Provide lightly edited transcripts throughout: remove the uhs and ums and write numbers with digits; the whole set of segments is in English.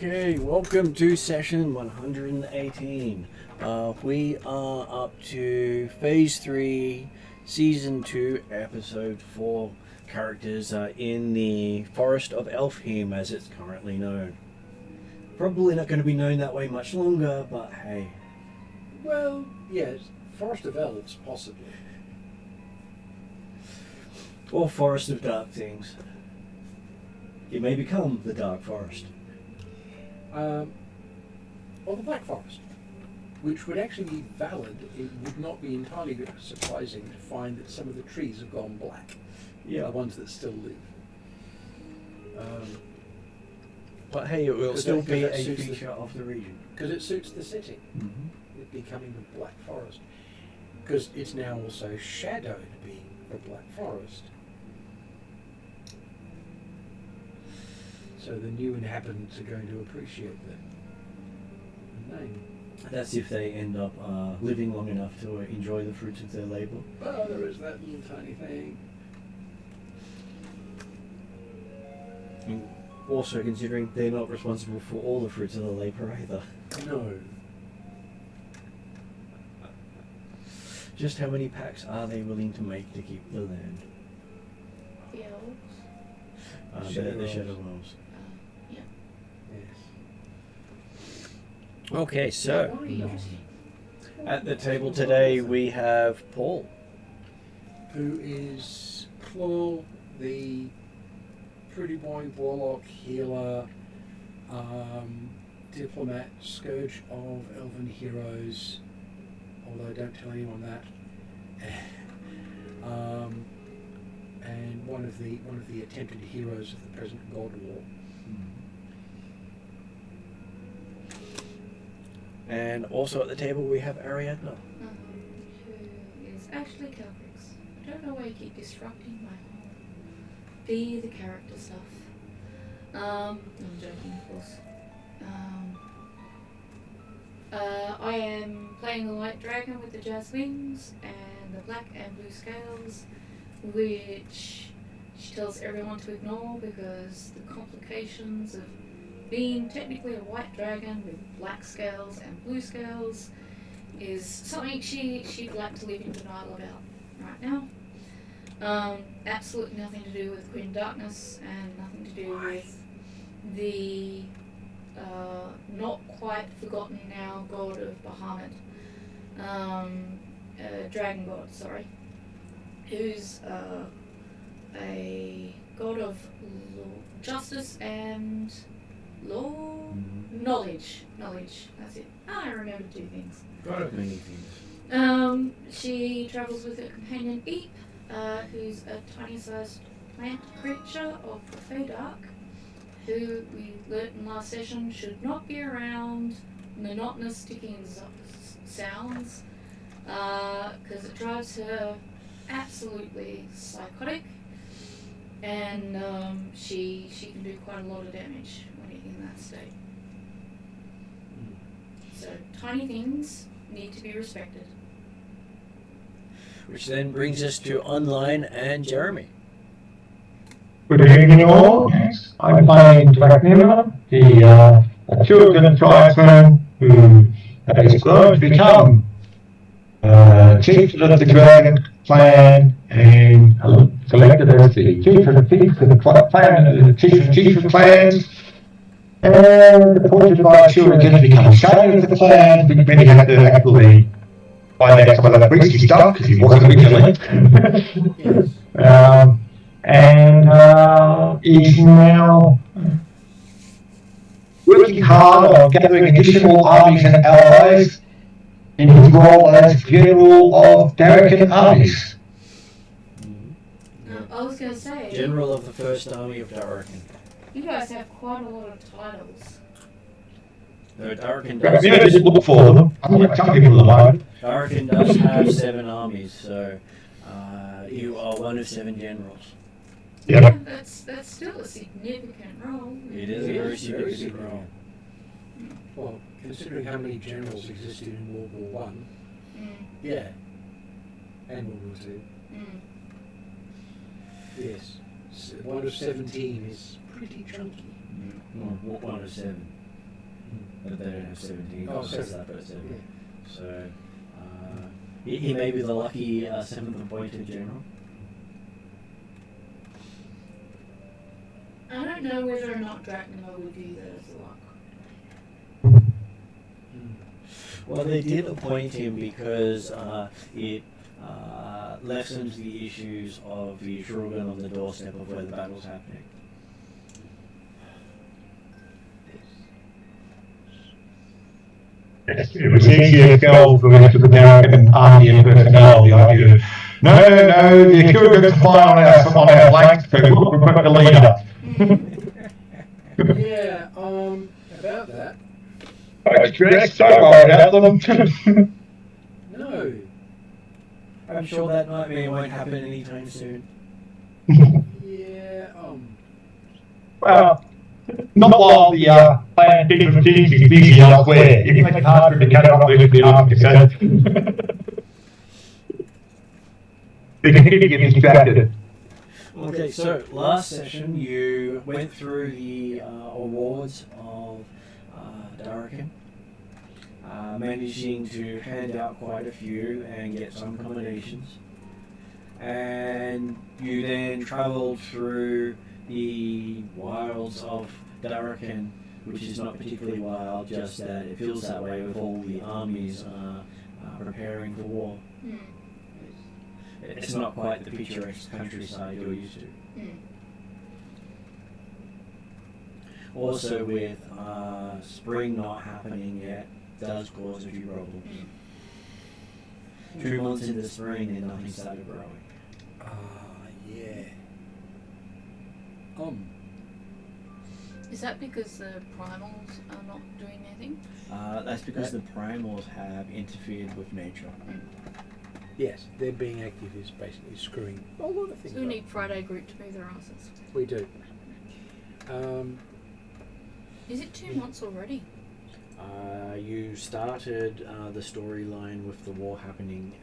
Okay, welcome to session 118. We are up to Phase 3, Season 2, Episode 4. Characters are in the Forest of Elfheim, as it's currently known. Probably not going to be known that way much longer, but hey. Well, yes, Forest of Elves, possibly. Or Forest of Dark Things. It may become the Dark Forest. Or the Black Forest, which would actually be valid. It would not be entirely surprising to find that some of the trees have gone black. Yeah. The ones that still live. But hey, it will still be a suits feature of the region. Because it suits the city. Mm-hmm. It becoming the Black Forest. Because it's now also shadowed being the Black Forest. So the new inhabitants are going to appreciate the name. That's if they end up living long enough to enjoy the fruits of their labour. Oh, there is that little tiny thing. Also considering they're not responsible for all the fruits of the labour either. No. Just how many packs are they willing to make to keep the land? The elves? The Shadow Elves. Yeah. Yes. Okay, so Interesting. at the table today we have Paul. Who is Claw, the pretty boy, warlock, healer, diplomat, scourge of elven heroes, although don't tell anyone that. And one of the attempted heroes of the present God War. And also at the table we have Ariadna. Who is actually Calcrix. I don't know why you keep disrupting my whole be the character stuff. I'm joking, of course. I am playing the white dragon with the jazz wings and the black and blue scales, which she tells everyone to ignore because the complications of being technically a white dragon with black scales and blue scales is something she'd like to live in denial about right now. Absolutely nothing to do with Queen Darkness and nothing to do with the not quite forgotten now god of Bahamut, dragon god, sorry, who's a god of justice and law, knowledge, that's it. I remember two things. God of many things. She travels with her companion Eep, who's a tiny-sized plant creature of the Feydark, who we learnt in last session should not be around monotonous ticking sounds, because it drives her absolutely psychotic, and she can do quite a lot of damage when you're in that state. So tiny things need to be respected. Which then brings us to Online and Jeremy. Good evening all. I'm playing Dracnima, the Atruaghin tribesman who has grown to become chief of the Dragon clan and selected as the chief of the clan, chief of clans, and appointed by Atruaghin to become shaman of the clan. But then he had to actually find out some of that risky stuff because he wasn't originally. And is now working hard on gathering additional armies and allies in his role as General of Darrican armies. I was going to say, General of the First Army of Darrican. you guys have quite a lot of titles. Though Darrican Yeah, does, just look for them. I'm going to tell people at the moment. Darrican does have 7 armies, so you are one of 7 generals. Yeah. That's still a significant role. It is a very significant role. Well, considering how many generals existed in World War One, yeah, and World War Two, yes, 1 of 17 is pretty chunky. One of 7. But they don't have 17. Oh, So 7. that's 7. So he may be the lucky 7th appointed general. I don't know whether or not Draknima would view that as luck. Well, they did appoint him because it lessens the issues of the Atruaghin on the doorstep of where the battle's happening. Yes, it was easier to tell the rest of the American army and personnel the idea of, no, the Atruagins fly on our flanks, so we'll put the leader. Yeah, about that. I stress, don't worry about them. No. I'm sure that nightmare won't happen anytime soon. Yeah, Well, not while the Planet King of Kings is busy elsewhere. It makes it hard for the cannot lift the army, so they can get distracted. Okay, so last session you went through the awards of Darkin, managing to hand out quite a few and get some combinations. And you then travelled through the wilds of Darkin, which is not particularly wild, just that it feels that way with all the armies preparing for war. It's not quite the picturesque countryside you're used to. Also, with spring not happening yet, does cause a few problems. 2 months into spring and nothing started growing. yeah. Is that because the primals are not doing anything? That's because the primals have interfered with nature. Yes, them being active is basically screwing a lot of things So we up. need Friday group to move their asses. We do. Is it 2 months already? You started the storyline with the war happening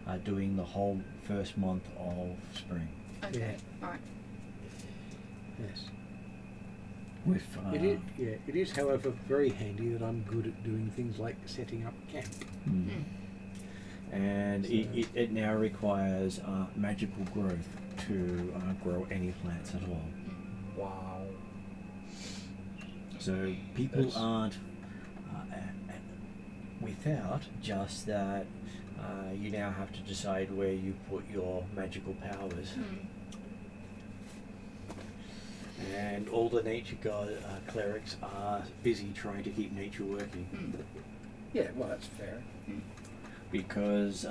at doing the whole first month of spring. Okay, alright. Yes. With It is, however, very handy that I'm good at doing things like setting up camp. And it now requires magical growth to grow any plants at all. Wow. So people aren't without, just that you now have to decide where you put your magical powers. And all the nature god clerics are busy trying to keep nature working. Yeah, well, that's fair. Because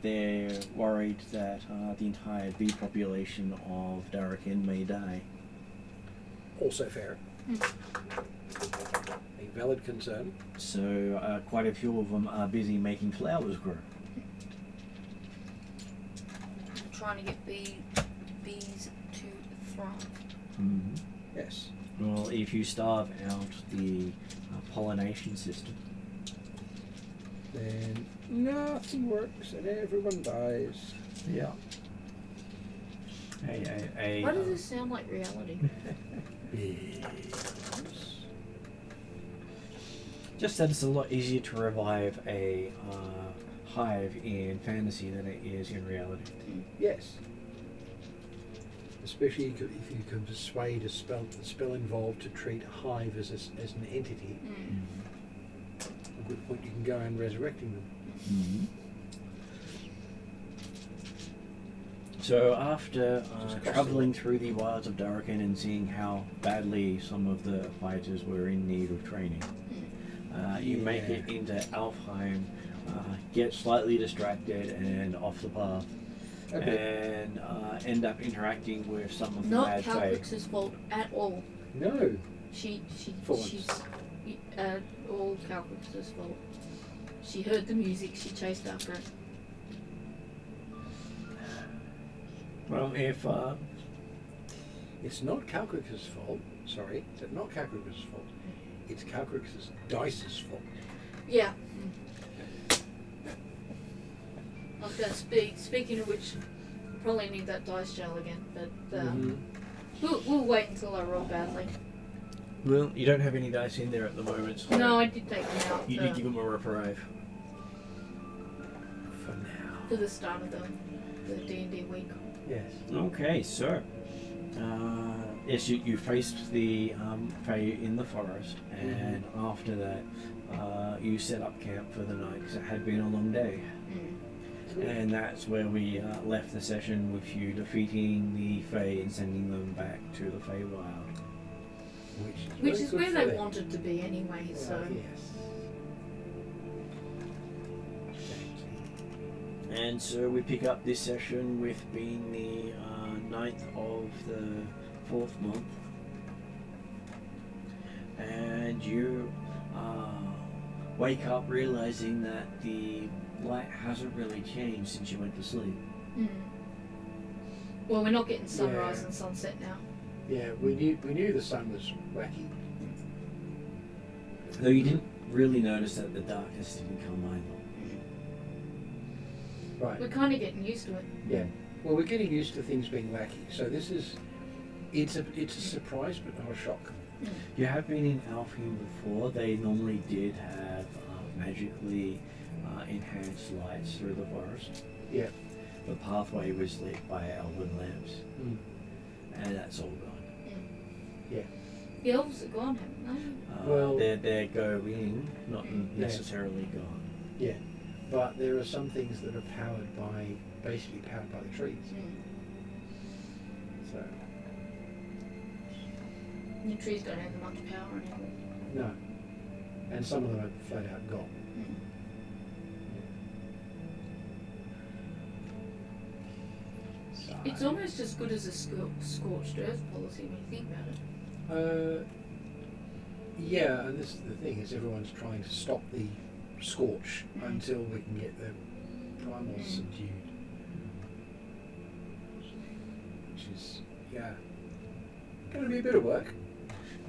they're worried that the entire bee population of Darkin may die. Also fair. A valid concern. So quite a few of them are busy making flowers grow. Trying to get bees to thrive. Yes. Well, if you starve out the pollination system, Then nothing works and everyone dies. yeah. Why does this sound like reality? Just that it's a lot easier to revive a hive in fantasy than it is in reality. Yes. Especially if you can persuade the spell involved to treat a hive as an entity. At which point you can go around resurrecting them. So after travelling through the wilds of Darkin and seeing how badly some of the fighters were in need of training, you make it into Alfheim, get slightly distracted and off the path, and end up interacting with some of the Not Mad Mage. Calcrix's fault at all. No. She's all Calcrix's fault. She heard the music, she chased after it. Well, if It's not Calcrix's fault. Sorry, it's not Calcrix's fault. It's Calcrix's dice's fault. Yeah. I was going to speaking of which, probably need that dice gel again, but we'll wait until I roll badly. Well, you don't have any dice in there at the moment. So No, I did take them out you did give them a reprieve. For now. for the start of the D&D week. Yes. Okay, so yes, you faced the Fae in the forest, and after that, you set up camp for the night because it had been a long day. And that's where we left the session with you defeating the Fae and sending them back to the Feywild. Which is where they wanted to be anyway, Well, so... yes. And so we pick up this session with being the 9th of the 4th month. And you wake up realizing that the light hasn't really changed since you went to sleep. Well, we're not getting sunrise Yeah. and sunset now. Yeah, we knew the sun was wacky. Though you didn't really notice that the darkness didn't come either. Right. We're kind of getting used to it. Yeah. Well, we're getting used to things being wacky, so this is it's a surprise but not a shock. You have been in Alfheim before. They normally did have magically enhanced lights through the forest. Yeah. The pathway was lit by elven lamps, and that's all gone. The elves are gone, haven't they? Well- they're going, not necessarily gone. Yeah. But there are some things that are basically powered by the trees. So The trees don't have much power anymore. no. And some of them are flat out gone. So, It's almost as good as a scorched earth policy when you think about it. yeah, and this is the thing, is everyone's trying to stop the scorch until we can get the primals subdued. Which is, going to be a bit of work.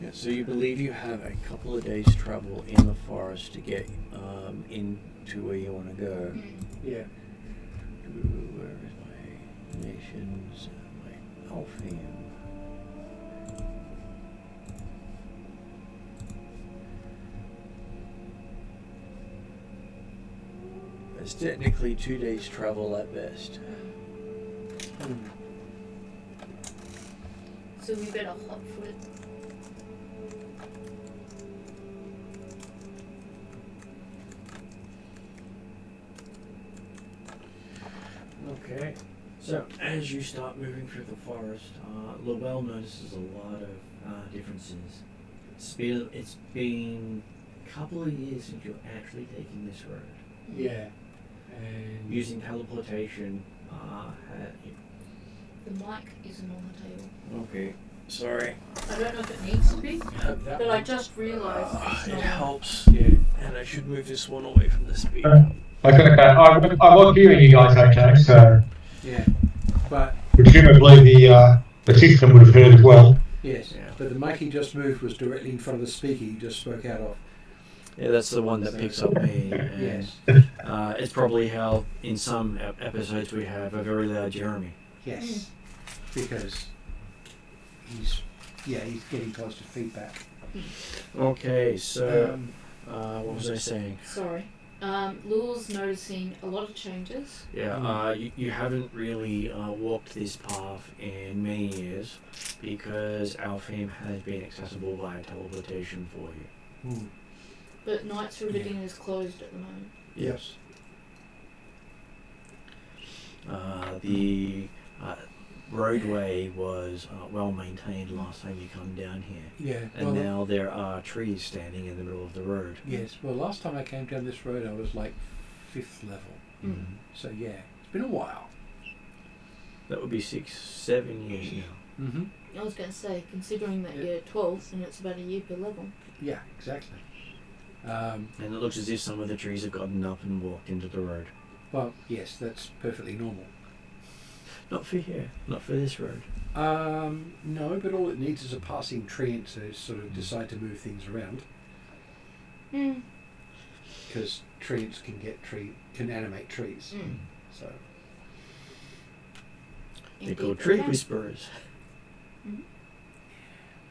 Yeah, so you believe you have a couple of days' travel in the forest to get into where you want to go. Yeah. Where is my nations? My Alfheim. It's technically 2 days' travel at best. So we better hot foot it. Okay. So as you start moving through the forest, Lowell notices a lot of differences. It's been a couple of years since you're actually taking this road. Yeah. And Using teleportation. The mic isn't on the table. Okay. Sorry. I don't know if it needs to be, that but I just realised it's It not. helps. Yeah. And I should move this one away from the speaker. I was hearing you guys okay, so yeah. But presumably the system would have heard as well. yes. Yeah. But the mic he just moved was directly in front of the speaker you just spoke out of. Yeah, that's the one that picks up me. And, Yes. it's probably how in some episodes we have a very loud Jeremy. Yes. Because he's getting close to feedback. Okay, so what was I saying? Sorry. Lul's noticing a lot of changes. Yeah, you haven't really walked this path in many years because Alfheim has been accessible via teleportation for you. But Knights Riveting is closed at the moment. Yes. The roadway was well maintained last time you come down here, Yeah. and now there are trees standing in the middle of the road. Yes. Well, last time I came down this road, I was like 5th level. So yeah, it's been a while. That would be 6-7 years now. Mm-hmm. I was going to say, considering that Yeah. you're 12 and it's about a year per level. Yeah. Exactly. And it looks as if some of the trees have gotten up and walked into the road. Well, yes, that's perfectly normal. Not for here, not for this road. No, but all it needs is a passing treant to sort of decide to move things around, because treants can animate trees. So They're called tree whisperers.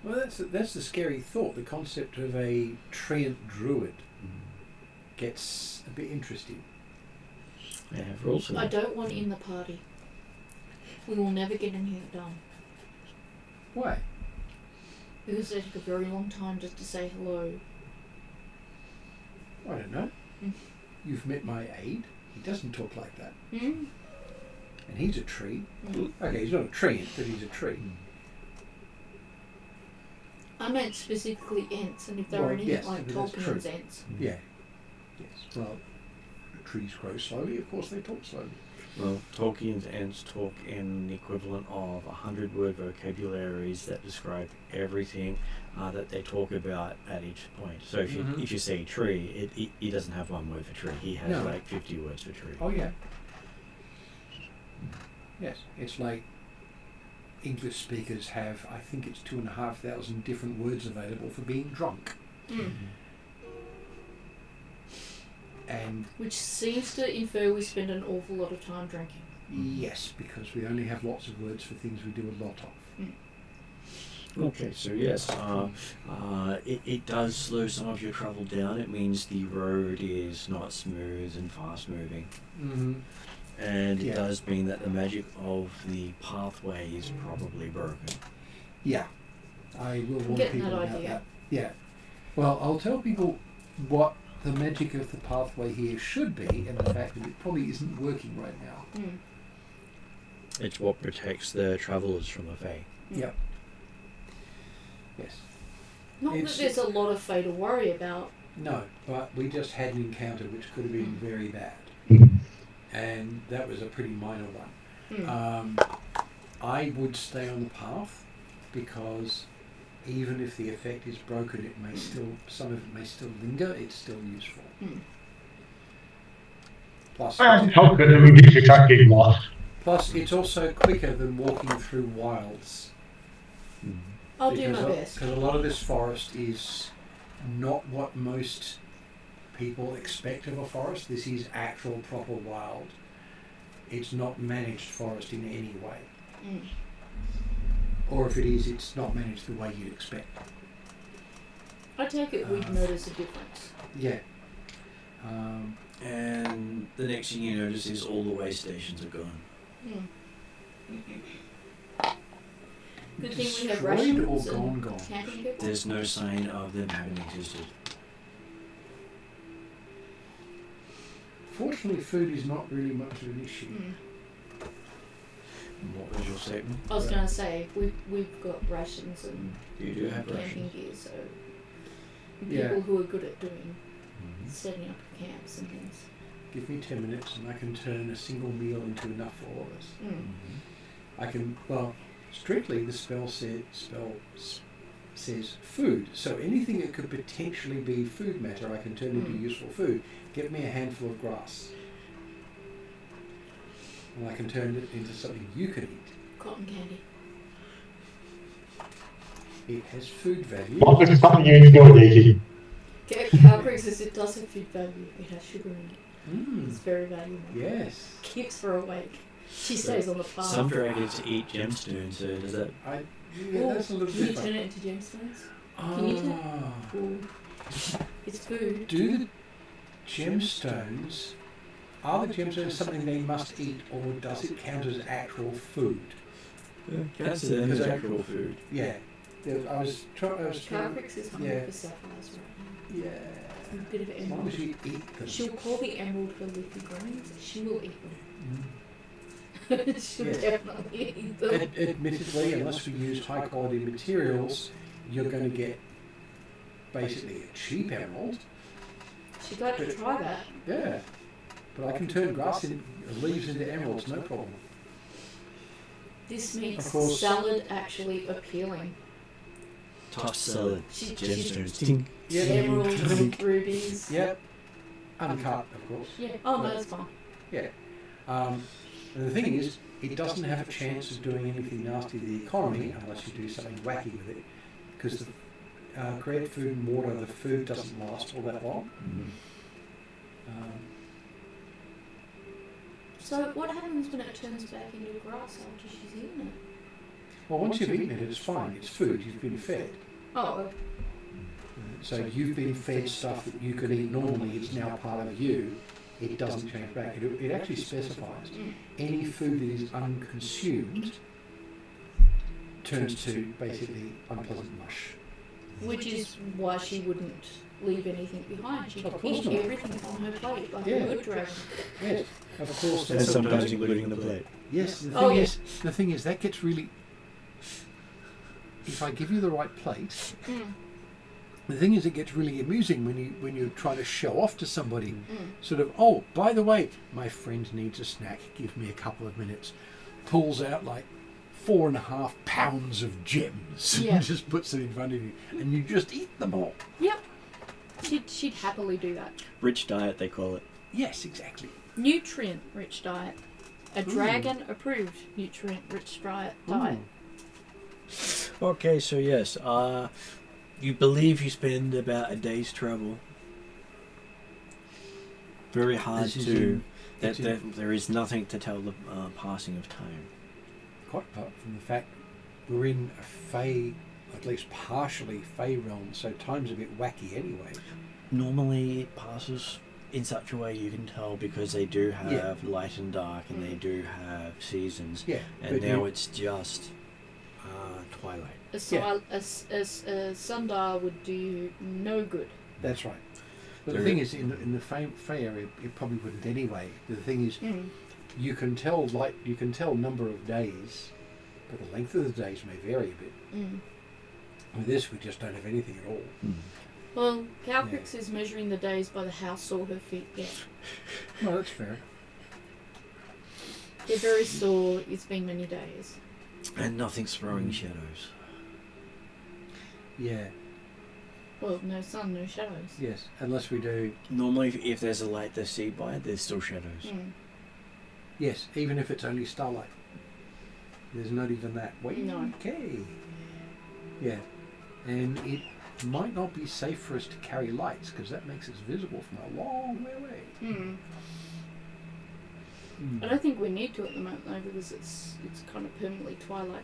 Well, that's the scary thought. The concept of a treant druid gets a bit interesting. They have rules for I that. don't want in the party. We will never get anything done. Why? Because they take a very long time just to say hello. I don't know. You've met my aide. He doesn't talk like that. Mm. And he's a tree. Mm. Okay, he's not a treant, but he's a tree. I meant specifically Ents, and if there Well, are any yes, like but that's true. Tolkien's Ents. Yeah. Yes. Well, trees grow slowly. Of course, they talk slowly. Well, Tolkien's Ents talk in the equivalent of 100-word vocabularies that describe everything that they talk about at each point. So if you say tree, he doesn't have one word for tree. He has No. like 50 words for tree. Oh yeah. Yes, it's like English speakers have, I think it's 2,500 different words available for being drunk. Mm. And Which seems to infer we spend an awful lot of time drinking. yes, because we only have lots of words for things we do a lot of. Okay, so yes, it does slow some of your travel down. It means the road is not smooth and fast moving. Mm-hmm. And it Yeah. does mean that the magic of the pathway is probably broken. Yeah, I will warn Getting people that about idea. that. Yeah. Well, I'll tell people what the magic of the pathway here should be, and the fact that it probably isn't working right now. Mm. It's what protects the travellers from the Fae. Yep. Yes. Not It's- that there's a lot of Fae to worry about. No, but we just had an encounter which could have been very bad, and that was a pretty minor one. Mm. I would stay on the path because even if the effect is broken, it may still, some of it may still linger. It's still useful. Mm. Plus, How good are we attacking what? plus, it's also quicker than walking through wilds. I'll do my best. Because a lot of this forest is not what most people expect of a forest. This is actual proper wild. It's not managed forest in any way. Mm. Or if it is, it's not managed the way you'd expect. I take it we'd notice a difference. Yeah. And the next thing you notice is all the way stations are gone. Mm. Good thing we have Destroyed or rations gone, and gone? camping people. There's no sign of them having existed. Fortunately, food is not really much of an issue. Mm. What was your statement? I was going to say, we've got rations and You do have camping rations. gear, so Yeah. people who are good at doing Mhm. setting up camps and things. Give me 10 minutes and I can turn a single meal into enough for all of us. Mm. I can, well, strictly the spell says food. So anything that could potentially be food matter, I can turn into useful food. Get me a handful of grass. And I can turn it into something you can eat. Cotton candy. It has food value. What is something you enjoy eating? Calgary says it does have food value. It has sugar in it. It's very valuable. Yes. Keeps her awake. She stays on the path. Some dragons eat gemstones, so does that... Yeah, that's a little Can you different. turn it into gemstones? Can you turn Ooh. It's food. Do the gemstones, are the gemstones something they must eat, or does it count as actual food? Counts as Because I- actual food. Yeah. I was trying. Calgrix is hungry Yeah. for sapphires right now. Yeah. A bit of As long as emerald. you eat them. She'll call the emerald her leafy greens. She will eat them. Mm. She'll Yes. definitely eat them. Admittedly, unless we use high quality materials, you're going to get basically a cheap emerald. She'd like to try that. Yeah. But I can turn grass and leaves into emeralds, no problem. This makes Of course. salad actually appealing. Tough salad. She's Gemstones. Tink. Yeah. emeralds, rubies. Yep. Uncut, of course. Yeah. Oh, no, that's fine. Yeah. And the thing is, it doesn't have a chance of doing anything nasty to the economy unless you do something wacky with it. Because create food and water, the food doesn't last all that long. So what happens when it turns back into grass after she's eaten it? Well, once you've eaten it, it's fine. It's food. You've been fed. Oh, So you've been fed stuff that you could eat normally. It's now part of you. It doesn't change back. It actually specifies any food that is unconsumed turns to basically unpleasant mush. which is why she wouldn't leave anything behind. She'd Of course eat not. everything on her plate like Yeah. a good dragon. Yes, of course. And sometimes including the plate. Yes, Oh, yeah. the thing is that gets really. If I give you the right plate, Mm. the thing is it gets really amusing when you're trying to show off to somebody. Mm. Sort of, oh, by the way, my friend needs a snack. Give me a couple of minutes. Pulls out like 4.5 pounds of gems Yeah. and just puts it in front of you, and you just eat them all. Yep. She'd happily do that. Rich diet, they call it. Yes, exactly. Nutrient-rich diet. A dragon-approved nutrient-rich diet. Okay, so yes, you believe you spend about a day's travel. Very hard This is to. it's There is nothing to tell the passing of time. Quite apart from the fact we're in a Fey, at least partially Fey realm, so time's a bit wacky anyway. Normally, it passes in such a way you can tell because they do have light and dark, and they do have seasons. Yeah, And but now you- it's just twilight. A sundial would do you no good. That's right. But There the thing is, in the Fey area, it probably wouldn't anyway. The thing is, you can tell number of days, but the length of the days may vary a bit. With this, we just don't have anything at all. Well, Calcrix is measuring the days by the house sore her feet get. Well, that's fair. They're very sore. It's been many days. And nothing's throwing shadows. Yeah. Well, no sun, no shadows. Yes. Unless we do. Normally, if there's a light they see by, there's still shadows. Yes. Even if it's only starlight. There's not even that. Wait. No. Okay. Yeah. And it might not be safe for us to carry lights because that makes us visible from a long way away. I don't think we need to at the moment though, because it's kind of permanently twilight.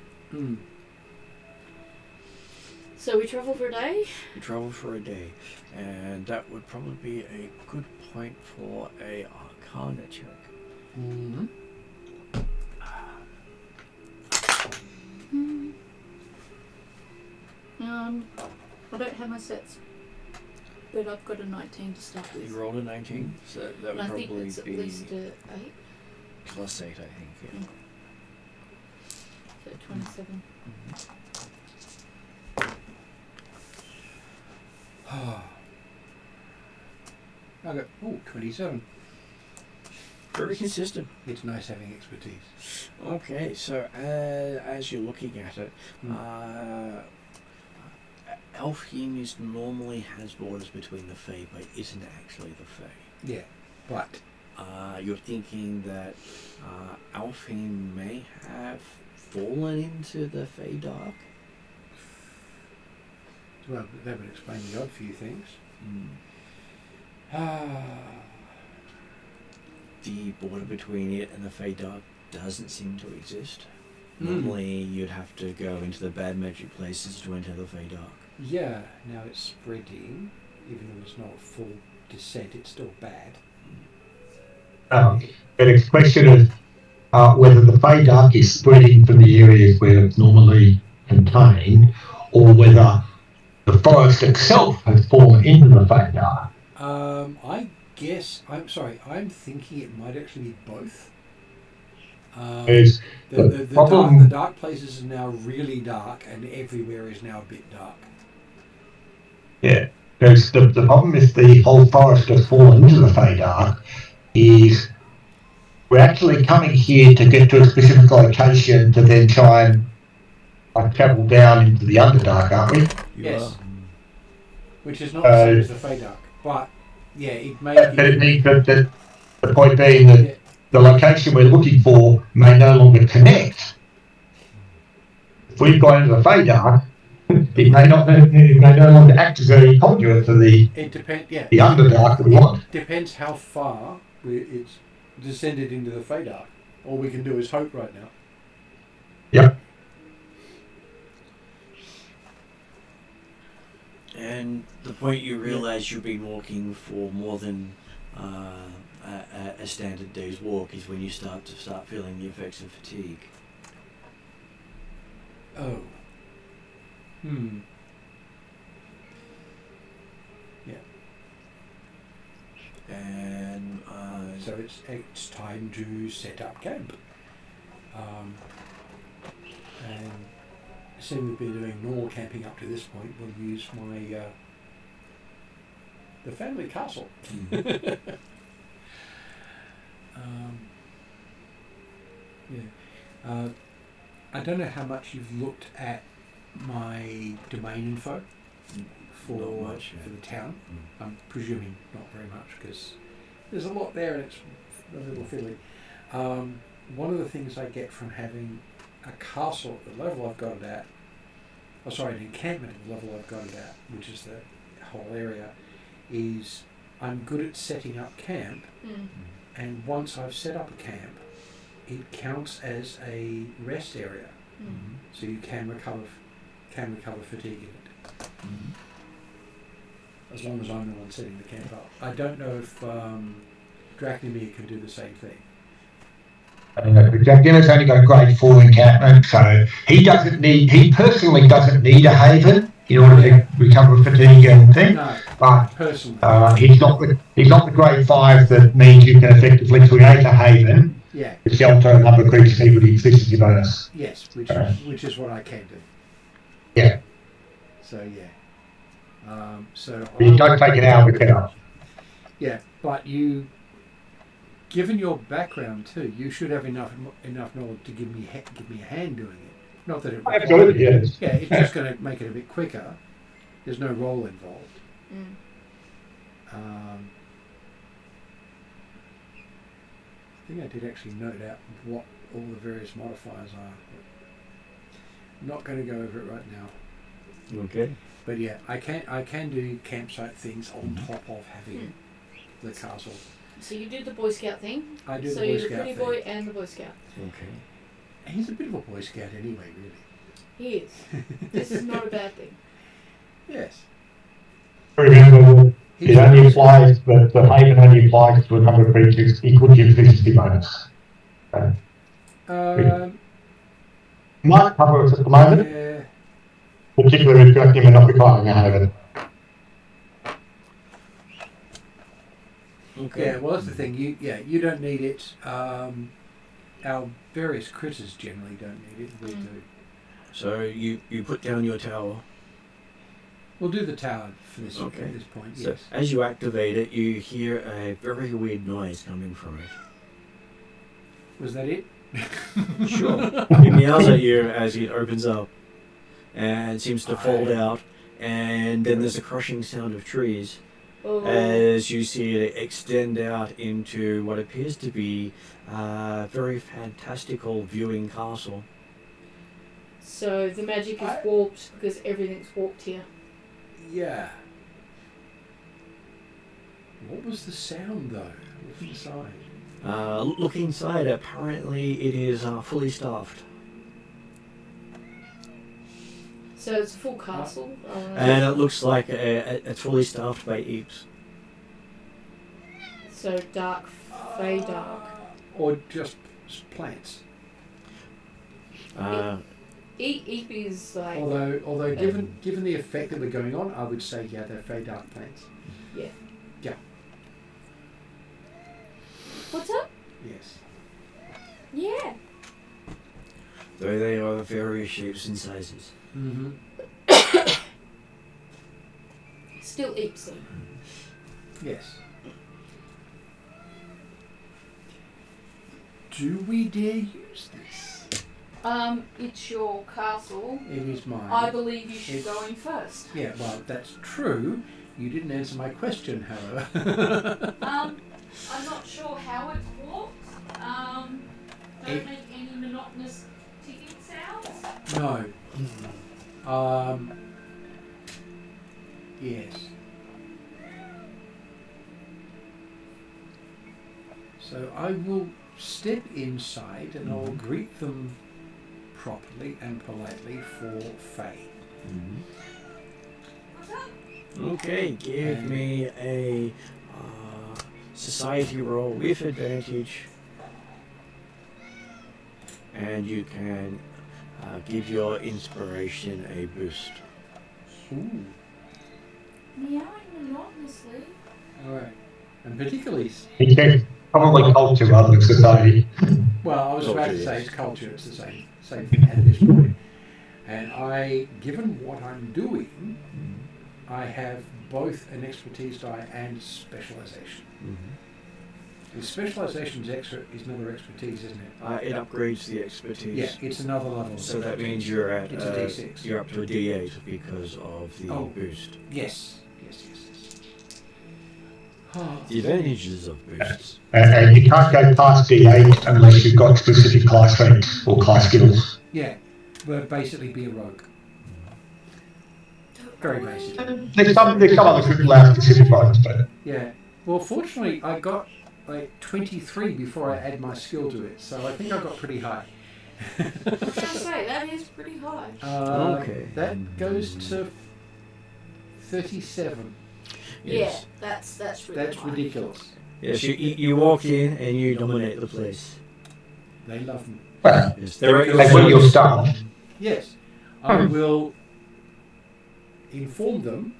So we travel for a day. We travel for a day, and that would probably be a good point for a Arcana check. I don't have my sets, but I've got a 19 to start with. You rolled a 19, so that And would I think probably it's at be least a 8, plus 8, I think. Yeah. so 27. Okay. Oh, 27. Very consistent. It's nice having expertise. Okay, so as you're looking at it, Elfheim normally has borders between the Fae, but isn't actually the Fae. Yeah, but You're thinking that Elfheim may have fallen into the Fae Dark? well, that would explain the odd few things. The border between it and the Fae Dark doesn't seem to exist. Normally, you'd have to go into the bad magic places to enter the Fae Dark. Yeah, now it's spreading. Even though it's not a full descent, it's still bad. But it's a question of whether the Fey Dark is spreading from the areas where it's normally contained, or whether the forest itself has fallen into the Fey Dark. I guess, I'm thinking it might actually be both. Is The dark places are now really dark, and everywhere is now a bit dark. Yeah, because the problem is the whole forest has fallen into the Fey Dark is we're actually coming here to get to a specific location to then try and travel down into the Underdark, aren't we? Yes. Which is not the same as the Fey Dark, but yeah, it may be. But it means that the point being that the location we're looking for may no longer connect. If we've gone into the Fey Dark, it may no longer act as a conduit for the Underdark that we want. Depends how far it's descended into the Fey Dark. All we can do is hope right now. Yep. And the point you realise you've been walking for more than a standard day's walk is when you start feeling the effects of fatigue. Oh. Yeah. And So it's time to set up camp. And seeing we've been doing normal camping up to this point, we'll use my the family castle. I don't know how much you've looked at my domain info for Not much, yeah. for the town. I'm presuming not very much because there's a lot there and it's a little fiddly. One of the things I get from having a castle at the level I've got it at, an encampment at the level I've got it at, which is the whole area, is I'm good at setting up camp, and once I've set up a camp, it counts as a rest area, so you can recover fatigue in it. As long as I'm the one setting the camp up. I don't know if Drachnimir can do the same thing. Jack Dinner's only got a grade 4 encampment, so he personally doesn't need a haven in order to recover fatigue and thing. No, but personally. He's not the grade 5 that means you can effectively create a haven to shelter a number of creatures equal to existence bonus. Yes, which is what I can do. Yeah. So so you don't take an hour to get up. Yeah, but given your background too, you should have enough knowledge to give me a hand doing it. Not that it Absolutely, yes. Yeah, it's just going to make it a bit quicker. There's no roll involved. I think I did actually note out what all the various modifiers are. But I'm not going to go over it right now. Okay. But yeah, I can do campsite things on top of having the castle. So you do the Boy Scout thing. I do so the Boy you're Scout the pretty thing. boy and the Boy Scout. Okay. He's a bit of a Boy Scout anyway, really. He is. This is not a bad thing. Yes. Remember, it only applies, the haven only applies to a number of creatures equal to efficiency bonus. Might cover us at the moment, particularly if you're not requiring a haven. Okay. Yeah, well that's the thing. You don't need it. Our various critters generally don't need it. We do. So you put down your tower. We'll do the tower for this Okay. at this point. So Yes. as you activate it, you hear a very weird noise coming from it. Was that it? Sure. It meows at you as it opens up and seems to fold out, and then there's a crushing sound of trees as you see it extend out into what appears to be a very fantastical viewing castle. So the magic is warped because everything's warped here. Yeah. What was the sound though? Look inside. Look inside, apparently it is fully staffed. So it's a full castle. And it looks like it's fully staffed by Eeps. So dark, fey dark. Or just plants. Eep is like. Although given the effect that we're going on, I would say they're fey dark plants. Yeah. Yeah. What's up? Yes. Yeah. Though they are of various shapes and sizes. Mm-hmm. Still Eeps though. Yes. Do we dare use this? It's your castle. It is mine. I believe you should go in first. Yeah, well, that's true. You didn't answer my question, however. I'm not sure how it works. Don't make any monotonous ticking sounds. No. Yes. So I will step inside and I'll greet them properly and politely for Faye. What's up? Okay, give me a society roll with advantage, and you can give your inspiration a boost. Ooh. Meowing monotonously. Alright. And particularly, He said probably culture rather than society. well, I was about to Culture, say yes. it's culture, it's the same thing at this point. And given what I'm doing, I have both an expertise die and specialization. Mm-hmm. The specialization's extra is another expertise, isn't it? It upgrades the expertise. Yeah, it's another level. So that means you're at It's a D6. you're up to a D8 because of the Oh. boost. Yes. The advantages of boosts. And you can't go past D8 unless you've got specific class traits or class skills. Yeah, but basically be a rogue. Very basic. There's some others that allow specific roles, but Yeah. Well, fortunately, I got like 23 before I add my skill to it, so I think I got pretty high. I was going to say, that is pretty high. Okay. That goes to 37. Yes. Yeah, that's really That's high. ridiculous. Yes, you walk in and you dominate the place. They love me. well, Yes, they're at they will your staff. Yes, I will inform them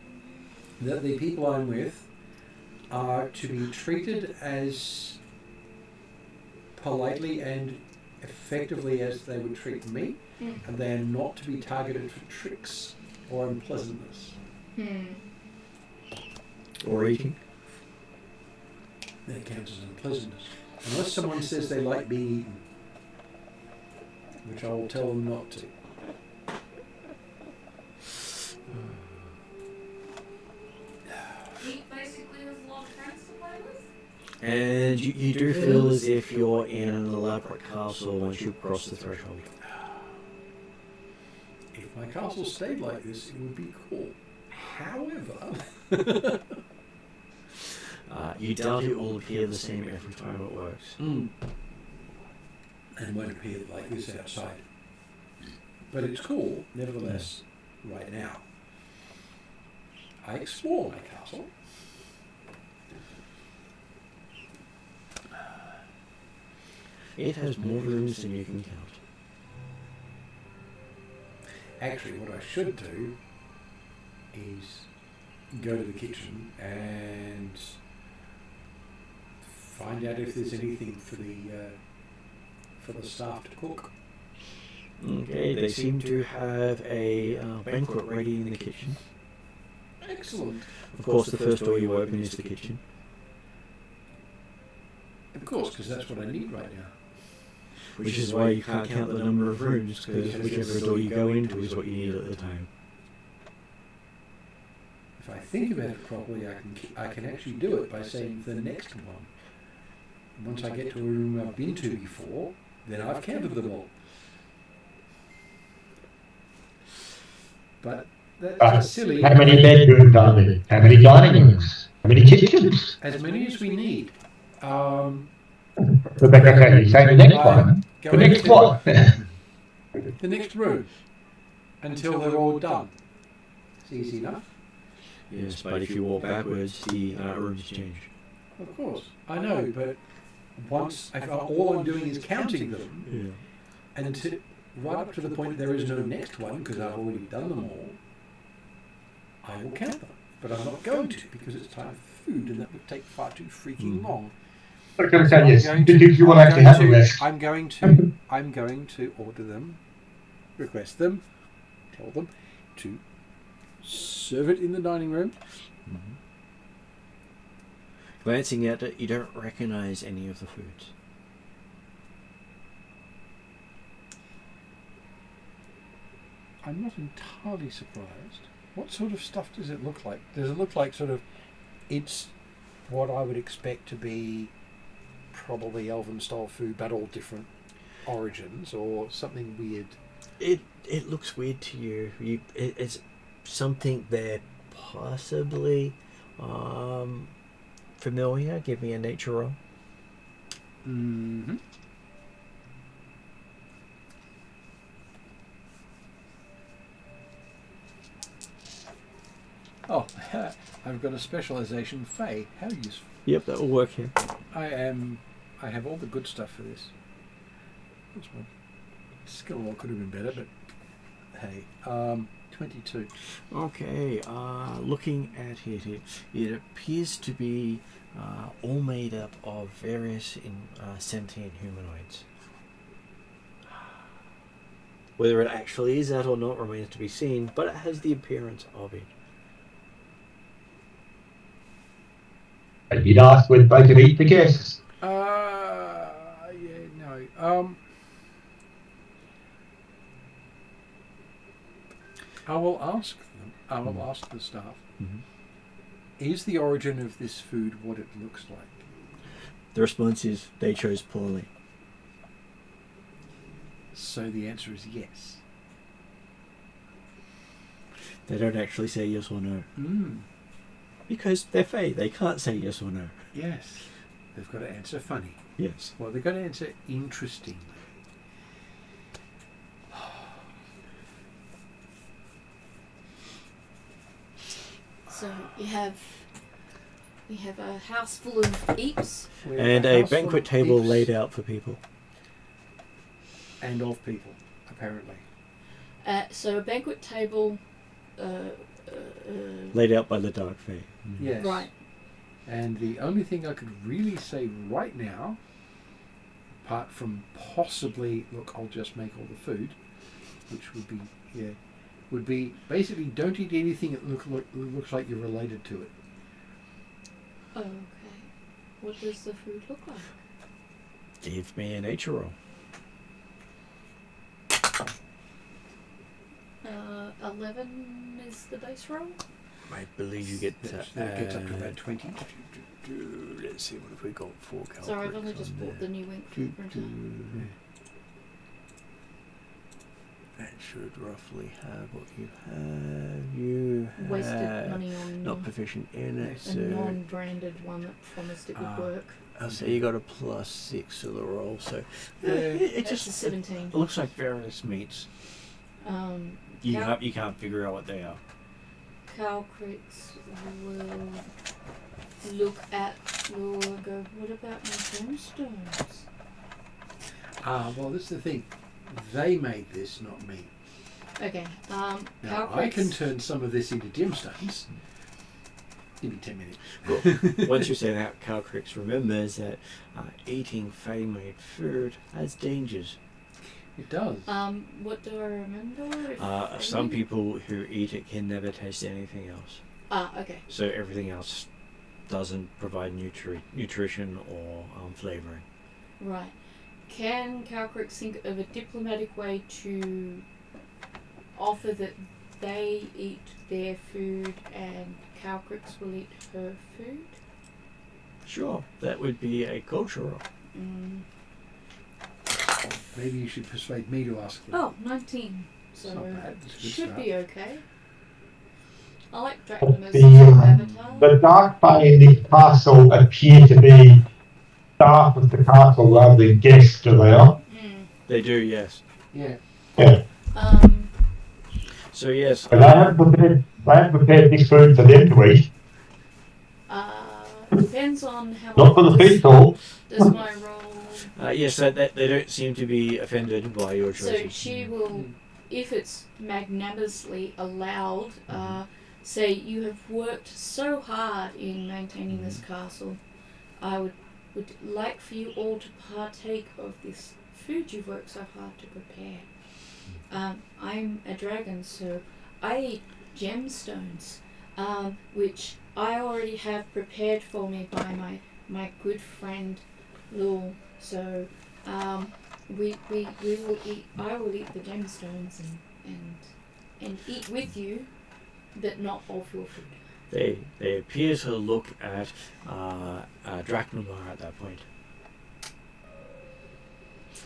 that the people I'm with are to be treated as politely and effectively as they would treat me, and they are not to be targeted for tricks or unpleasantness. Or eating. That counts as unpleasantness. Unless someone says they like being eaten, which I will tell them not to. He basically has a lot of friends to play with. And you do feel as if you're in an elaborate castle once you cross the threshold. If my castle stayed like this, it would be cool. However, You doubt it will appear the same every time it works. and won't appear like this outside. But it's cool, nevertheless, right now. I explore my castle. It has more rooms than you can count. Actually, what I should do is go to the kitchen and find out if there's anything for the staff to cook. Okay, they seem to have a banquet ready in the kitchen. Excellent. Of course, the first door you open is the kitchen. Of course, because that's what I need right now. Which is why you can't count the number of rooms, because whichever door you go into is what you need at the time. If I think about it properly, I can actually do it by saying the next one. Once I get to a room I've been to before, then I've counted them all. But that's just silly. How many bedrooms are there? How many dining rooms? How many kitchens? As many as we need. Rebecca, okay, you say the next one. The next one. The next room. Until they're all done. It's easy enough. Yes, but if you walk backwards, the rooms change. Of course. I know, but if all I'm doing is counting them, Yeah. and right up to the point there is no next one, because I've already done them all, I will count them. But I'm not going to, because it's time for food, and that would take far too freaking long. Okay, so yes, you will actually have a list. I'm going to order them, request them, tell them to serve it in the dining room. Glancing at it, you don't recognize any of the foods. I'm not entirely surprised. What sort of stuff does it look like? Does it look like sort of, it's what I would expect to be probably elven style food, but all different origins, or something weird? It looks weird to you. It's something they're possibly familiar. Give me a nature roll. Mm-hmm. Oh, I've got a specialisation, Fey. How useful. Yep, that will work here. I have all the good stuff for this. What's my skill roll could have been better, but hey, 22. Okay, looking at it, it appears to be all made up of various sentient humanoids. Whether it actually is that or not remains to be seen, but it has the appearance of it. You'd ask whether they could eat the guests. Yeah, no. I will ask them. I will ask the staff. Mm-hmm. Is the origin of this food what it looks like? The response is they chose poorly. So the answer is yes. They don't actually say yes or no. Mm. Because they're Fae, they can't say yes or no. Yes. They've got to answer funny. Yes. Well, they've got to answer interestingly. So you have a house full of eeps. And a banquet table laid out for people. And of people, apparently. So a banquet table. Laid out by the Dark Fae. Mm-hmm. Yes. Right. And the only thing I could really say right now, apart from possibly, look, I'll just make all the food, which would be, would be basically don't eat anything that looks like you're related to it. Oh, okay. What does the food look like? Give me a nature roll. 11 is the base roll. I believe you get That gets up to about 20. Let's see, what have we got for calculus? Sorry, I've only just bought the new ink printer. That should roughly have what you have. You Wasted have money on not proficient in it, a so non-branded one that promised it would work. I'll say you got a +6 to the roll, so it It's just a 17. it looks like various meats. You can't figure out what they are. Calcrix will look at Law and go, what about my gemstones? Well, this is the thing. They made this, not me. Okay. Now, Calcrix. I can turn some of this into gemstones. Give me 10 minutes. Cool. Once you say that, Calcrix remembers that eating Fae-made food has dangers. It does. What do I remember? Some people who eat it can never taste anything else. Okay. So everything else doesn't provide nutrition or flavouring. Right. Can Calcrix think of a diplomatic way to offer that they eat their food and Calcrix will eat her food? Sure, that would be a cultural. Maybe you should persuade me to ask them. Oh, 19. So It's not bad. It's a good should start. be okay. I like But Dracula's avatar. the Dark Fae in the castle appear to be staff of the castle rather than guests, do they not? They do, yes. Yeah. Yeah. So yes. But they have prepared this food for them to eat. Depends on how Not for the much people. does my roll. Yes, so that they don't seem to be offended by your choices. So she will, if it's magnanimously allowed, say you have worked so hard in maintaining this castle. I would like for you all to partake of this food you've worked so hard to prepare. I'm a dragon, so I eat gemstones, which I already have prepared for me by my good friend Lul. So we will eat. I will eat the gemstones and eat with you, but not of your food. They appear to look at Drachnamar at that point.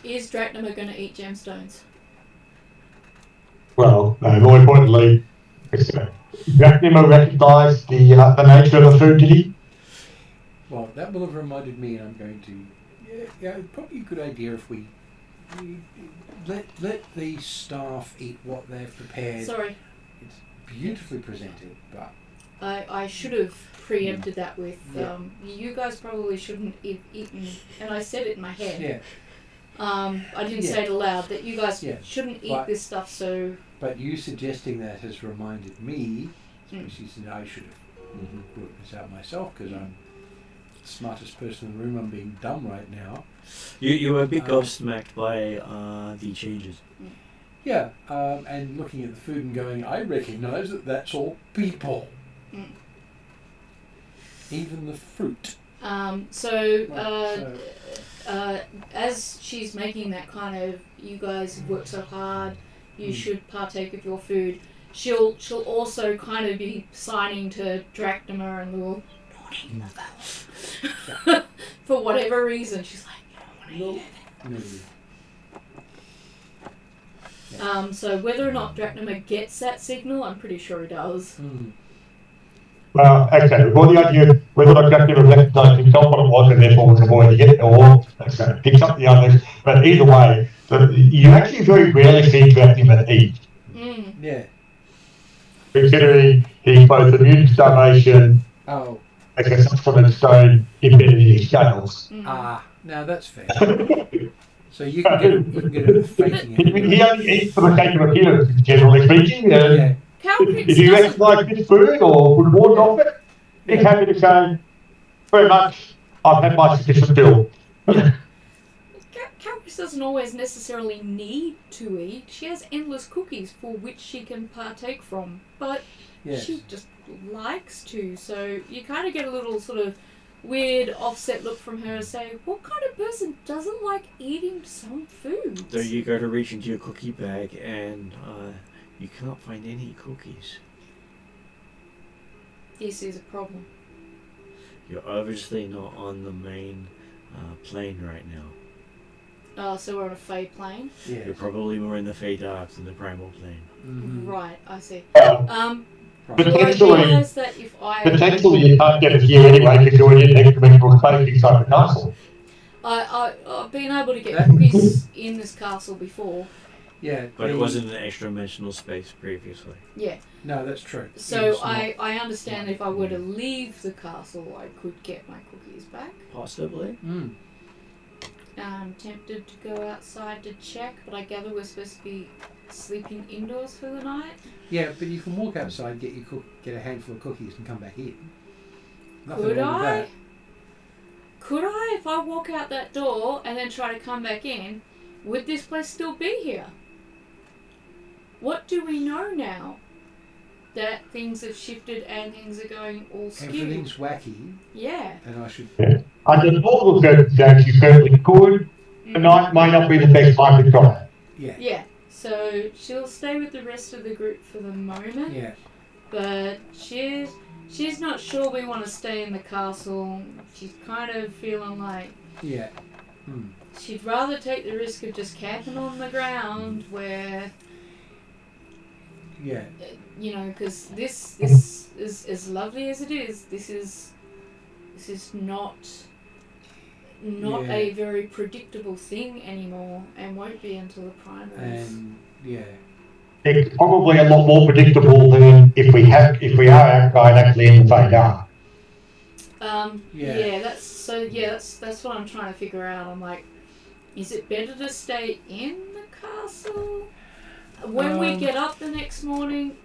Is Drachnamar going to eat gemstones? Well, no, more importantly, Drachnamar recognised the nature of the food, did he? Well, that will have reminded me, and I'm going to. Yeah, probably a good idea if we let the staff eat what they've prepared. Sorry. It's beautifully presented, but I should have preempted that with, you guys probably shouldn't have eaten, and I said it in my head. Yeah. I didn't say it aloud, that you guys shouldn't eat this stuff, so... But you suggesting that has reminded me, especially since I should have brought this out myself, because I'm the smartest person in the room, I'm being dumb right now. You were a bit gobsmacked by the changes. Yeah, and looking at the food and going, I recognise that that's all people. Even the fruit. As she's making that kind of, you guys work so hard, you should partake of your food, she'll also kind of be signing to Drachnima and Lul, not eating the food. For whatever reason, she's like, I don't want to eat it. So whether or not Drachnima gets that signal, I'm pretty sure he does. Well, okay, well, the idea whether or not Dracula recognised himself what it was and therefore was avoiding it, or picks up the others, but either way, you actually very rarely see Dracula eat. Yeah. Considering he's both immune to starvation, has some sort of stone embedded in his scales. Now that's fair. So you can get a faking it. He only eats for the sake of appearance, generally speaking. If you recognise this food or would warn off it, he's happy to say, very much, I've had my sufficient fill. Calcris doesn't always necessarily need to eat. She has endless cookies for which she can partake from, but she just likes to. So you kind of get a little sort of weird offset look from her, say, what kind of person doesn't like eating some food? So you go to reach into your cookie bag and you can't find any cookies. This is a problem. You're obviously not on the main plane right now. So we're on a Fey plane? Yeah. You're probably more in the Fey Dark than the Primal plane. Right, I see. Potentially, potentially you can't get it here anyway because you're in next dimensional space inside the castle. I've been able to get cookies in this castle before. Yeah. But it wasn't an extra dimensional space previously. Yeah. No, that's true. So I understand if I were to leave the castle, I could get my cookies back. Possibly. I'm tempted to go outside to check, but I gather we're supposed to be sleeping indoors for the night. Yeah, but you can walk outside, get a handful of cookies, and come back in. Could I? Could I, if I walk out that door and then try to come back in, would this place still be here? What do we know now? That things have shifted and things are going all skewed. Everything's wacky. Yeah. And I should... Under normal circumstances, you certainly could. Tonight might not be the best time to try it. Yeah. So she'll stay with the rest of the group for the moment. Yeah. But she's not sure we want to stay in the castle. She's kind of feeling like... Yeah. She'd rather take the risk of just camping on the ground where... Yeah. You know, because this is as lovely as it is. This is not a very predictable thing anymore, and won't be until the primals. And it's probably a lot more predictable than if we are outside actually in the Fey Dark. That's what I'm trying to figure out. I'm like, is it better to stay in the castle? When we get up the next morning,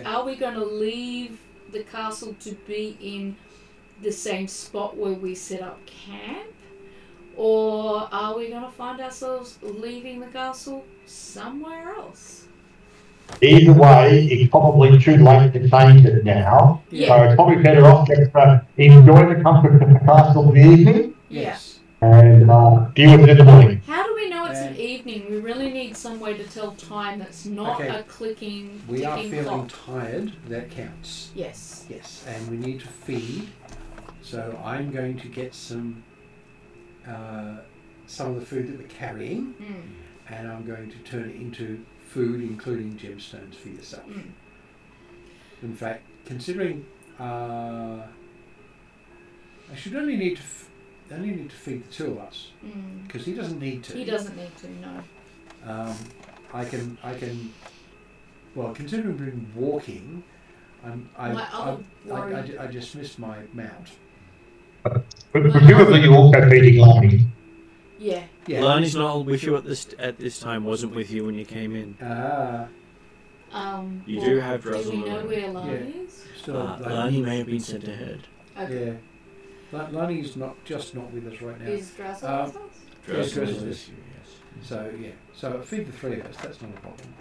are we going to leave the castle to be in the same spot where we set up camp? Or are we going to find ourselves leaving the castle somewhere else? Either way, it's probably too late to change it now. Yeah. So it's probably better off just enjoy the comfort of the castle in the evening. Yes. And deal with it in the morning. How do we know it's an evening? We really need some way to tell time that's not a clicking, We are ticking feeling clock. tired. That counts. Yes. Yes, and we need to feed. So I'm going to get some of the food that we're carrying, and I'm going to turn it into food, including gemstones for yourself. In fact, considering I should only need to feed the two of us because he doesn't need to. He doesn't need to. No. I can. Well, considering we've been walking, I just missed my mount. But presumably you're also feeding Lani. Yeah. Yeah. Lani's not with you at this time. Wasn't with you when you came in. You do have Do we Druzzle know around. where Lani is? Still, Lani may have been sent ahead. Okay. yeah. Lani's not with us right now. Is Drazzle with us? Druzzle Druzzle is is. with you, yes. So yeah. So feed the three of us. That's not a problem.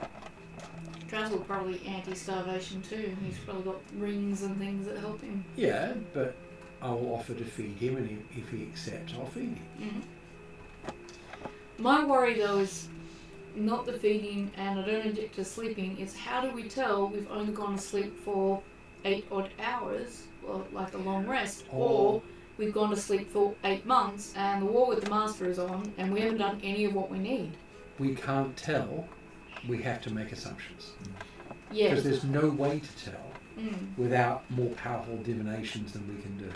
Drazzle probably anti-starvation too. He's probably got rings and things that help him. Yeah, but I'll offer to feed him, and if he accepts, I'll feed him. Mm-hmm. My worry though is not the feeding, and I don't inject to sleeping. Is how do we tell we've only gone to sleep for 8 odd hours, or like a long rest, or we've gone to sleep for 8 months and the war with the master is on, and we haven't done any of what we need. We can't tell. We have to make assumptions. Yeah. Because there's no way to tell without more powerful divinations than we can do.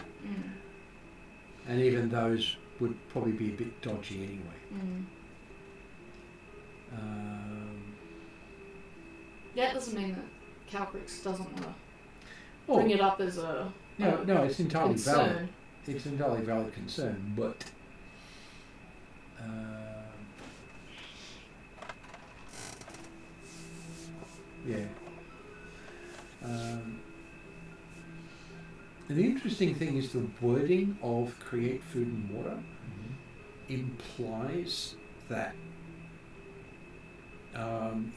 And even those would probably be a bit dodgy anyway. That doesn't mean that Calcrix doesn't want to Oh, bring it up as a no, it's entirely valid. concern. It's entirely valid concern, but yeah. And the interesting thing is the wording of create food and water implies that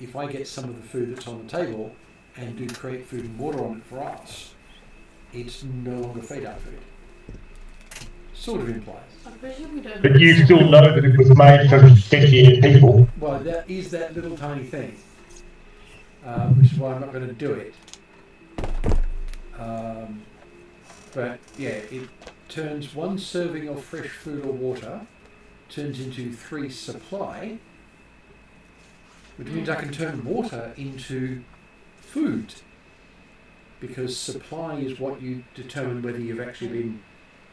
if I get some of the food that's on the table and do create food and water on it for us, it's no longer feed our food. Sort of implies. I presume we don't. But you still know that it was made from sentient people. Well, that is that little tiny thing, which is why I'm not going to do it. But yeah, it turns 1 serving of fresh food or water turns into 3 supply, which means I can turn water into food, because supply is what you determine whether you've actually been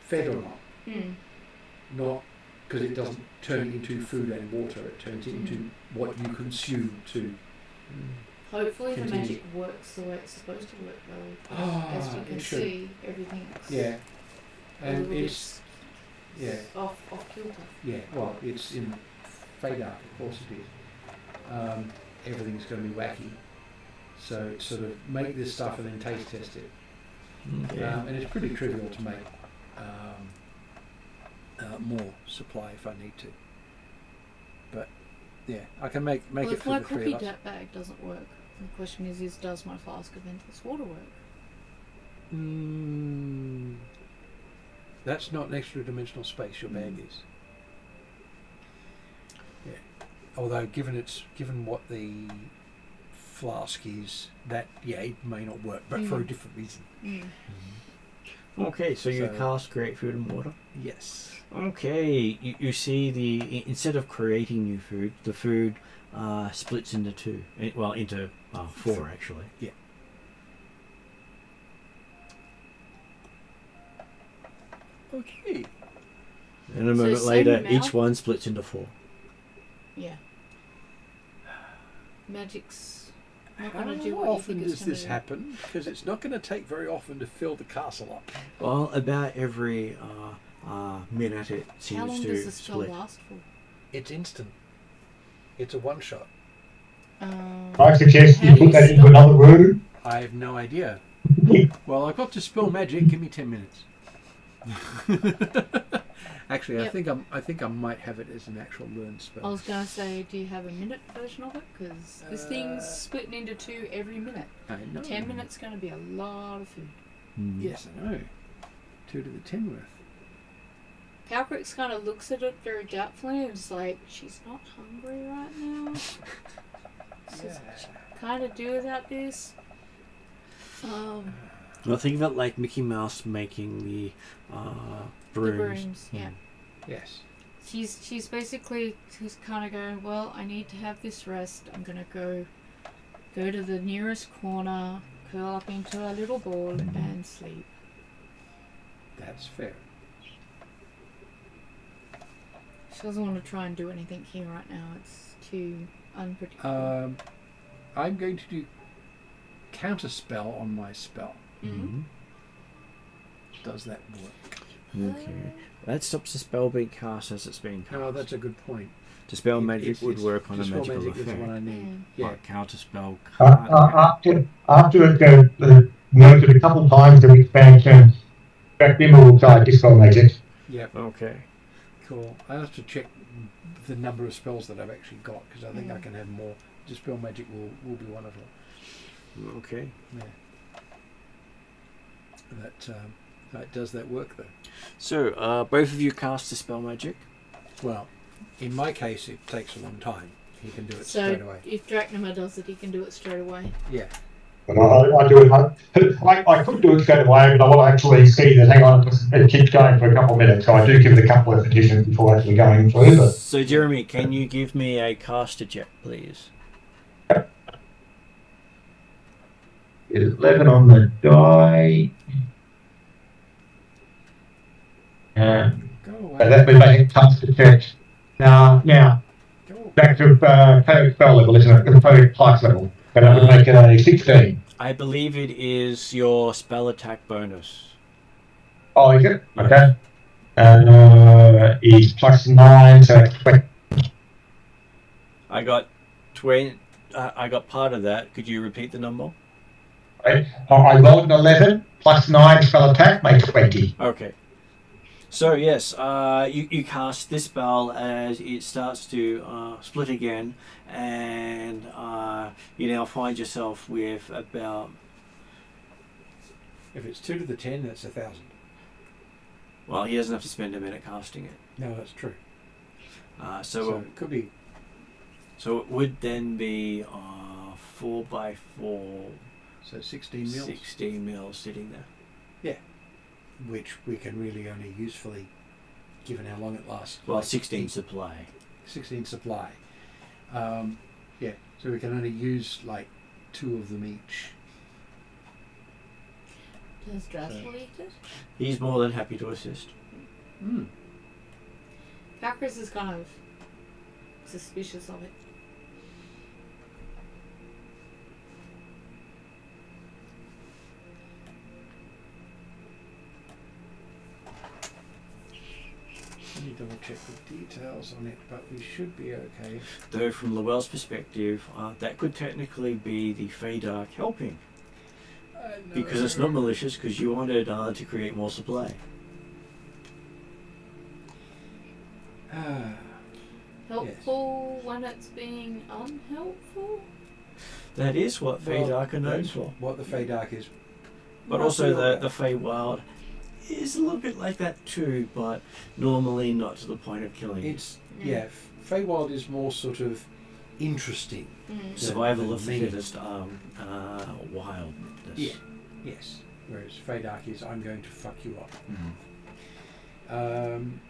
fed or not. Not because it doesn't turn into food and water, it turns it into what you consume to. Hopefully the Continue. magic works the way it's supposed to work though. As we can it should. see, everything's Yeah, a and little it's off kilter. yeah. Well, it's in Fadar, of course it is. Everything's going to be wacky, so it's sort of make this stuff and then taste test it. And it's pretty trivial to make more supply if I need to. But yeah, I can make Well, it if for my the 3 cookie of us. bag doesn't work, the question is does my flask of endless water work? That's not an extra dimensional space your bag is. Yeah. Although given what the flask is, that it may not work, but for a different reason. Okay, so you So- cast create food and water. Yes. Okay, you see instead of creating new food, the food splits into 2. Well, into 4 actually. Yeah. Okay. And a So moment same later, amount? each one splits into 4. Yeah. Magic's not How going to do what you often think it's does going this to do. happen? Because it's not going to take very often to fill the castle up. Well, about every minute it How seems long to does the spell split. last for? It's instant. It's a one shot. I suggest How you do put you that into stop? another room. I have no idea. Well, I've got to spell magic. Give me 10 minutes. Actually, Yep. I think I might have it as an actual learned spell. I was going to say, do you have a minute version of it? Because this thing's splitting into 2 every minute. I know. 10 minutes going to be a lot of food. Yes, I know. 2 to the 10 worth. Calcrix kind of looks at it very doubtfully and is like, she's not hungry right now. Kind of do without this. Well, think of it like Mickey Mouse making the brooms. The brooms, yeah. Yes. She's basically just kind of going, well, I need to have this rest. I'm gonna go to the nearest corner, curl up into a little ball, and sleep. That's fair. She doesn't want to try and do anything here right now. It's too unpredictable. I'm going to do counter spell on my spell. Mm-hmm. Does that work? Okay. That stops the spell being cast as it's being cast. Oh, that's a good point. Dispel magic would It's- work on a Dispel magical magic is the effect. one I need. Mm. Yeah. But counterspell can't. After it noted a couple times in expansion, Dracnima will try Dispel Magic. Yep. Okay. Cool. I have to check the number of spells that I've actually got because I think I can have more. Dispel magic will be one of them. Okay. Yeah. That does that work though? So, both of you cast Dispel magic. Well, in my case, it takes a long time. He can do it So straight away. if Dracnima does it, he can do it straight away. Yeah. But I do it. I could do it straight away, but I want to actually see that. Hang on, it keeps going for a couple of minutes, so I do give it a couple of petitions before actually going through. But So, Jeremy, can you give me a caster check, please? 11 on the die. Go away. So that would make it tough to check. Now, Go. back to code spell level, isn't it? The code class level. So that would make it a 16. I believe it is your spell attack bonus. Oh, is it? Yes. Okay. Is plus 9, so it's 20. I got 20. I got part of that. Could you repeat the number? Right? I rolled an 11, plus 9 spell attack, makes 20. Okay. So yes, you cast this spell as it starts to split again, and you now find yourself with about. If it's 2 to the 10, that's 1,000. Well, he doesn't have to spend a minute casting it. No, that's true. So it could be. So it would then be 4 by 4, So 16 mils. 16 mils sitting there. Which we can really only usefully, given how long it lasts. Well, like 16 supply. 16 supply. Yeah, so we can only use like 2 of them each. Does Draskell eat it? He's more than happy to assist. Mm. Kakris is kind of suspicious of it. Let me double check the details on it, but we should be okay. Though from Llewell's perspective, that could technically be the Fey Dark helping. Because it's not malicious, because you wanted to create more supply. Helpful when it's being unhelpful? That is what Fey Dark are known that's for. what the Fey Dark is. But Not also real. the Fey Wild is a little bit like that too, but normally not to the point of killing. It's Feywild is more sort of interesting. Mm. Survival than of the mean. fittest, wildness. Yeah. Yes. Whereas Fey Dark is I'm going to fuck you up. Mhm.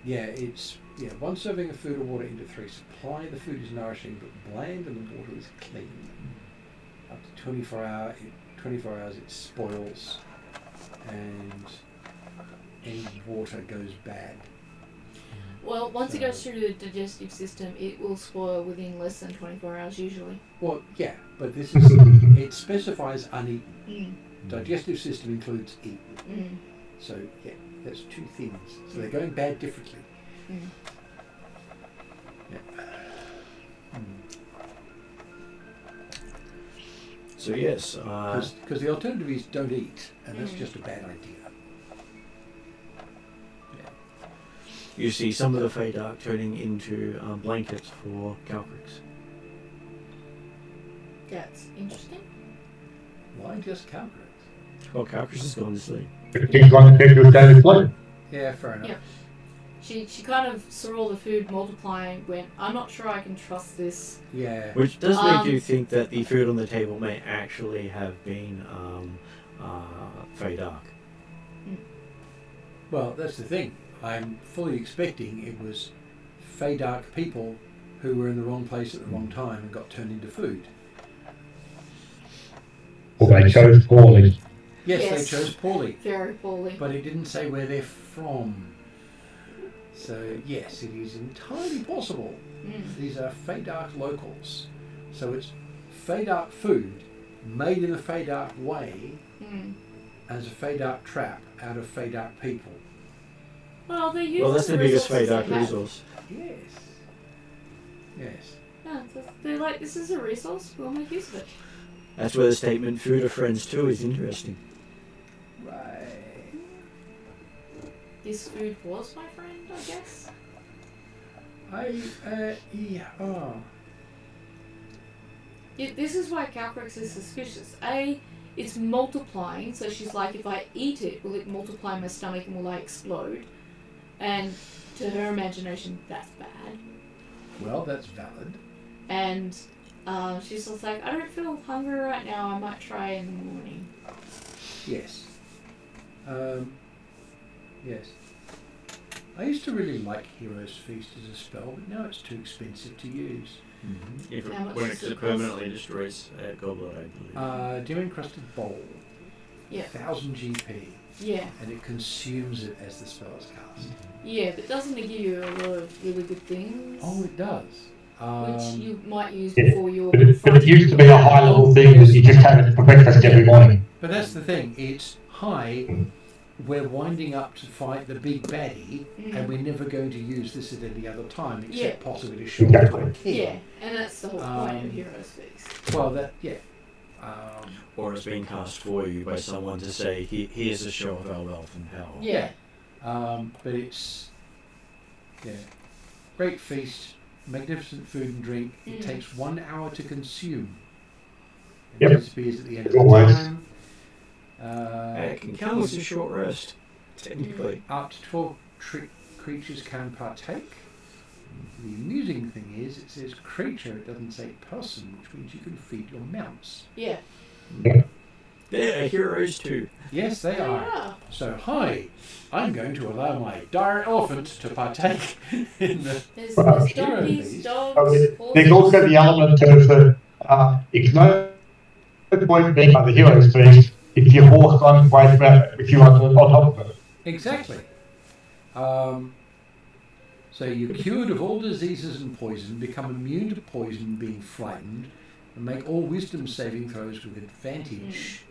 It's 1 serving of food or water into 3 supply. The food is nourishing but bland, and the water is clean. Up to 24 hours it spoils, and any water goes bad. Well, once it goes through the digestive system, it will spoil within less than 24 hours usually. Well, yeah, but this is it specifies uneaten. Mm. Digestive system includes eaten. Mm. So yeah, that's 2 things. So they're going bad differently. Mm. Yeah. So yes, Because the alternative is don't eat, and that's Mm. just a bad idea. you see some of the Fey Dark turning into blankets for Calcrix. That's interesting. Why just Calcrix? Well, Calcrix has gone to sleep. He's one that was David Flood. Yeah, fair enough. Yeah. She kind of saw all the food multiplying, went, I'm not sure I can trust this. Yeah. Which does make you Um, think that the food on the table may actually have been Fey Dark. Well, that's the thing. I'm fully expecting it was Fey Dark people who were in the wrong place at the wrong time and got turned into food. Or they chose poorly. Yes, Yes. they chose poorly, Very poorly. but it didn't say where they're from. So yes, it is entirely possible Mm. these are Fey Dark locals. So it's Fey Dark food made in the Feydark way Mm. as a Feydark trap out of Feydark people. Well, they use Well, that's the biggest resources Feydark they have. resource. Yes. Yes. Yeah, they're like, this is a resource, we'll make use of it. That's where the statement "food of friends too" is interesting. Right. This food was my friend, I guess. Yeah. Oh. This is why Calcrex is suspicious. A, it's multiplying, so she's like, if I eat it, will it multiply in my stomach and will I explode? And to her imagination, that's bad. Well, that's valid. And she's just like, I don't feel hungry right now, I might try in the morning. Yes. Yes. I used to really like Hero's Feast as a spell, but now it's too expensive to use. If How much when does it it permanently destroys a goblet, I believe. Dim-encrusted bowl. Yeah. 1000 GP. Yeah. And it consumes it as the spell is cast. Yeah, but doesn't it give you a lot of really good things? Oh, it does. Which you might use Yeah, before your But it used to be a high level thing that you just have it for breakfast every morning. But that's the thing, it's high, we're winding up to fight the big baddie, and we're never going to use this at any other time, except possibly to show off to a king. Yeah, and that's the whole point of Hero's Feast. Well, that, yeah. Or it's being cast for you by someone to say, "Here's a show of our wealth and power." Yeah. But it's, yeah, great feast, magnificent food and drink. It takes 1 hour to consume. It disappears at the end of the Always. time. It can count as a short rest, technically. Up to 12 creatures can partake. The amusing thing is, it says creature, it doesn't say person, which means you can feed your mounts. Yeah. They're heroes too. Yes, they are. Yeah. So, hi, I'm going to allow my dire elephant to partake in the... There's Right. donkeys, dogs, There's horses. also the element of it's no point being by the hero's feast if your horse runs away from if you are on top of it. Exactly. So you're cured of all diseases and poison, become immune to poison being frightened, and make all wisdom saving throws with advantage.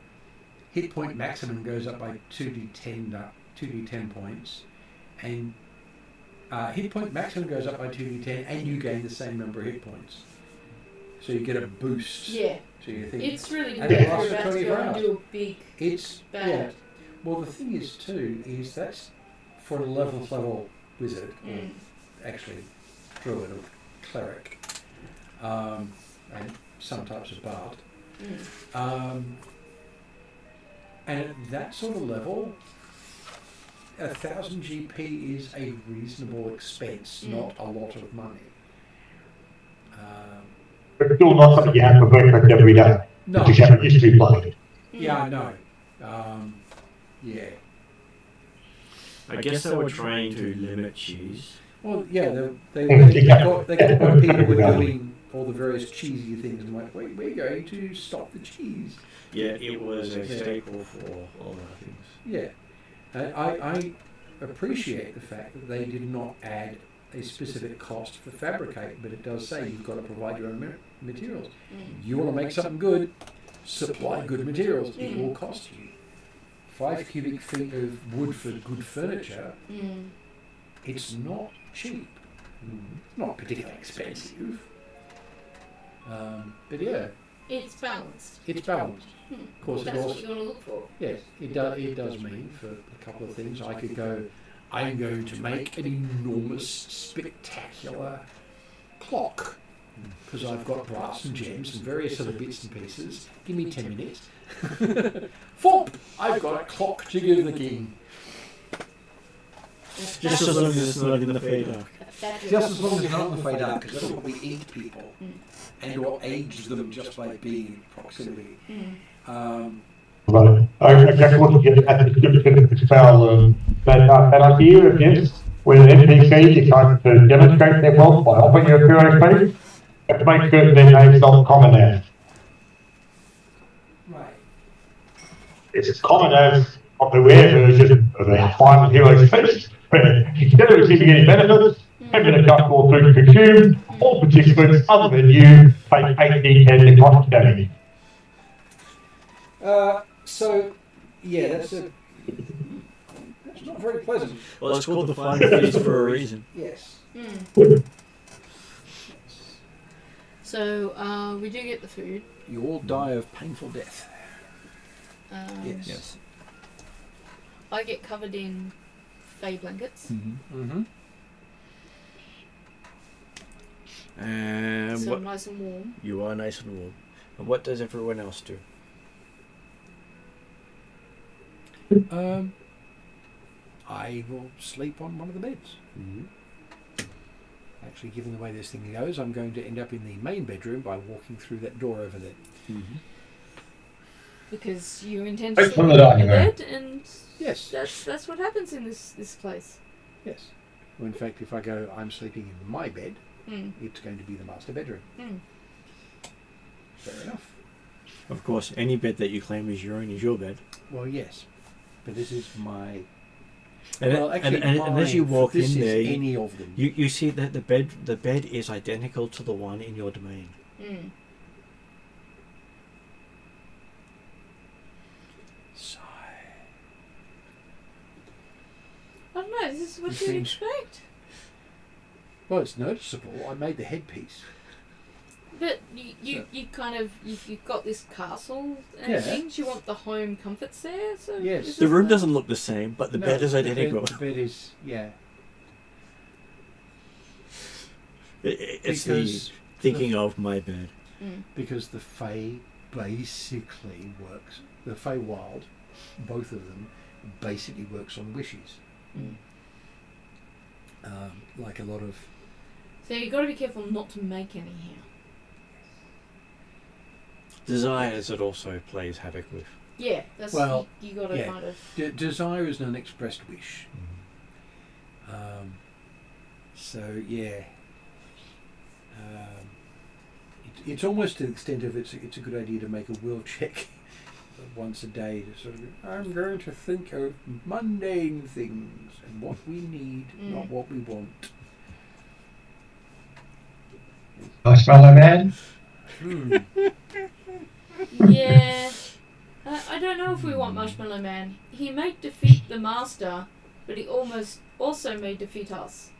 Hit point maximum goes up by 2d10 points, and hit point maximum goes up by 2d10, and you gain the same number of hit points. So you get a boost. Yeah. So you think It's really And good it if lasts you're for about to 24 go and hours. do a big it's bad. yeah. Well, the thing is too is that's for a level wizard, or actually druid or cleric, and some types of bard. And at that sort of level, 1000 GP is a reasonable expense, not a lot of money. But still not something you have for breakfast every day. No. You have a history play. Yeah, I know. Yeah. I guess they were trying to limit cheese. Well, yeah, they got people were doing all the various cheesy things and like, wait, we're going to stop the cheese. Yeah, it was a staple for all our things. Yeah. And I appreciate the fact that they did not add a specific cost for fabricate, but it does say you've got to provide your own materials. You want to make something good, supply good materials. It will cost you. 5 cubic feet of wood for good furniture, it's not cheap. It's not particularly expensive. But yeah, It's balanced. it's balanced. Of course, That's it what also, you want to look for. yes, it does mean for a couple of things. I could go, I'm going to make an enormous, spectacular clock because I've got brass and gems and various other bits and pieces. Give me 10 minutes. Thorpe, I've got a clock to give the king. Just as long as it's not in the Feydark. Just as long as you're not in the Feydark, because that's what we eat people and or age them just by being in proximity. Right. I just want to get at the description of the spell, that idea of this, when an NPC decides to demonstrate their wealth by offering you a hero space, to make certain their name's not common as. Right. It's common as of the rare version of the final hero space, where instead of receiving any benefits, having a cut or food consumed, all participants other than you take 8d10 necrotic damage. So, yeah, that's not very pleasant. Well, it's called the final feast for a reason. Yes. So we do get the food. You all die of painful death. Yes. I get covered in fey blankets. Mm-hmm. And So what? I'm nice and warm. You are nice and warm. And what does everyone else do? I will sleep on one of the beds. Actually, given the way this thing goes, I'm going to end up in the main bedroom by walking through that door over there. Because you intend to Right sleep from in the the dining room. bed, and Yes. that's what happens in this place. Yes. Well, in fact, if I go, I'm sleeping in my bed, Mm. it's going to be the master bedroom. Mm. Fair enough. Of course, any bed that you claim is your own is your bed. Well, yes. But this is my... And, well, actually, and as you walk this in is there, any of them. you see that the bed is identical to the one in your domain. Mm. Sigh. I don't know. This is what It you'd seems- expect. Well, it's noticeable. I made the headpiece. But you kind of you've got this castle and Yeah. things. You want the home comforts there. So Yes. this The is room doesn't look the same, but the No, bed is identical. The bed is, yeah. It's Because the thinking of my bed. Mm. Because the Fae basically works. The Fae Wild, both of them, basically works on wishes. Mm. Like a lot of... So you've got to be careful not to make any here. Desires it also plays havoc with. Yeah, that's Well, you got to yeah. kind of. desire is an expressed wish. So, yeah. It's almost to the extent of it's a good idea to make a will check once a day to sort of, I'm going to think of mundane things and what we need, not what we want. Marshmallow Man. Yeah. I don't know if we want Marshmallow Man. He may defeat the Master, but he almost also may defeat us.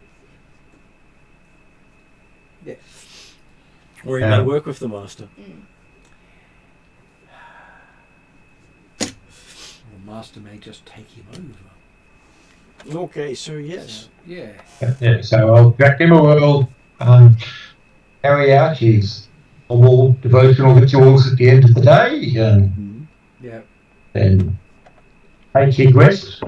Yeah. Or he may work with the master. Mm. The master may just take him over. Okay, so yes. So, yeah. Yeah, so I'll Dracula will carry out his normal devotional rituals at the end of the day and Yeah. then take his rest.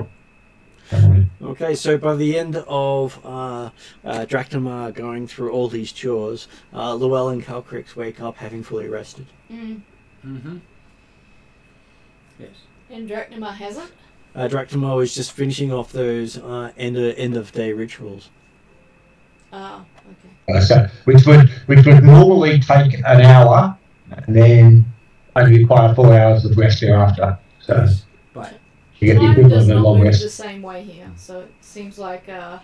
Okay, so by the end of Drachnamar going through all these chores, Llewell and Calcrix wake up having fully rested. Mm. Mm-hmm. Yes. And Drachnamar hasn't? Drachnamar was just finishing off those end of day rituals. Ah, okay. So, which would normally take an hour and then only require 4 hours of rest thereafter. So Yes. But you get the Time equivalent does of a not long move rest. the same way here, so it seems like And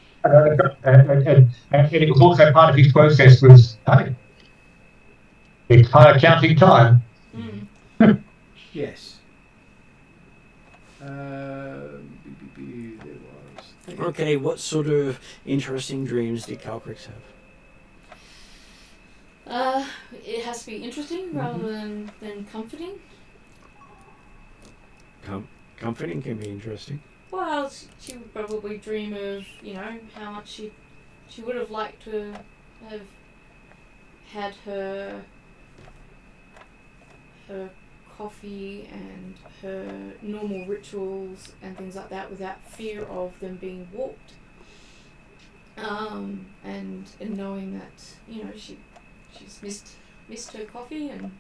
it was also part of his process was, hey, it's kind of counting time. yes. There was. Okay, what sort of interesting dreams did Calcrix have? it has to be interesting rather than comforting. Comforting can be interesting. Well, she would probably dream of, how much she would have liked to have had her coffee and her normal rituals and things like that without fear of them being warped. And knowing that, she's missed her coffee and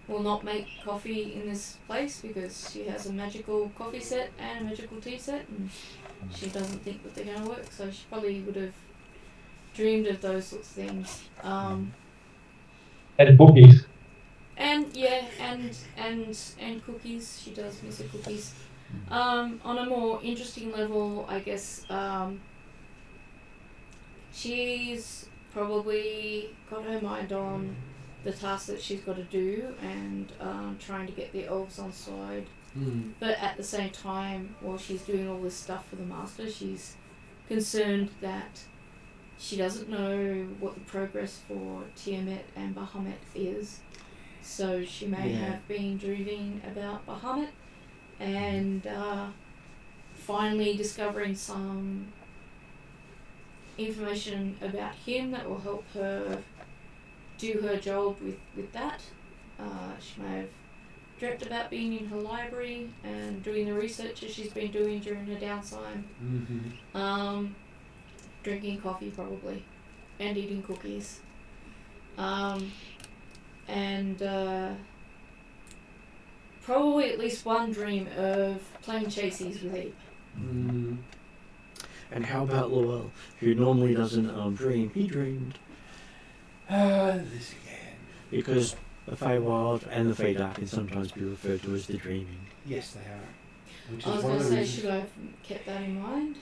will not make coffee in this place because she has a magical coffee set and a magical tea set and she doesn't think that they're going to work, so she probably would have dreamed of those sorts of things. And bookies. And cookies. She does miss her cookies. On a more interesting level, I guess, she's probably got her mind on the task that she's got to do and trying to get the elves on side. But at the same time, while she's doing all this stuff for the master, she's concerned that she doesn't know what the progress for Tiamat and Bahamut is. So she may have been dreaming about Bahamut and finally discovering some information about him that will help her do her job with that. She may have dreamt about being in her library and doing the research that she's been doing during her downtime. Drinking coffee probably, and eating cookies. And probably at least one dream of playing chasies with Eve. And how about Lowell, who normally doesn't dream? He dreamed. This again. Because the Feywild and the Feydark can sometimes be referred to as the dreaming. Yes, they are. Which I is was one going of to the say, reasons. should I have kept that in mind?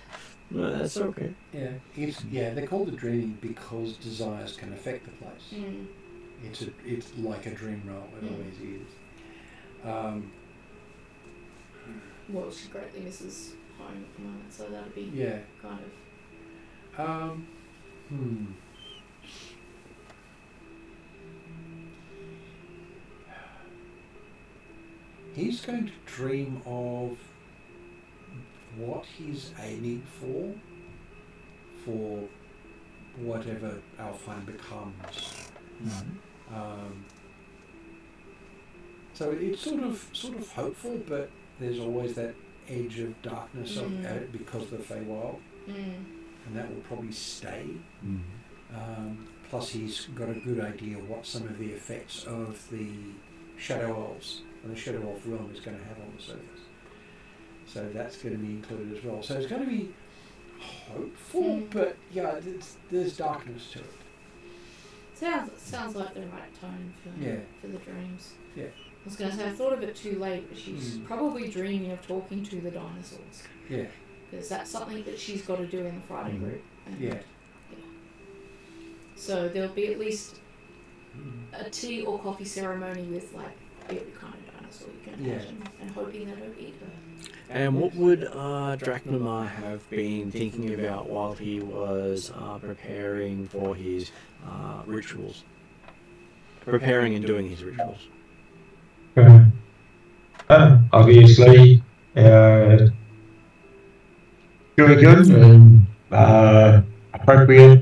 No, that's okay. Yeah, they're called the dreaming because desires can affect the place. It's like a dream role. It always is. Well, she greatly misses home at the moment, so that'd be kind of... He's going to dream of what he's aiming for whatever Alfheim becomes. So it's sort of hopeful, but there's always that edge of darkness of it because of the Feywild, and that will probably stay. Plus, he's got a good idea what some of the effects of the Shadow Elves and the Shadow Elf realm is going to have on the surface. So that's going to be included as well. So it's going to be hopeful, but yeah, there's darkness to it. Sounds like the right tone for the dreams. Yeah. I was going to say, I thought of it too late, but she's probably dreaming of talking to the dinosaurs. Yeah. Because that's something that she's got to do in the Friday group. And Yeah. So there'll be at least a tea or coffee ceremony with like every kind of dinosaur you can imagine, and hoping they don't eat her. And what would Drachnamar have been thinking about while he was preparing for his rituals? Preparing and doing his rituals. Obviously, good and appropriate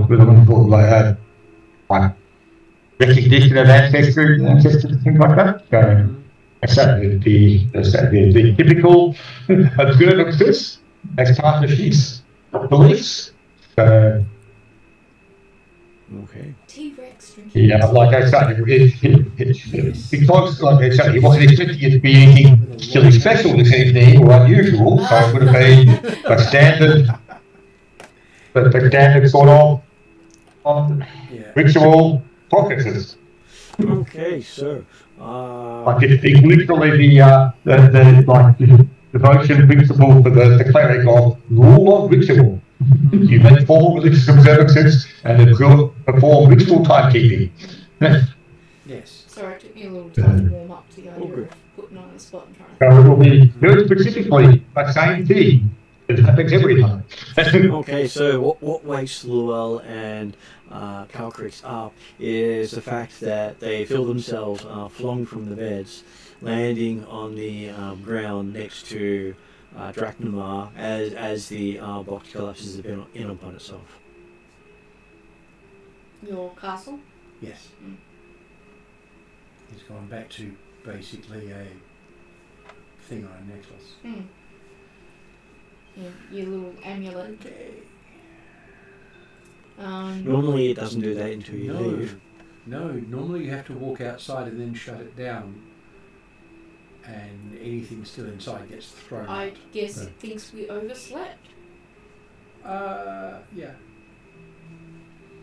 we're looking for like recognition of ancestors, things like that. So that's the typical observances as part of his beliefs. So okay. T-Rex drinking. Yeah, like I said, because like I said, he wasn't expecting it to be anything particularly special this evening or unusual, so it would have been a standard, the standard sort of ritual processes. Okay, so Like it's literally the devotion principle for the cleric of rule of ritual. You make formal religious observances and perform ritual timekeeping. Yes. Sorry, it took me a little time to warm up to the idea of putting on the spot and trying to... So it will be very specifically the same thing. It happens every time. Okay, so what wakes Luel and Calcrix up is the fact that they feel themselves flung from the beds, landing on the ground next to Drachnamar as the box collapses in upon itself. Your castle? Yes. He's gone back to basically a thing on a necklace. Your little amulet. Okay. Normally it doesn't do that until you leave. No, normally you have to walk outside and then shut it down, and anything still inside gets thrown I out. guess it thinks we overslept. Yeah.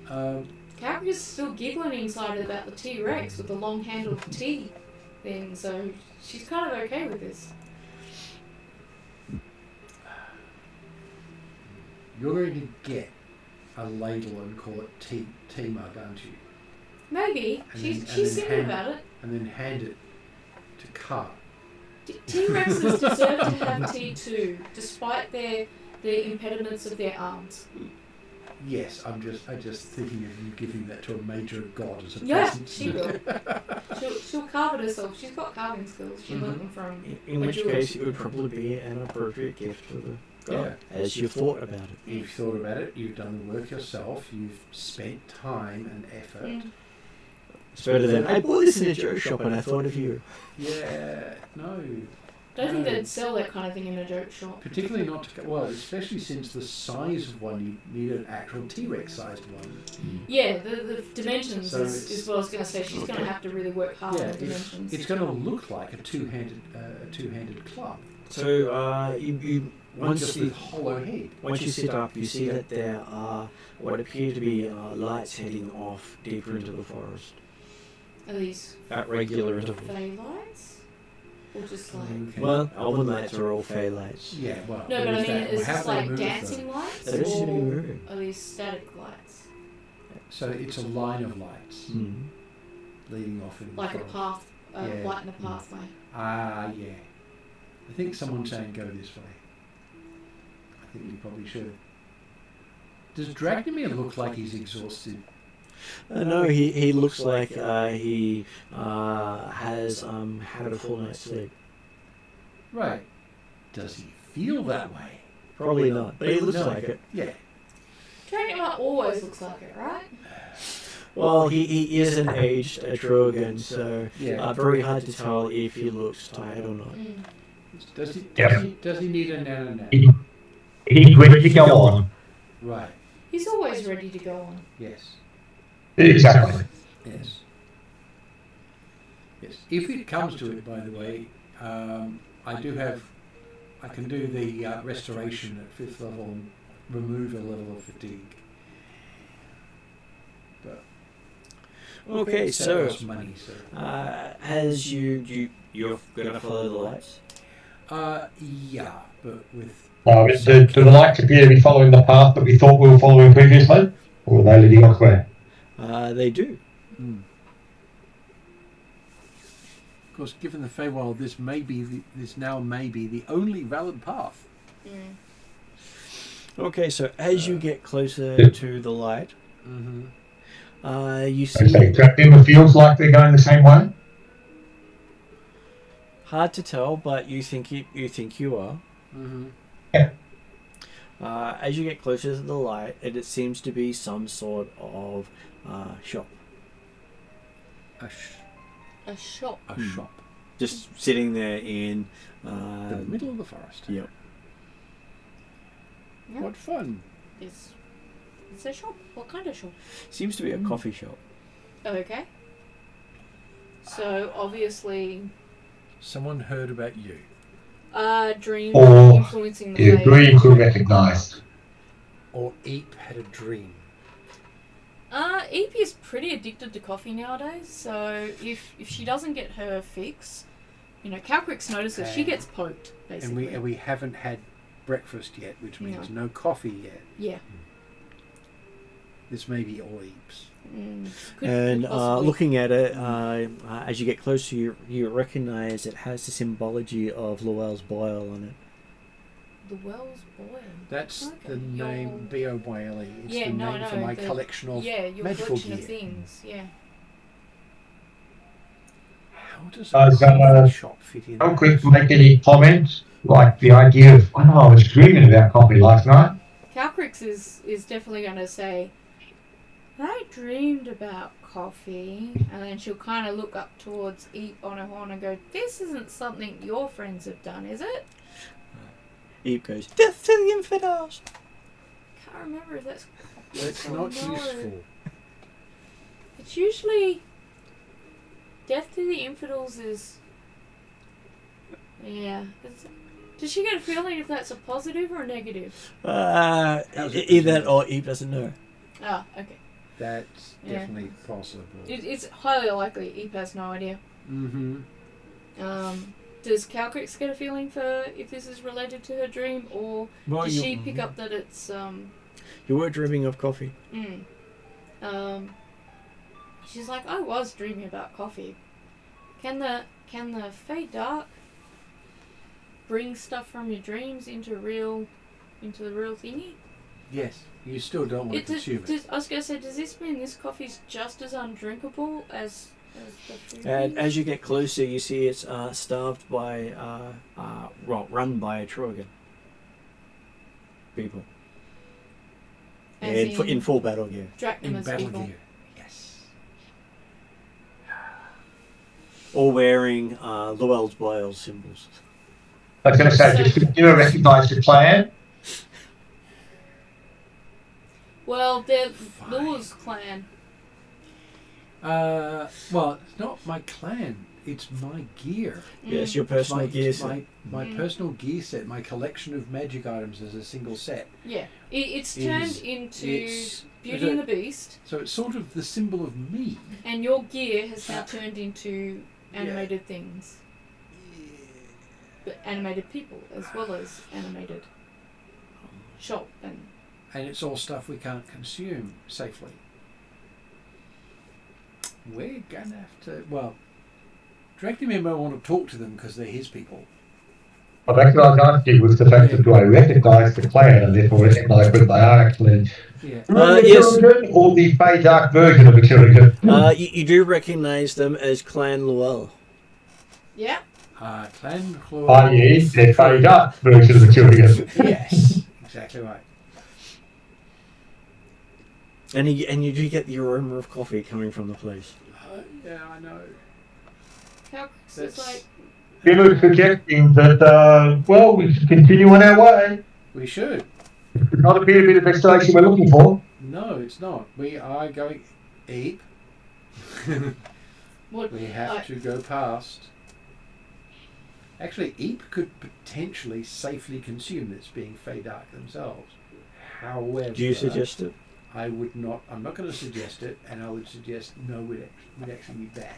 Calcrix is still giggling inside about the T-Rex with the long-handled T thing, so she's kind of okay with this. You're going to get a ladle and call it tea mug, aren't you? Maybe. She's thinking about it. And then hand it to Car. T-Rexes deserve to have tea too, despite the impediments of their arms. Yes, I'm just thinking of you giving that to a major god as a present. She will. She'll carve it herself. She's got carving skills. She learned them from. In which case, it would probably be an appropriate gift for the god, as you've thought about it. You've thought about it. You've done the work yourself. You've spent time and effort. It's better than, I bought this in a joke shop and I thought of you. Yeah, no. Don't think they'd sell that kind of thing in a joke shop. Particularly not to, especially since the size of one, you need an actual T-Rex sized one. Yeah, the dimensions is what I was going to say. She's going to have to really work hard on the dimensions. It's going to look like a two-handed club. So you once with hollow head. Once you sit up, you see that there are what appear to be lights heading off deeper into the forest. Are these at regular intervals? Fey lights? Or just like... Okay. Well, elven lights are all fey lights. Yeah, well... No, but I mean, is this like dancing lights? They don't seem to be or moving. are these static lights? So it's a line of lights leading off in the like forest. A path, light in a pathway. Ah, yeah. I think someone's saying go this way. I think you probably should. Does Dragomir look like he's exhausted? No, he looks like he has had a full night's sleep. Right. Does he feel that way? Probably not, but he looks like it. Yeah. Dragomir always looks like it, right? Well, he is an aged Atruaghin, so very hard to tell if he looks tired or not. Does he need a nana? He's ready to go on. Right. He's always ready to go on. Yes. Exactly. Yes. Yes. If it comes to it, by the way, I can do the restoration at 5th level and remove a level of fatigue. But okay, so money, so. as you're gonna follow the lights. Yeah, but with. Do the lights appear to be following the path that we thought we were following previously, or are they leading elsewhere? They do. Of course, given the Feywild, this now may be the only valid path. Okay, so as you get closer to the light, you see. It feels like they're going the same way. Hard to tell, but you think you are. Yeah. As you get closer to the light, it seems to be some sort of shop. A shop. A shop. Just sitting there in the middle of the forest. Yep. What fun! It's a shop. What kind of shop? Seems to be a coffee shop. Oh, okay. So obviously, someone heard about you. Dream or influencing the dreams were recognised. Or Eep had a dream. Eep is pretty addicted to coffee nowadays, so if she doesn't get her fix, Calcrix notices she gets poked, basically. And we haven't had breakfast yet, which means no coffee yet. Yeah. This may be all Eeps. And looking at it, as you get closer, you recognise it has the symbology of Llewell's boil on it. The Wells Boil. That's the name B-O-Y-L-E. It's the name for my collection of your magical collection gear. of things. Yeah. How does a shop fit in? How quick to make any comments? Like the idea of, I was dreaming about coffee last night. Calcrix is definitely going to say, I dreamed about coffee, and then she'll kind of look up towards Eep on her horn and go, this isn't something your friends have done, is it? Eep goes, death to the infidels! Can't remember if that's not useful. It's usually death to the infidels is... Yeah. Does she get a feeling if that's a positive or a negative? Either or Eep doesn't know. Ah, okay. That's definitely possible. It's highly likely Eep has no idea. Does Calcrix get a feeling for if this is related to her dream, or does she pick up that it's You were dreaming of coffee. She's like, I was dreaming about coffee. Can the Fey Dark bring stuff from your dreams into the real thingy? Yes. You still don't want to consume it. I was going to say, does this mean this coffee's just as undrinkable as the food? And as you get closer, you see it's starved by, run by Atruaghin people. In full battle gear. Drachnima's battle people. gear. Yes. All wearing Llewell's Bile symbols. I was going to say, did you recognise the clan? Well, they're Law's clan. Well, it's not my clan. It's my gear. Yes, your personal gear set. My personal gear set, my collection of magic items as a single set. Yeah. It's turned into Beauty and the Beast. So it's sort of the symbol of me. And your gear has now turned into animated things. But animated people as well as animated shop and it's all stuff we can't consume safely. We're gonna have to. Well, Drachnimir might want to talk to them because they're his people. Well, that's what I was asking was the fact that do I recognise the clan and therefore recognise that they are actually Yes. Atruaghin or the Fey Dark version of Atruaghin? You do recognise them as Clan Llewell. Yeah. Clan i.e. the Fey Dark version of Atruaghin. Yes, exactly right. And you do get the aroma of coffee coming from the place. Yeah, I know. Calcrix is like... People suggesting that, we should continue on our way. We should. It does not appear to be the destination we're looking for. No, it's not. We are going... Eep. We have to go past... Actually, Eep could potentially safely consume this, being Fey Dark themselves. However... Do you suggest it? I would not... I'm not going to suggest it, and I would suggest no would actually be bad.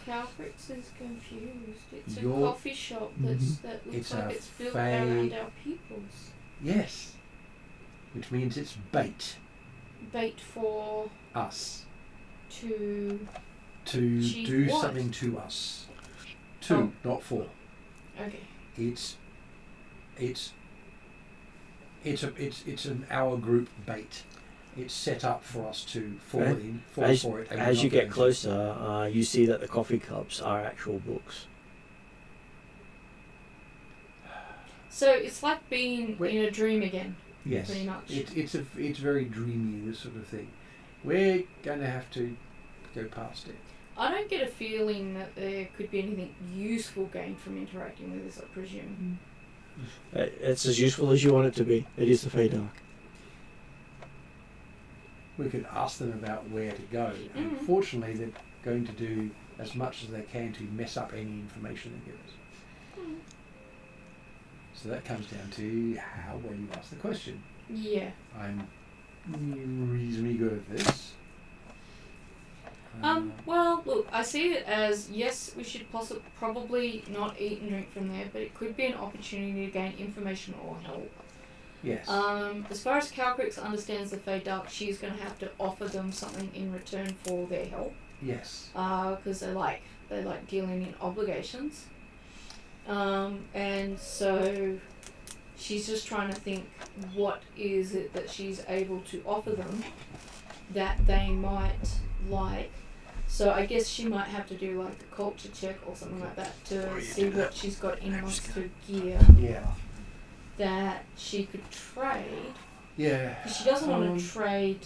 Calcrix is confused. It's a coffee shop that looks like it's built around our peoples. Yes. Which means it's bait. Bait for... us. To do what? something to us. To, not for. Okay. It's an our group bait. It's set up for us to fall for it. As you get closer, you see that the coffee cups are actual books. So it's like being in a dream again. Yes, pretty much. It's very dreamy, this sort of thing. We're going to have to go past it. I don't get a feeling that there could be anything useful gained from interacting with this, I presume. It's as useful as you want it to be. It is the Fey Dark. We could ask them about where to go. Mm-hmm. Unfortunately, they're going to do as much as they can to mess up any information they give us. Mm. So that comes down to how well you ask the question. Yeah. I'm reasonably good at this. Well, look, I see it as, yes, we should probably not eat and drink from there, but it could be an opportunity to gain information or help. Yes. As far as Calcrix understands the Fey Dark, she's going to have to offer them something in return for their help. Yes. Because they like dealing in obligations. And so she's just trying to think what is it that she's able to offer them that they might like. So I guess she might have to do like a culture check or something like that to see what she's got in amongst her gear. Yeah. That she could trade. Yeah. Because she doesn't want to trade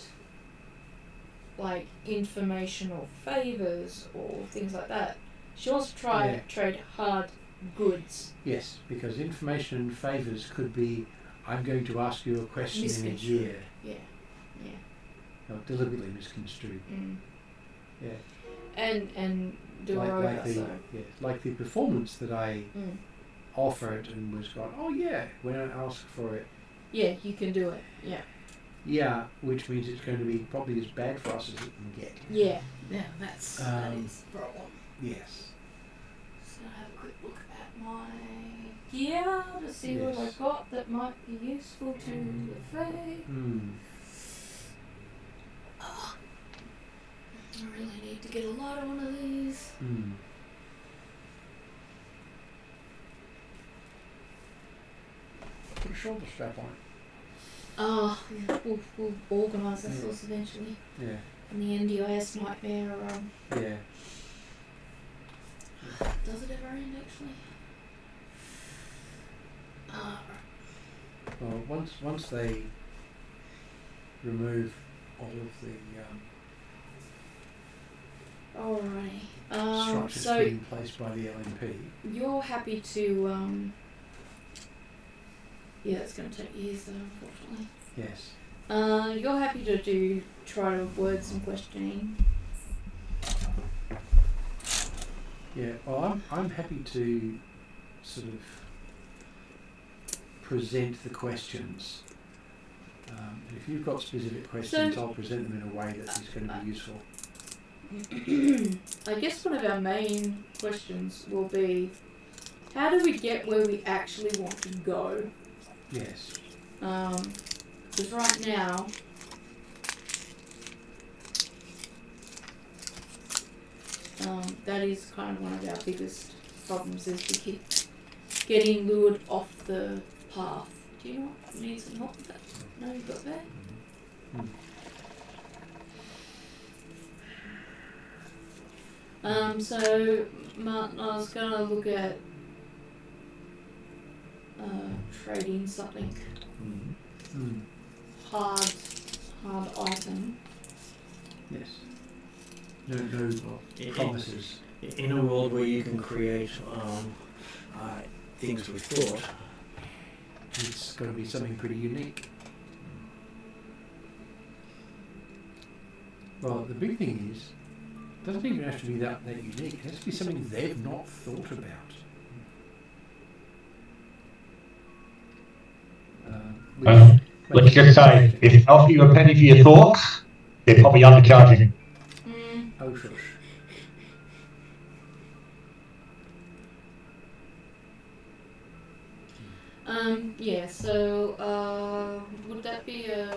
like information or favours or things like that. She wants to trade hard goods. Yes, because information and favours could be, I'm going to ask you a question in a year. Yeah. Yeah. Not deliberately misconstrued. Mm. Yeah. And do her over, like the performance that I offered and was gone, oh yeah, when I asked for it. Yeah, you can do it. Yeah. Yeah, which means it's going to be probably as bad for us as it can get. Yeah. Yeah, that is the problem. Yes. So I have a quick look at my gear to see what Yes. I've got that might be useful to the Fae. I really need to get a lot of one of these. Put a shoulder strap on Oh, yeah, we'll organise ourselves eventually. it. And the NDIS nightmare, Yeah. does it ever end actually? Well, once they remove all of the Alrighty. structures So put in place by the LNP. you're happy to yeah, it's going to take years though, unfortunately. Yes. You're happy to try to avoid some questioning. Yeah. Well, I'm happy to sort of present the questions. And if you've got specific questions, I'll present them in a way that is going to be useful. I guess one of our main questions will be, how do we get where we actually want to go? Yes. Because right now, that is kind of one of our biggest problems, is we keep getting lured off the path. Do you need some help with that? No, you got that? So Martin, I was gonna look at trading something hard item. Yes. No promises. In a world where you can create things with thought, It's got to be something pretty unique. Well, the big thing is, it doesn't even have to be that unique. It has to be something they've not thought about. Let's just say, if they offer you a penny for your thoughts, they're probably undercharging. Oh, shush. Yeah, so would that be a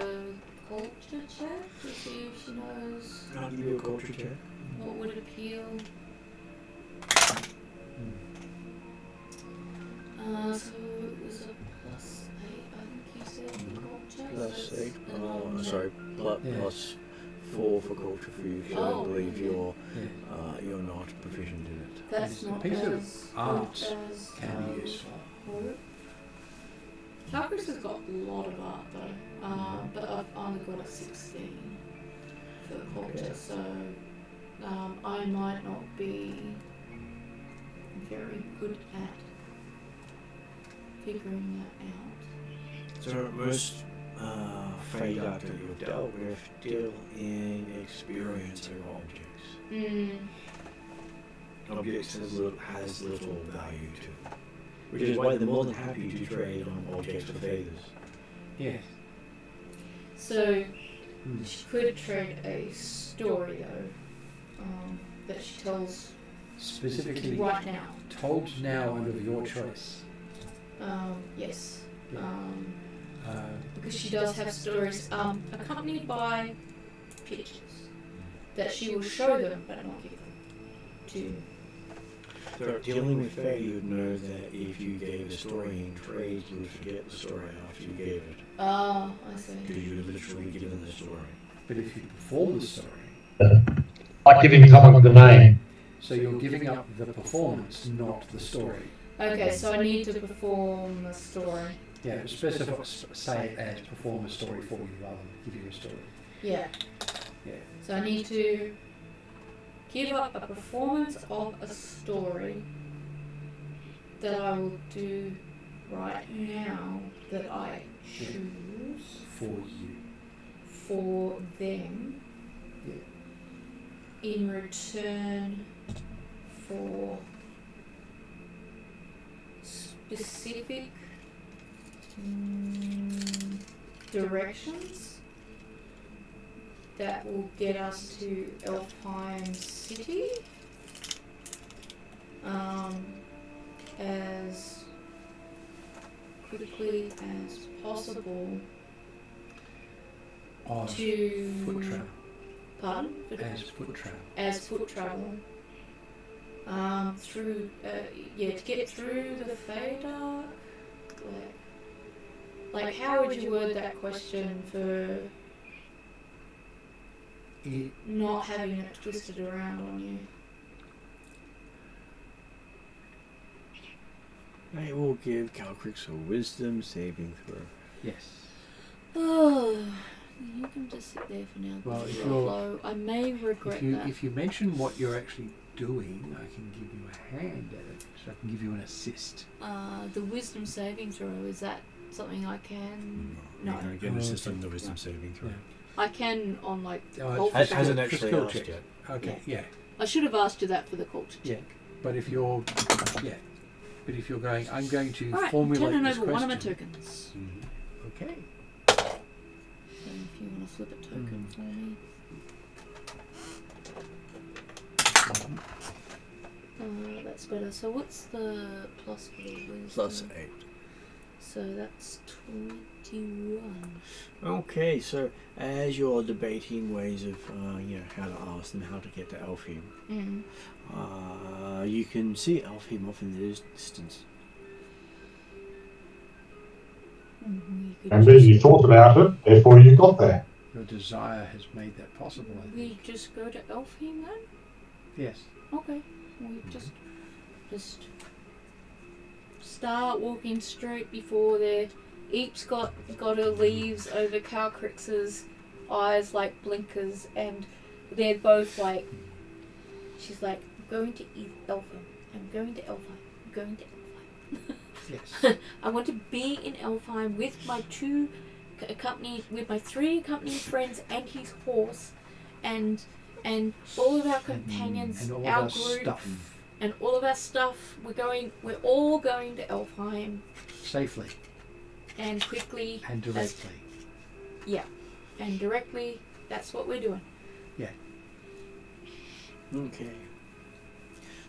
culture check to see if she knows I'll give you a culture check. what would appeal? So it was a +8, I think you said, for culture. Plus 8. And Sorry, plus 4 for culture for you. So I believe you're not proficient in it. that's not A piece of as art good as can be useful. Calcris has got a lot of art though, but I've only got a 16 for the culture, so I might not be very good at figuring that out. So most Fey that you've dealt with deal in experience over objects. Objects has little value to them, which is why they're more than happy to trade on objects for favors. Yes. So she could trade a story though, that she tells Specifically right now. told now and of your choice. Yes. Yeah. Because she does have stories accompanied by pictures that she will show them but not give them to. So dealing with Fae, you'd know that if you gave a story in trade, you would forget the story after you gave it. I see. Because you were literally given the story. But if you perform the story, Like giving someone the name. so you're giving up the performance, not the story. Okay, so I need to perform a story. Yeah, say it as perform a story for you rather than give you a story. Yeah. Yeah. So I need to give up a performance of a story that I will do right now that I choose For you. for them Yeah. in return for specific directions that will get us to Elfheim City as quickly as possible On to... foot travel. Pardon? As foot travel. As foot travel. Through, to get through the Fader. Like, how would you word that question for not having it twisted around on you? I will give Calcrix a wisdom saving throw. Yes. Oh, you can just sit there for now. Well, if Although I may regret that. If you mention what you're actually doing, I can give you a hand at it, so I can give you an assist. The wisdom saving throw, is that something I can? No. No. You can't get an assist on the wisdom saving throw. Yeah. I can on like Oh, culture Hasn't check. actually skill asked check. yet. Okay, yeah. I should have asked you that for the culture Yeah. check. But if you're, but if you're going, I'm going to Alright, formulate turn this over one of my question. tokens. Okay. So if you want to flip a token for me. That's better. So what's the plus for the wisdom? Plus 8. So that's 21. Okay, so as you're debating ways of how to ask them how to get to Elfheim, you can see Elfheim off in the distance. And then you thought about it, therefore you got there. Your desire has made that possible, I We think. just go to Elfheim then? Yes. Okay. We just start walking straight before there. Eep's got her leaves over Calcrix's eyes like blinkers, and they're both like. She's like, I'm going to Elfheim. I'm going to Elfheim. I'm going to Elfheim. Yes. I want to be in Elfheim with my with my 3 accompanying friends and his horse, and all of our companions, and all our of our group, stuff. and all of our stuff. We're all going to Elfheim, Safely and quickly and directly. and directly. That's what we're doing. Okay.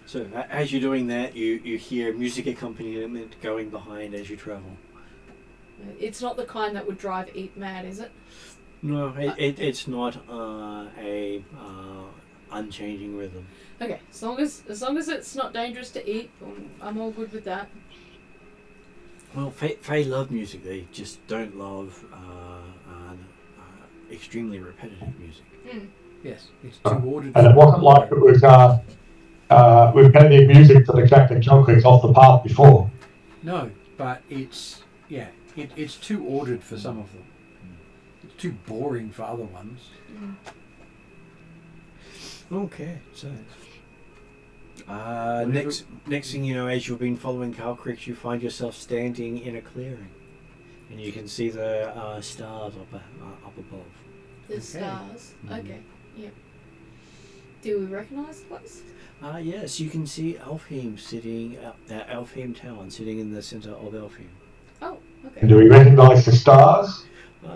So as you're doing that, you hear music accompaniment going behind as you travel. It's not the kind that would drive Eep mad, is it? No, it's not a unchanging rhythm. Okay, as long as it's not dangerous to Eep, I'm all good with that. Well, Fae love music. They just don't love extremely repetitive music. Yes, it's too ordered. And it wasn't like it was repetitive music that attracted Calcrix off the path before. No, but it's too ordered for some of them. It's too boring for other ones. Okay, so next thing you know, as you've been following Calcrix, you find yourself standing in a clearing, and you can see the stars up above. The stars. Okay. Yep. Do we recognise the place? Yes, you can see Elfheim sitting at Elfheim Town, sitting in the centre of Elfheim. Oh, okay. And do we recognise the stars?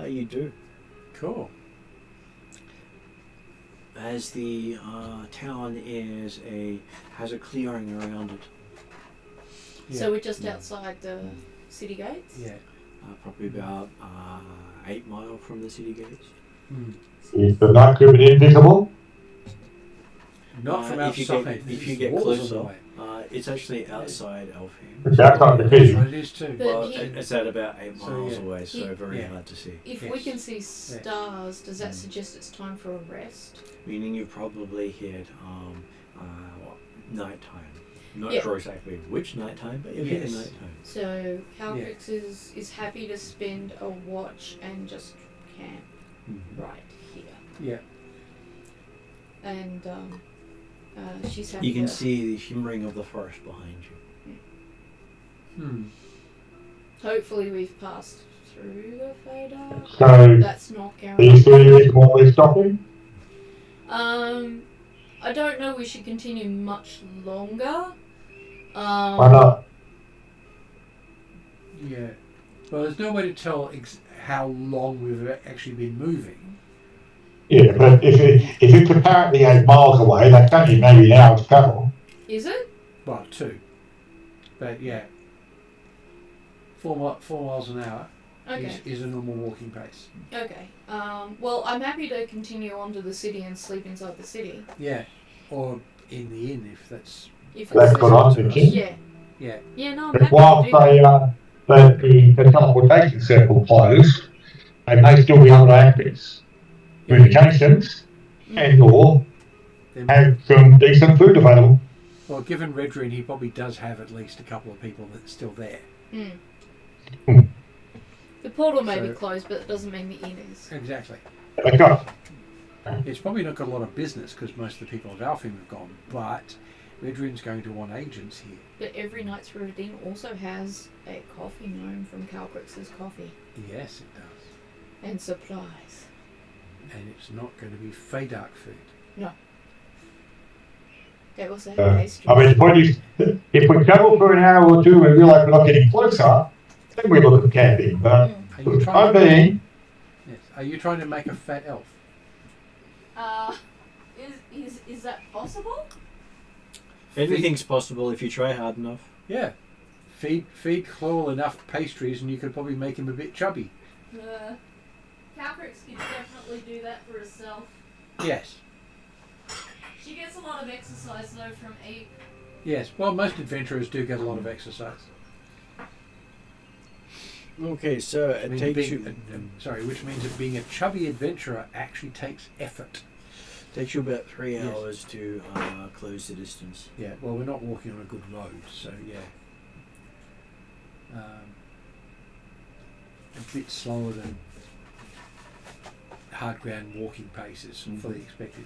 You do. Cool. As the town has a clearing around it. Yeah. So we're just outside the city gates? Yeah. Probably about 8 miles from the city gates. Is the night crypt invisible? Not from if outside. you get Walls closer, on the way. it's actually outside Elfheim. It's outside the That's city. what it is too. But Well, he- it's at about 8 So, miles yeah. away, so very Yeah. hard to see. If we Yes. can see stars, does that suggest it's time for a rest? Meaning you probably hit nighttime. Not Yeah. sure exactly which nighttime, but you've hit Yes. nighttime. So Calcrix is happy to spend a watch and just camp right here. Yeah. And she's happy You can to... see the shimmering of the forest behind you. Hopefully we've passed through the Fader. So, That's not are you guaranteed. serious about we're stopping? I don't know we should continue much longer. Why not? Yeah. Well, there's no way to tell how long we've actually been moving. Yeah, but if it's apparently 8 miles away, that's only maybe an hour's travel. Is it? Well, 2. But yeah. 4 miles an hour Okay. is a normal walking pace. Okay. Well, I'm happy to continue on to the city and sleep inside the city. Yeah, or in the inn if that's... If That's it's what I'm thinking. Yeah. Yeah. Yeah, no, I'm But happy while to do that. the teleportation circle closed, they may still be able to access Yeah. communications and or Then, have some decent food available. well, given Redrin, he probably does have at least a couple of people that's still there. Hmm. The portal may be So- closed, but it doesn't mean the inn is. Exactly. That's right. It's probably not got a lot of business because most of the people of Alfheim have gone, but Redrin's going to want agents here. But every Knight's Road Inn also has a coffee gnome from Calcrix's Coffee. Yes, it does. And supplies. And it's not going to be Feydark food. They also have I pastries. mean, the point is, if we travel for an hour or two and we realise we're not getting closer, then we look at camping. But Are for you the trying time to, being, yes. Are you trying to make a fat elf? Is that possible? Anything's possible if you try hard enough. Yeah. Feed Chloe enough pastries and you could probably make him a bit chubby. Calcrix can definitely do that for herself. Yes. She gets a lot of exercise though from eat. Yes. Well, most adventurers do get a lot of exercise. Okay, so it Means takes being- you which means that being a chubby adventurer actually takes effort. takes you about 3 Yes. hours to close the distance. Yeah, well, we're not walking on a good road, so yeah. A bit slower than hard ground walking pace is fully expected.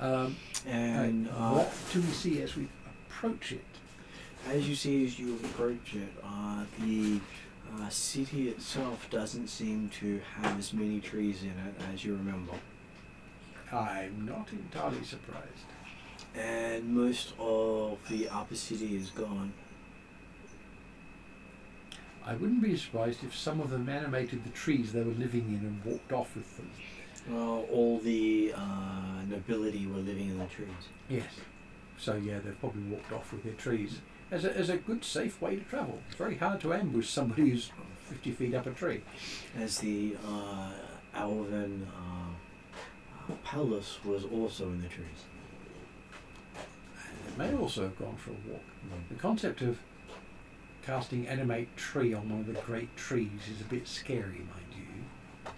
And What do we see as we approach it? as you see as you approach it, the city itself doesn't seem to have as many trees in it as you remember. I'm not entirely surprised. And most of the upper city is gone. I wouldn't be surprised if some of them animated the trees they were living in and walked off with them. Well, all the nobility were living in the trees. Yes. So yeah, they've probably walked off with their trees as a good, safe way to travel. It's very hard to ambush somebody who's 50 feet up a tree. As the elven palace was also in the trees. It may also have gone for a walk. The concept of casting animate tree on one of the great trees is a bit scary, mind you.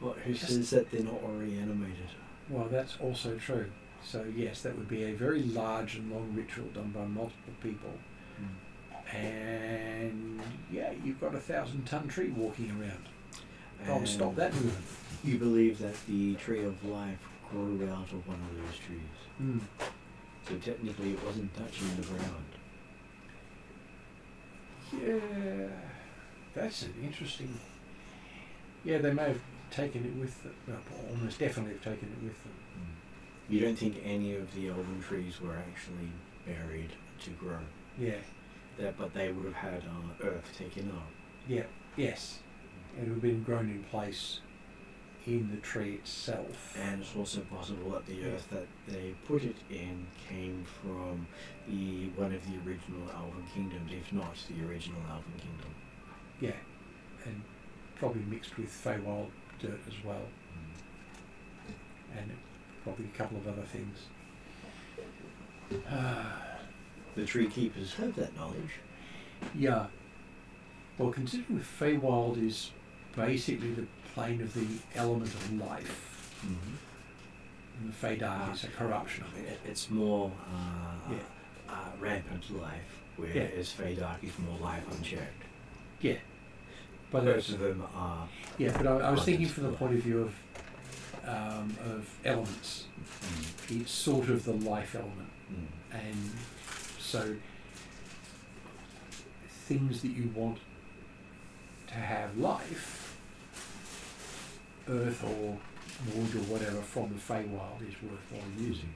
Well, who says that they're not already animated? Well, that's also true. So yes, that would be a very large and long ritual done by multiple people. And yeah, you've got a 1,000-ton tree walking around. Can't stop that movement. You believe that the tree of life grew out of one of those trees. So technically it wasn't touching the ground. Yeah, that's an interesting... Yeah, they may have taken it with them. Well, almost definitely have taken it with them. You don't think any of the elven trees were actually buried to grow? Yeah, But they would have had earth taken up. yeah, yes. It would have been grown in place in the tree itself. And it's also possible that the earth that they put it in came from one of the original elven kingdoms, if not the original elven kingdom. Yeah, and probably mixed with Feywild dirt as well. And probably a couple of other things. The tree keepers have that knowledge. Yeah. Well, considering the Feywild is basically the plane of the element of life, and the Feydark is a corruption of it. It's more rampant life, whereas Feydark is more life unchecked. Yeah. But Both of them are. yeah, but I was thinking Elements from the of point of view of elements. It's sort of the life element, and so things that you want to have life, earth or wood or whatever from the Feywild is worthwhile using.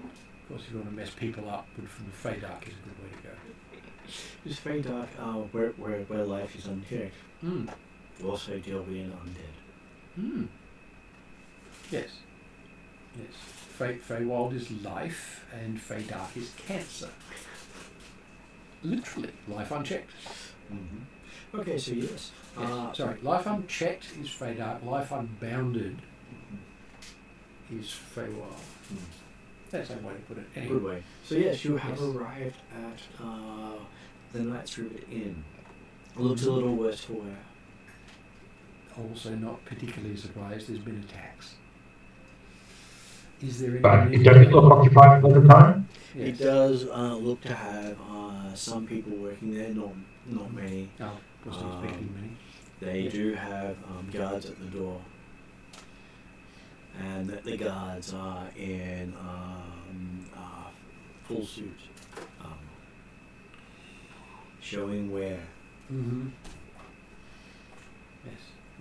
Of course, if you want to mess people up, wood from the Feydark is a good way to go. Is Feydark where life is unchecked? Also deal with an undead. Yes. Yes. Feywild is life and Feydark is cancer. Literally, life unchecked. Mm-hmm. Okay, so yes. Sorry, life unchecked is Fey Dark. Life unbounded is Fey Wild. That's the way to put it. Anyway. Good way. So yes, you have arrived at the Knight's River Inn. Looks a little worse for wear. Also not particularly surprised there's been attacks. Is there any... But it doesn't look occupied all the time. Yes. It does look to have some people working there, not many. Oh, wasn't expecting many. They do have guards at the door. And the guards are in full suit, showing wear. Mm-hmm. Yes.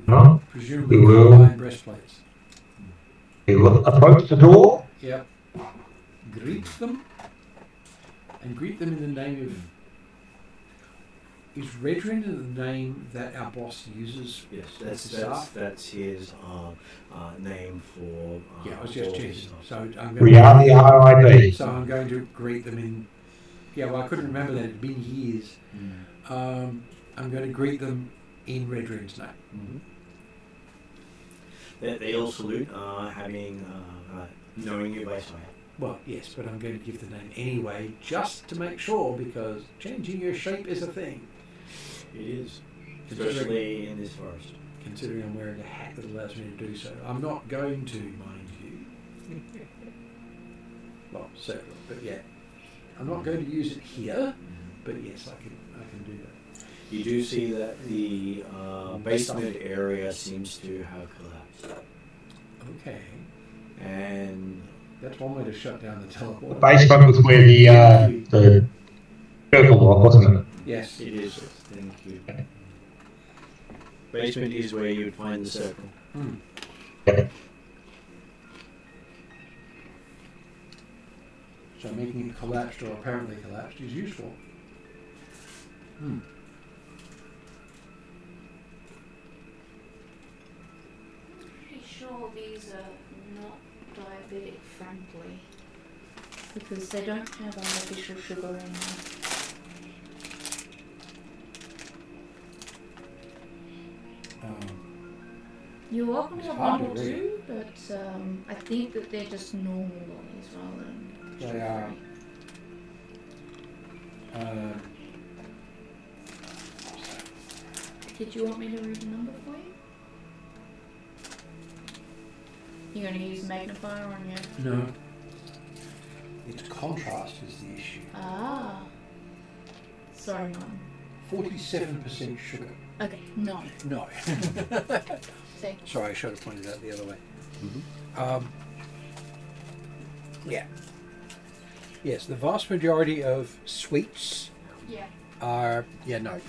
No, Presumably we will. combined breastplates. We will approach the door. Yep. Greet them. And greet them in the name of... Is Redrin the name that our boss uses? Yes, that's his name for. Yeah, I was just checking. So I'm going We are the RIB. So I'm going to greet them in... Yeah, well, I couldn't remember that. It had been years. I'm going to greet them in Redrin's name. Mm-hmm. They all salute, having knowing you by sight. Well, yes, but I'm going to give the name anyway, just to make sure, because changing your shape is a thing. It is, especially in this forest. Considering I'm wearing a hat that allows me to do so. I'm not going to, mind you. Well, certainly, but yeah. I'm not going to use it here, but yes, I can do that. You do see that the basement area seems to have collapsed. Okay. And that's one way to shut down the The teleport. basement was where the circle was, wasn't it? Yes. it is. Thank you. Basement is where you would find the circle. So making it collapsed or apparently collapsed is useful. Pretty sure these are not diabetic friendly because they don't have artificial sugar in them. You're welcome to It's have hard one or to read. two, but I think that they're just normal lollies rather than They are. Did you want me to read a number for you? You're going to use magnifier on your... No. Its contrast is the issue. Ah. Sorry, Mum. 47% sugar. Okay, no. No. See? Sorry, I should have pointed out the other way. Yeah. Yes, the vast majority of sweets Yeah. are... Yeah, no.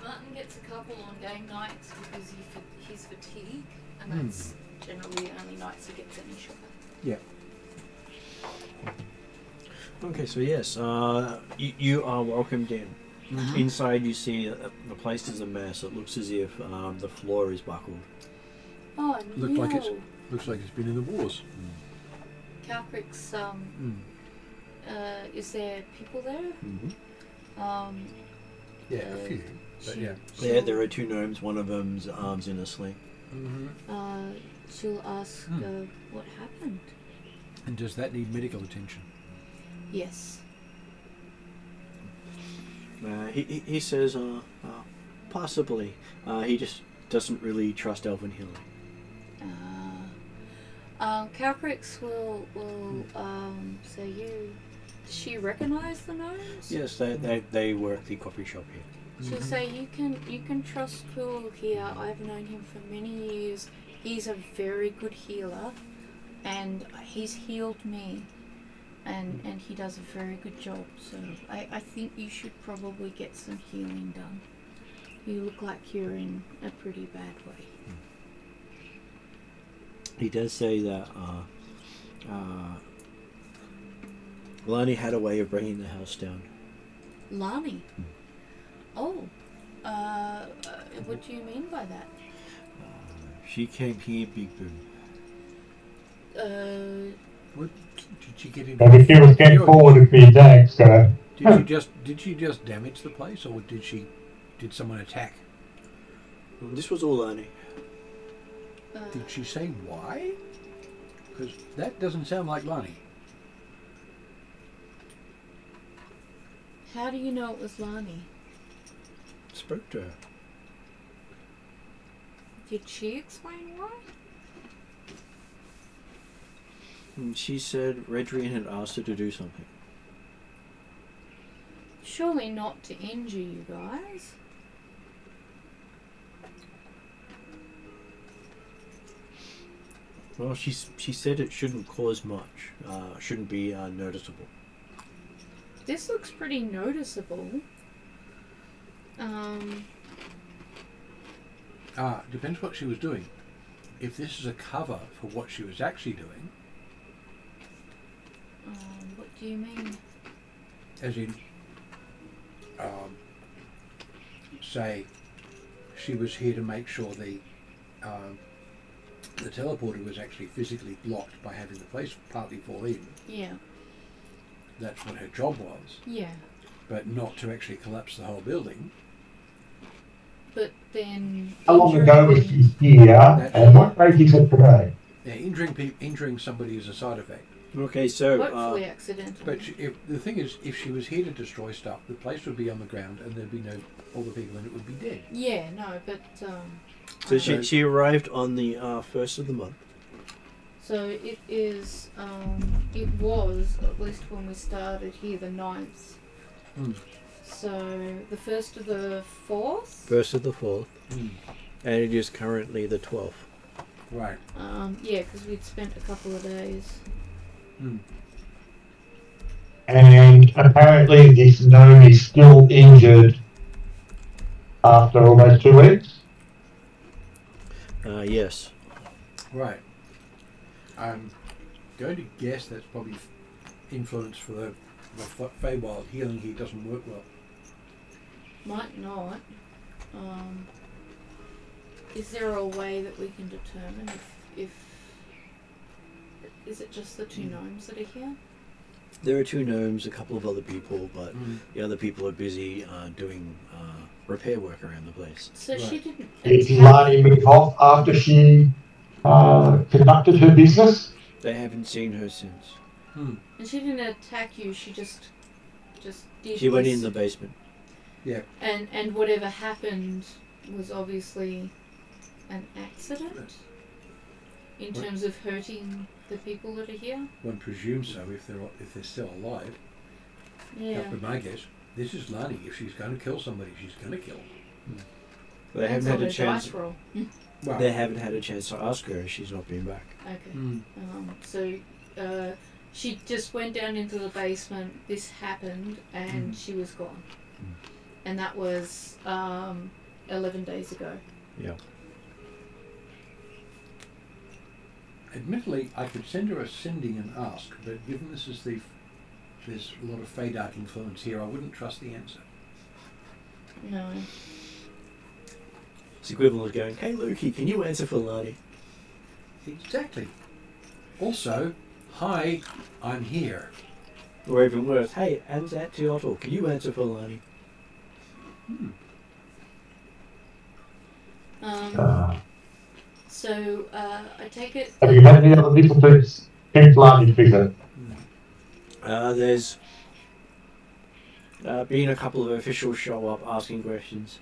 Martin gets a couple on game nights because he's fatigued, and that's generally the only nights he gets any sugar. Yeah. Okay, so yes, you are welcomed in. Inside you see the place is a mess. It looks as if the floor is buckled. Oh, Looks no. like it's been in the wars. Calcrick's, is there people there? Yeah, a few. But yeah. Yeah, there are two gnomes. One of them's arms in a sling. She'll ask what happened. And does that need medical attention? Yes. He says, possibly. He just doesn't really trust elven healing. Calcrix will say does she recognise the gnomes? Yes, they work the coffee shop here. She'll say you can trust Quill here. I've known him for many years. He's a very good healer, and he's healed me, and he does a very good job. So I think you should probably get some healing done. You look like you're in a pretty bad way. He does say that Lani had a way of bringing the house down. Lani? Oh, what do you mean by that? She came here, Big Boom. What did she get in? And if he was getting forward with the attack, so Did she just damage the place, or did someone attack? This was all Ernie. Did she say why? Because that doesn't sound like Lani. How do you know it was Lani? Spoke to her. Did she explain why? And she said Redrian had asked her to do something. Surely not to injure you guys. Well, she said it shouldn't cause much. Shouldn't be noticeable. This looks pretty noticeable. Depends what she was doing. If this is a cover for what she was actually doing, What do you mean? as in, say, she was here to make sure the teleporter was actually physically blocked by having the place partly fall in. Yeah. That's what her job was. Yeah. But not to actually collapse the whole building. But then... How long ago was she here, and what date is it today? Yeah, injuring somebody is a side effect. Okay, so Hopefully accidental. But the thing is, if she was here to destroy stuff, the place would be on the ground, and there'd be all the people in it would be dead. Yeah, no, but... so she arrived on the 1st of the month. So it is, it was, at least when we started here, the 9th. So the 1st of the 4th? 1st of the 4th. And it is currently the 12th. Right. Yeah, because we'd spent a couple of days. And apparently this gnome is still injured after almost 2 weeks. Yes. Right. I'm going to guess that's probably influence for the Feywild healing here doesn't work well. Might not. Is there a way that we can determine if is it just the 2 gnomes that are here? There are 2 gnomes, a couple of other people, but the other people are busy doing repair work around the place. So she didn't Did Lani move off after she conducted her business? They haven't seen her since. And she didn't attack you, she just did She went this. in the basement. Yeah. And whatever happened was obviously an accident in terms of hurting the people that are here. One presumes so if they're still alive. Yeah. That would be my guess. This is Lani. If she's going to kill somebody, she's going to kill them. They haven't had a chance. Roll. Well, They haven't had a chance to ask her. She's not been back. Okay. So she just went down into the basement. This happened, and she was gone. And that was 11 days ago. Yeah. Admittedly, I could send her a sending and ask, but given there's a lot of Feydark influence here, I wouldn't trust the answer. No. It's equivalent of going, "Hey Lukey, can you answer for Lani?" Exactly. Also, hi, I'm here. Or even worse, "Hey, Anzat Teotl, can you answer for Lani?" So I take it. Have you had any other visitors since Lani's visit? There's been a couple of officials show up asking questions.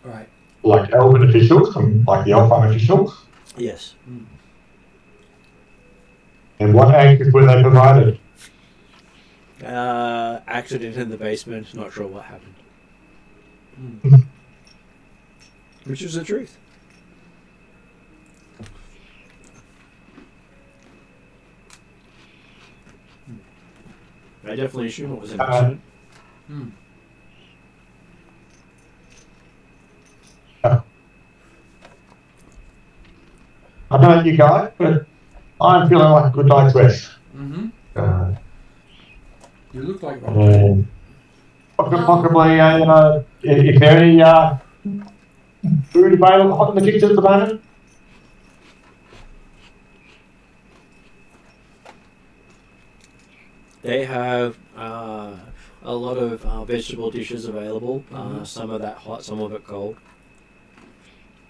Right. Like elven officials, like the Elfheim officials? Yes. And what answers were they provided? Accident in the basement, not sure what happened. Which is the truth. I definitely assume it was an accident. I don't know you guys, but I'm feeling like a good night's rest. You look like Possibly, is there any food available in the kitchen at the moment? They have a lot of vegetable dishes available. Some of that hot, some of it cold.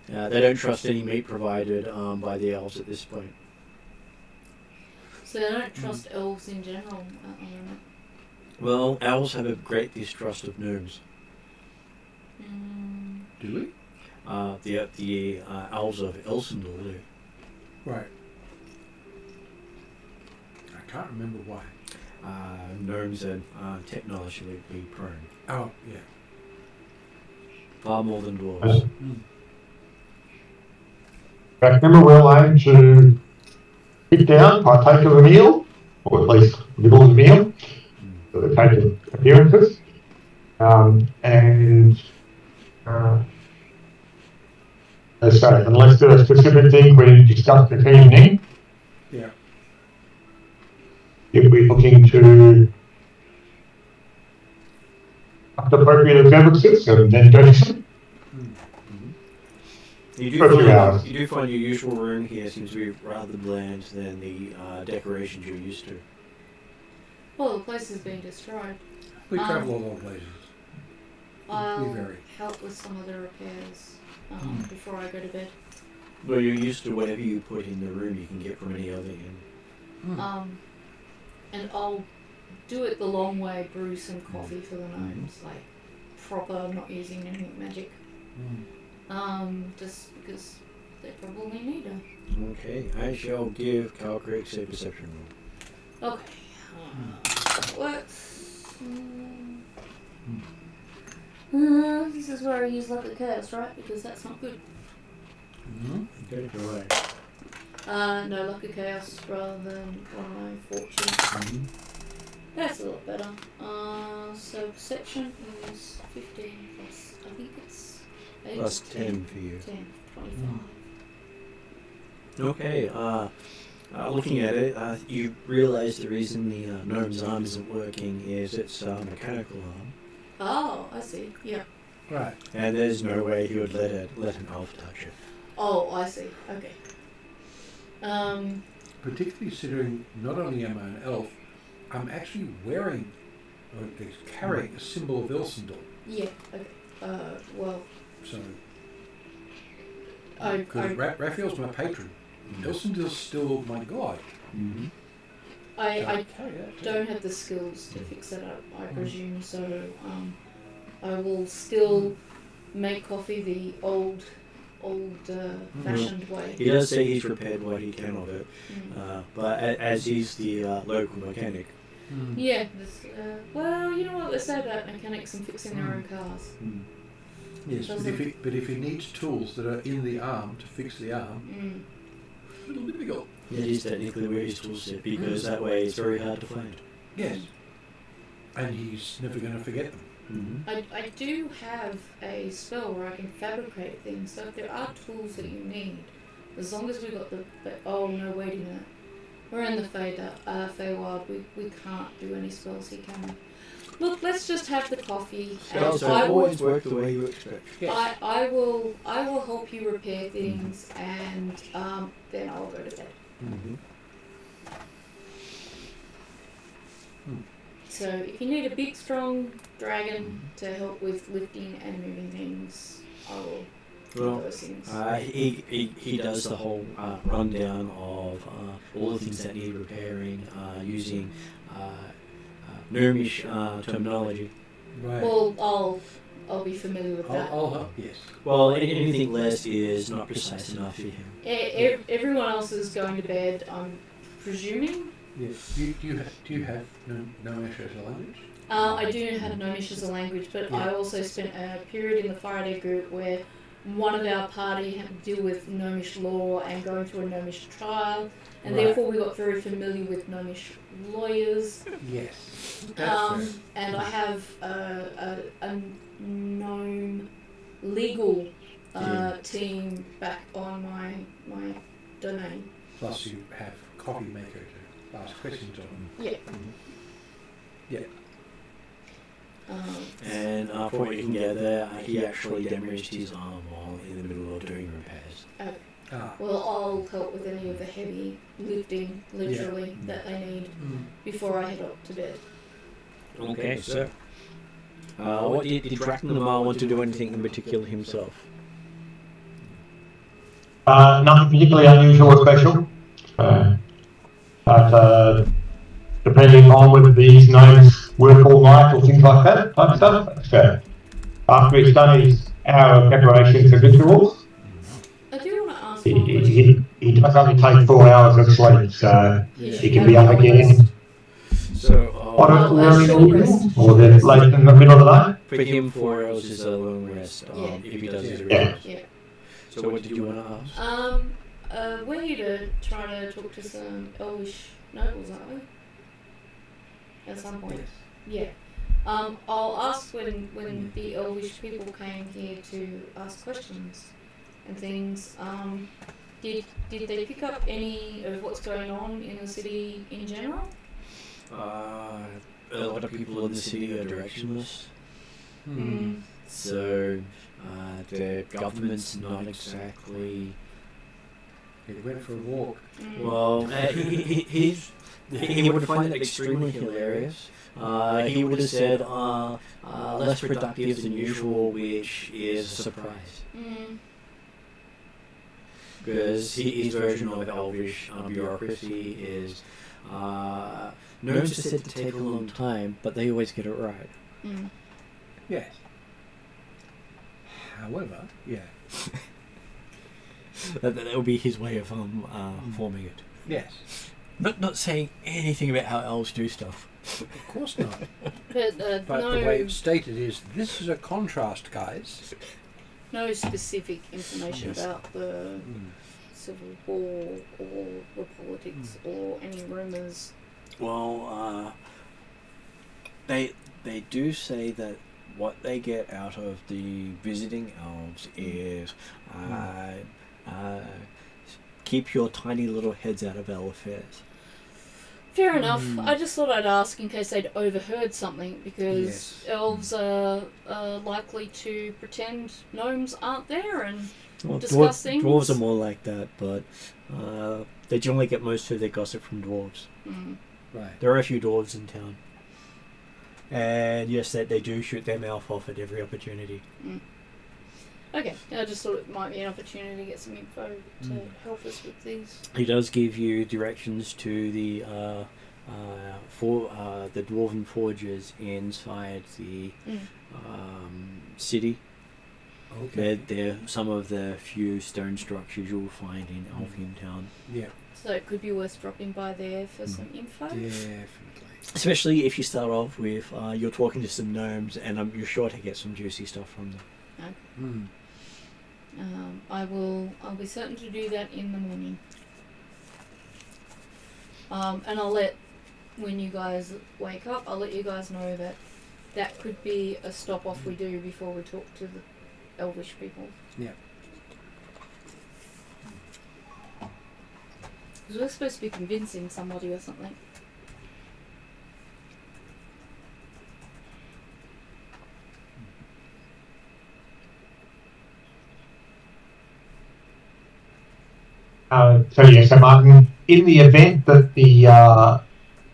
They don't trust any meat provided by the elves at this point. So they don't trust elves in general at the moment. Well, elves have a great distrust of gnomes. Do we? The elves of Elsendal do. Right. I can't remember why. Gnomes are technologically prone. Oh, yeah. Far more than dwarves. Remember, we're aimed to sit down, partake of a meal, or at least nibble a meal, for the sake of appearances. As I say, unless there's a specific thing we discussed this evening, Yeah. if we're looking to up the appropriate observances and then go to sleep. You For a few hours. do find your usual room here seems to be rather bland than the decorations you're used to. Well, the place has been destroyed. We travel a lot of places. I'll vary. help with some of the repairs before I go to bed. Well, you're used to whatever you put in the room you can get from any other inn. And I'll do it the long way, brew some coffee for the gnomes, like proper, not using any magic. Just because they probably need it. Okay, I shall give Calcrix a perception roll. Okay. Works. This is where I use Luck of Chaos, right? Because that's not good. Get it right. No, Luck of Chaos rather than one of my fortunes. That's a lot better. So perception is 15 plus, I think it's 8 Plus 10 for you. 10, 25. Okay, looking at it, you realise the reason the gnome's arm isn't working is it's a mechanical arm. Oh, I see. Yeah. Right. And there's no way he would let an elf touch it. Oh, I see. Okay. Particularly considering not only am I an elf, I'm actually wearing, or carrying a symbol of Elsendal. Yeah. Okay. Well. So. Because Raphael's my patron. Elsendal's still my god. I don't have the skills to fix that up, I presume, so I will still make coffee the old fashioned way. He does say he's repaired what he can of it, but as he's the local mechanic. Yeah, well, you know what they say about mechanics and fixing their own cars. Yes, but if he needs tools that are in the arm to fix the arm, a little difficult. It is technically where his tools sit, because that way it's very hard to find. Yes. And he's never going to forget them. I do have a spell where I can fabricate things, so if there are tools that you need, as long as we've got oh no, wait a minute. We're in the Feywild, we can't do any spells here, can we? Look, let's just have the coffee. Spells don't always work the way you expect. Yes. I will help you repair things, and then I'll go to bed. So if you need a big, strong dragon to help with lifting and moving things, I will do those things. He does the whole rundown of all the things that need repairing using gnomish terminology. Right. Well, I'll be familiar with that. I'll help, yes. Well, anything less is not precise enough for him. Everyone else is going to bed, I'm presuming. Yes. Do you have Gnomish as a language? I do have Gnomish as a language, but I also spent a period in the Faraday group where one of our party had to deal with Gnomish law and going through a Gnomish trial, and therefore we got very familiar with Gnomish lawyers. Yes. And I have a gnome legal team back on my domain. Plus you have coffee maker to ask questions on. Yeah. Yeah. And from what you can gather, he actually damaged his arm while in the middle of doing repairs. Okay. Well, I'll help with any of the heavy lifting, literally, that they need before I head up to bed. Okay, so what did Drachnamar want to do anything in particular himself? Nothing particularly unusual or special. But depending on whether these gnomes work all night or things like that type of stuff. So after he's done his hour of preparation for rituals, I do want to ask one question. he does only take 4 hours of sleep, so he can be up again. So, What early in the morning, or then late in the middle of the night? for him, 4 hours is a long rest. Yeah. If he does his Yeah. rituals. Yeah. So what did you want to ask? We're here to try to talk to some elvish nobles, aren't we? At some point. Yeah. I'll ask when the elvish people came here to ask questions and things. Did they pick up any of what's going on in the city in general? A lot of people in the city are directionless. Mm. So the government's not exactly. He went for a walk. Mm. Well, he would find that extremely hilarious. He would have said less productive than usual, which is a surprise. Mm. Because his version of elvish bureaucracy is gnomes are said to take a long time, but they always get it right. Mm. Yes. However, yeah. That would be his way of forming it. Yes. Not saying anything about how elves do stuff. Of course not. But But no, the way it's stated is, this is a contrast, guys. no specific information Yes. about the civil war or the politics or any rumours. Well, they do say that what they get out of the visiting elves is keep your tiny little heads out of elf affairs. Fair enough. I just thought I'd ask in case they'd overheard something, because Yes. elves are likely to pretend gnomes aren't there and Well, discuss things. dwarves are more like that, but they generally get most of their gossip from dwarves. Mm. Right. There are a few dwarves in town. And yes, they do shoot their mouth off at every opportunity. Okay, I just thought it might be an opportunity to get some info to help us with these. He does give you directions to the dwarven forges inside the city. Okay. They're some of the few stone structures you'll find in Elfian Town. Yeah. So it could be worth dropping by there for some info. Definitely. Especially if you start off with you're talking to some gnomes, and you're sure to get some juicy stuff from them. Mm. I'll be certain to do that in the morning. And I'll let, when you guys wake up, I'll let you guys know that could be a stop off we do before we talk to the elvish people. Yeah. Because we're supposed to be convincing somebody or something. So Martin, in the event that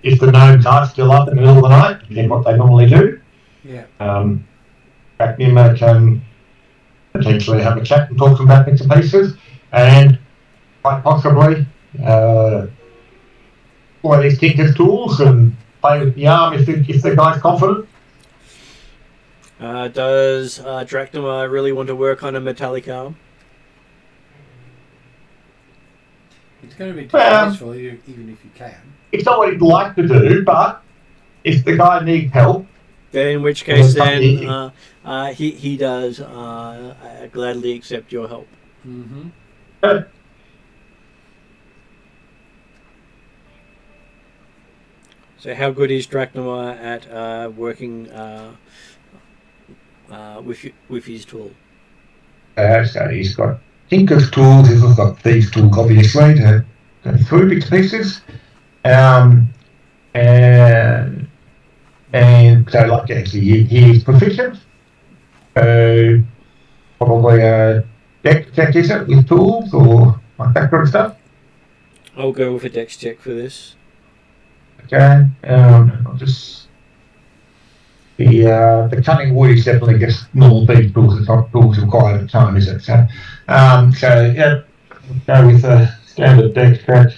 if the gnomes are still up in the middle of the night, then what they normally do, Yeah. Drachnamar can potentially have a chat and talk some about bits and pieces, and quite possibly pull out his tinker's tools and play with the arm if the guy's confident. Does Drachnamar really want to work on a metallic arm? It's going to be Well, useful even if you can. It's not what he'd like to do, but if the guy needs help, Then in which case, Well, then he does gladly accept your help. Mm-hmm. So how good is Drachnamar at working with his tool? so he's got tinker's tools, he's also got thieves' tools, obviously, to go through bits and pieces. And so, like, actually, he's proficient. Probably a deck check, is it, with tools or like that kind of stuff? I'll go with a dex check for this. Okay, I'll just The cutting wood is definitely just normal bead tools. It's not tools required at the time, is it? So, yeah, go with the standard dex check.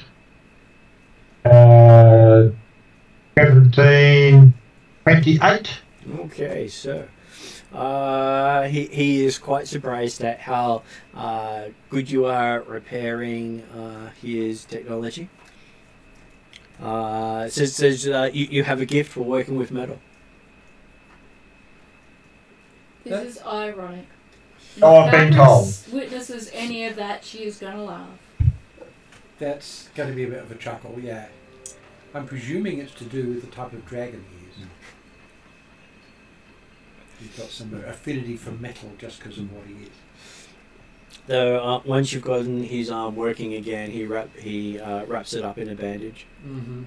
1728. Okay, so he is quite surprised at how good you are at repairing his technology. Says you have a gift for working with metal. This is ironic. Oh, I've been told. Witnesses any of that, she is going to laugh. That's going to be a bit of a chuckle, yeah. I'm presuming it's to do with the type of dragon he is. He's got some affinity for metal just because of what he is. Though once you've gotten his arm working again, he wraps it up in a bandage. Mm-hmm.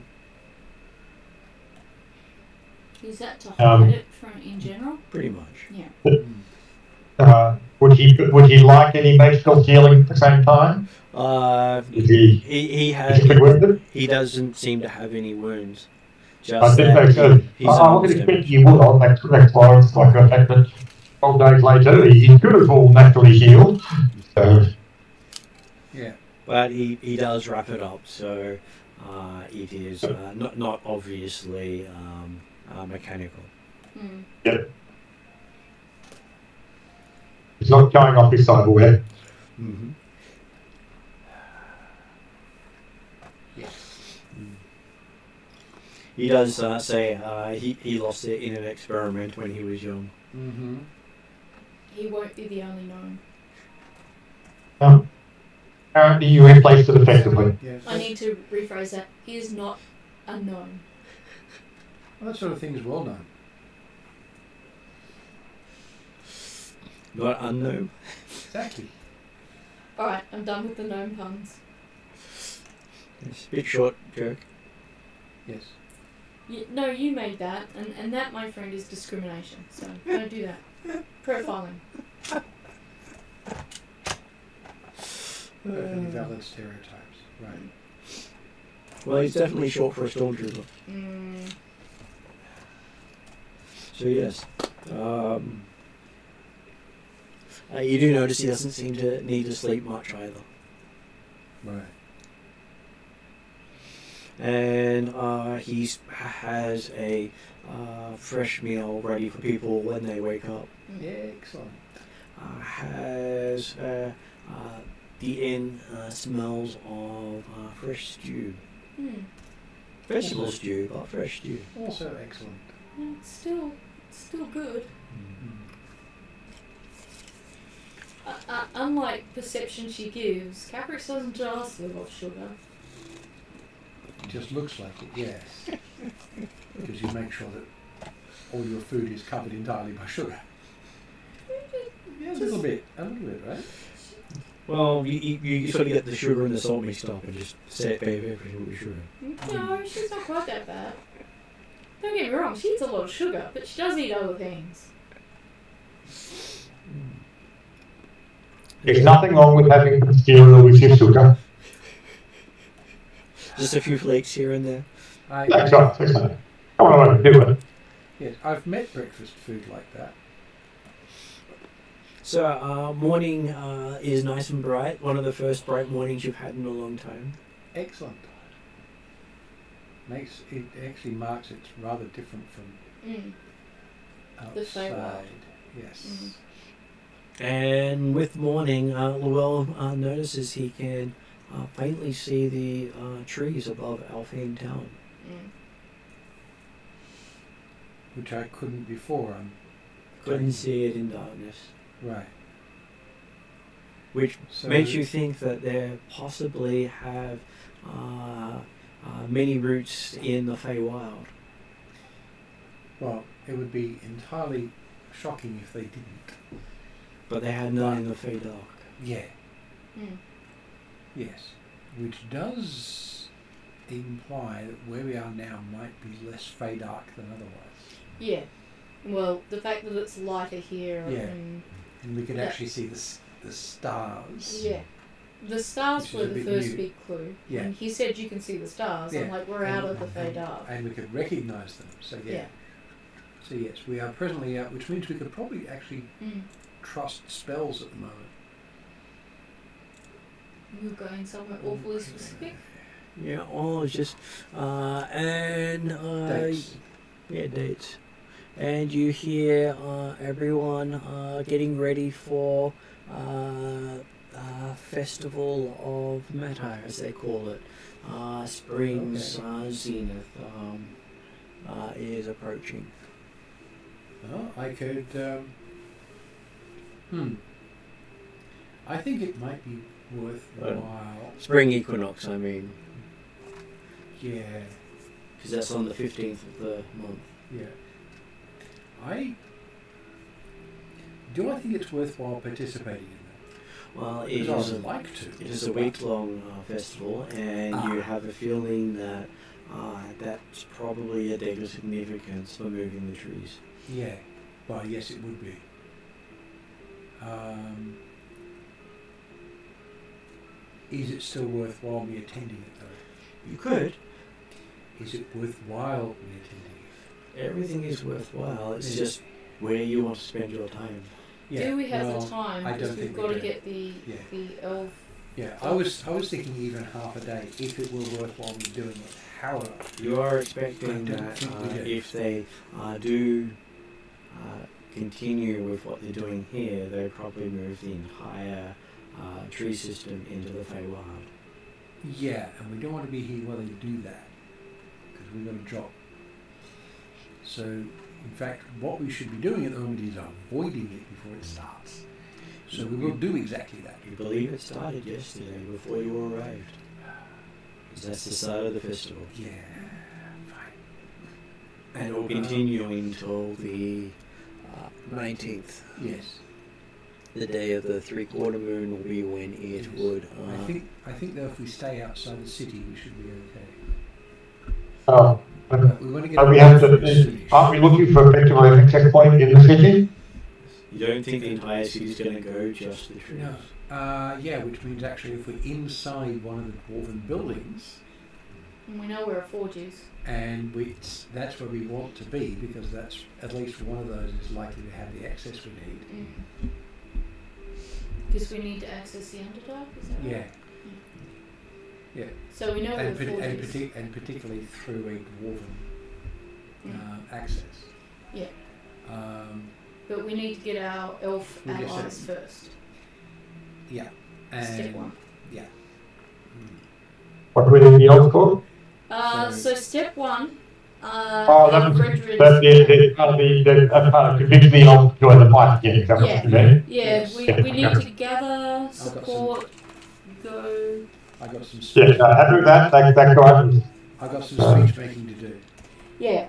Is that to hide it from in general? Pretty much. Yeah. Would he like any magical healing at the same time? He doesn't seem to have any wounds. I would expect you would on that Florence, like the fact that 12 days later he could have all naturally healed. So. Yeah. But he does wrap it up, so it is not obviously mechanical. Mm. Yep. It's not going off his side of the web. Mm-hmm. Yes. Mm. He does say he lost it in an experiment when he was young. Mm-hmm. He won't be the only gnome. Apparently you replaced it effectively. Yes. I need to rephrase that. He is not a gnome. Well, that sort of thing is well known. Not unknown. Exactly. Alright, I'm done with the gnome puns. It's a bit short joke. Yes. No, you made that, and that, my friend, is discrimination. So don't do that. Profiling. Perfectly valid stereotypes. Right. Well, he's definitely short for a stormtrooper. Mm. So yes. You do notice he doesn't seem to need to sleep much either. Right. And he has a fresh meal ready for people when they wake up. Excellent. Has the inn smells of fresh stew. Mm. Vegetable stew, but fresh stew. Also excellent. It's still good. Mm-hmm. Unlike perception she gives, Caprix doesn't just live off sugar. It just looks like it, yes. Because you make sure that all your food is covered entirely by sugar. Yeah, a little bit, right? Well, you sort of get the sugar and the salt mixed up and just set everything with sugar. No, she's not quite that bad. Don't get me wrong, she eats a lot of sugar, but she does eat other things. There's nothing wrong with having cereal with your sugar. Just a few flakes here and there. That's right. Come on, do it. Yes, I've met breakfast food like that. So, morning is nice and bright. One of the first bright mornings you've had in a long time. Excellent. It actually marks it's rather different from The outside. Feywild. Yes. Mm. And with morning, Llewell notices he can faintly see the trees above Alfheim Town. Mm. Which I couldn't before. Couldn't see it in darkness. Right. Which So makes you think that they possibly have many roots in the Feywild. Well, it would be entirely shocking if they didn't. But they had none in the Feydark. Yeah. Mm. Yes. Which does imply that where we are now might be less Feydark than otherwise. Yeah. Well, the fact that it's lighter here Yeah. and we could actually see the stars. yeah. The stars Which is were a the bit first new. big clue. Yeah. And he said you can see the stars. Yeah. I'm like, we're out of the Fey Dark. And we could recognise them. So yeah. So yes, we are presently out, which means we could probably actually trust spells at the moment. You're going somewhere awfully specific. Yeah, oh, it's just Dates. yeah, dates, and you hear everyone getting ready for festival of Matter, as they call it. Spring's zenith is approaching. Oh, I could. I think it might be worthwhile. Spring equinox, I mean, Yeah. because that's on the 15th of the month. Yeah. I think it's worthwhile participating in that. Well, it Because is I would like to. It is a week-long festival, and you have a feeling that that's probably a date of significance for moving the trees. Yeah. Well, yes, it would be. Is it still worthwhile me attending it though? You could. Is it worthwhile me attending it? Everything is worthwhile. It's just where you want to spend your time. Yeah. Do we have well, the time? I don't Because think we've got we to do. get the elf. Yeah, I was thinking even half a day if it were worthwhile me doing it. However, You are expecting I don't that think we do. if they do continue with what they're doing here, they'll probably move the entire tree system into the Feywild. yeah, and we don't want to be here while they do that because we've got a job. So, in fact, what we should be doing at the moment is avoiding it before it starts. So we will do exactly that. You believe it started yesterday before you arrived. 'Cause that's the start of the festival. Yeah, fine. And it will continue until the 19th. Yes. The day of the three-quarter moon will be when it Yes. would... I think though if we stay outside the city we should be okay. Oh, But we want to get we have away from the city. aren't we looking for effectively a checkpoint in the city? You don't think the entire city's going to go just the trees? No. Yeah, which means actually if we're inside one of the dwarven buildings, And we know where a forge is. and that's where we want to be because that's at least one of those is likely to have the access we need. Because we need to access the Underdark, is that right? Yeah, yeah, So we know where and, the forge is. and particularly through a dwarven access. Yeah. But But we need to get our elf We just allies said- first. yeah, and Step one. yeah. What do we need the elf for? So step one. Oh, elf that's renderings. part of convince the elf to join the fight again. Is that what you mean? Yeah, Yes. we need to gather, support, go. I got some Yeah, speech, happy with that. That guy. I got some speech making to do. Yeah.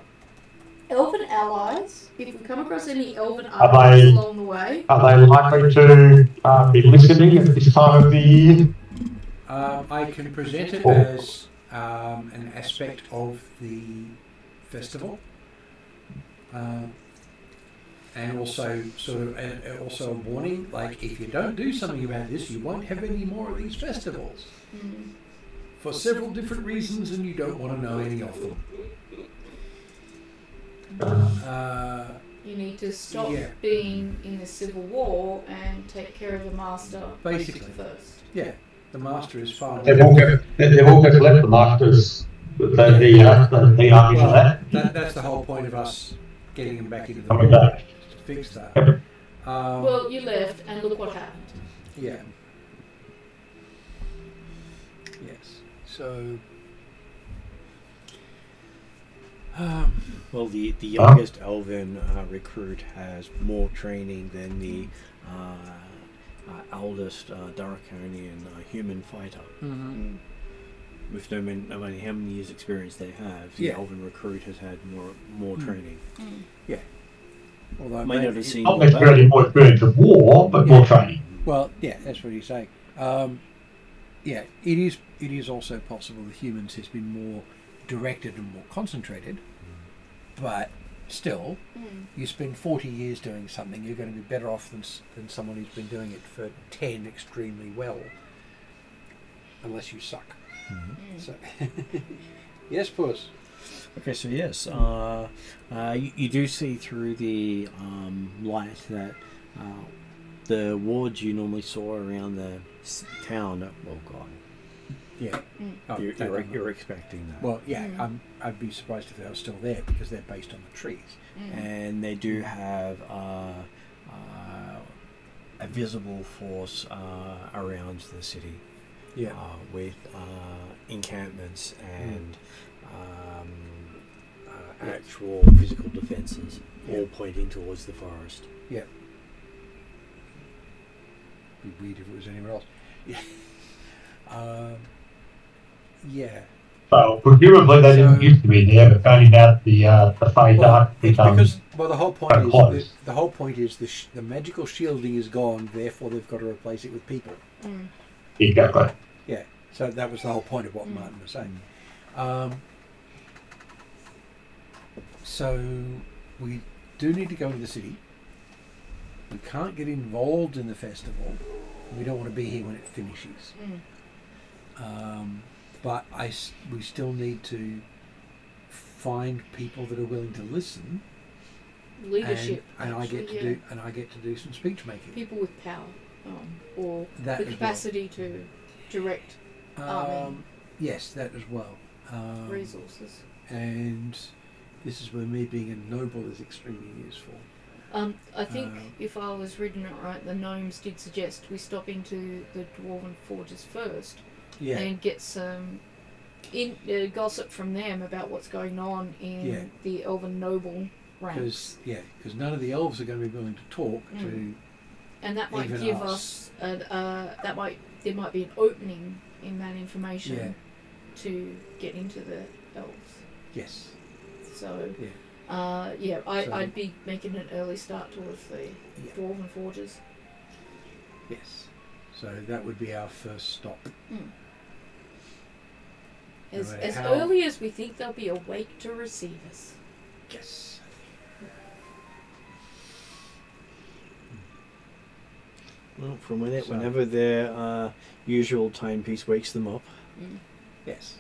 Elven allies. If we come across any elven Are allies they- along the way. Are they likely to be listening at this time of the year? I can present it as an aspect of the festival, and also sort of also a warning. Like, if you don't do something about this, you won't have any more of these festivals for several different reasons, and you don't want to know any of them. You need to stop Yeah. being in a civil war and take care of the master Basically. first. Yeah, the master is fine. They've all got left the masters, the army for that. That's the whole point of us getting him back into the Coming war, back. to fix that. Well, you left and look what happened. Yeah. Yes. So. Well, the youngest elven recruit has more training than the eldest Darkonian human fighter. With no matter how many years' experience they have, the Yeah. elven recruit has had more training. Although Might not have seen Not more necessarily battle. more experience of war, but more training. Well, yeah, that's what he's saying. Yeah, it is also possible the humans has been more directed and more concentrated, but still, you spend 40 years doing something, you're going to be better off than someone who's been doing it for 10 extremely well, unless you suck. So, yes, Puss. Okay, so yes, you do see through the light that the wards you normally saw around the town. Oh God, Yeah. Mm. Oh, you're expecting that. well, yeah. Mm. I'd be surprised if they were still there because they're based on the trees. And they do have a visible force around the city. Yeah. With encampments and actual physical defences, all pointing towards the forest. Yeah. Be weird if it was anywhere else. Yeah. Yeah. So presumably they didn't used to be there, but only now the Fey Dark It's becomes because the whole point so is close. the whole point is the magical shielding is gone. Therefore, they've got to replace it with people. Exactly. Yeah. So that was the whole point of what Martin was saying. So we do need to go to the city. We can't get involved in the festival. We don't want to be here when it finishes. But we still need to find people that are willing to listen. Leadership, and I actually, get to do some speech making. people with power, or That the as capacity to direct army Yes, that as well. resources. And this is where me being a noble is extremely useful. I think if I was reading it right, the gnomes did suggest we stop into the dwarven forges first Yeah. and get some gossip from them about what's going on in the elven noble ranks. Because none of the elves are going to be willing to talk to. And that might even give us. there might be an opening in that information to get into the elves. Yes. So Yeah. I'd be making an early start towards the dwarven forges. Yes. So that would be our first stop. As how- early as we think they'll be awake to receive us. Yes. Well, from whenever their usual timepiece wakes them up, Yes.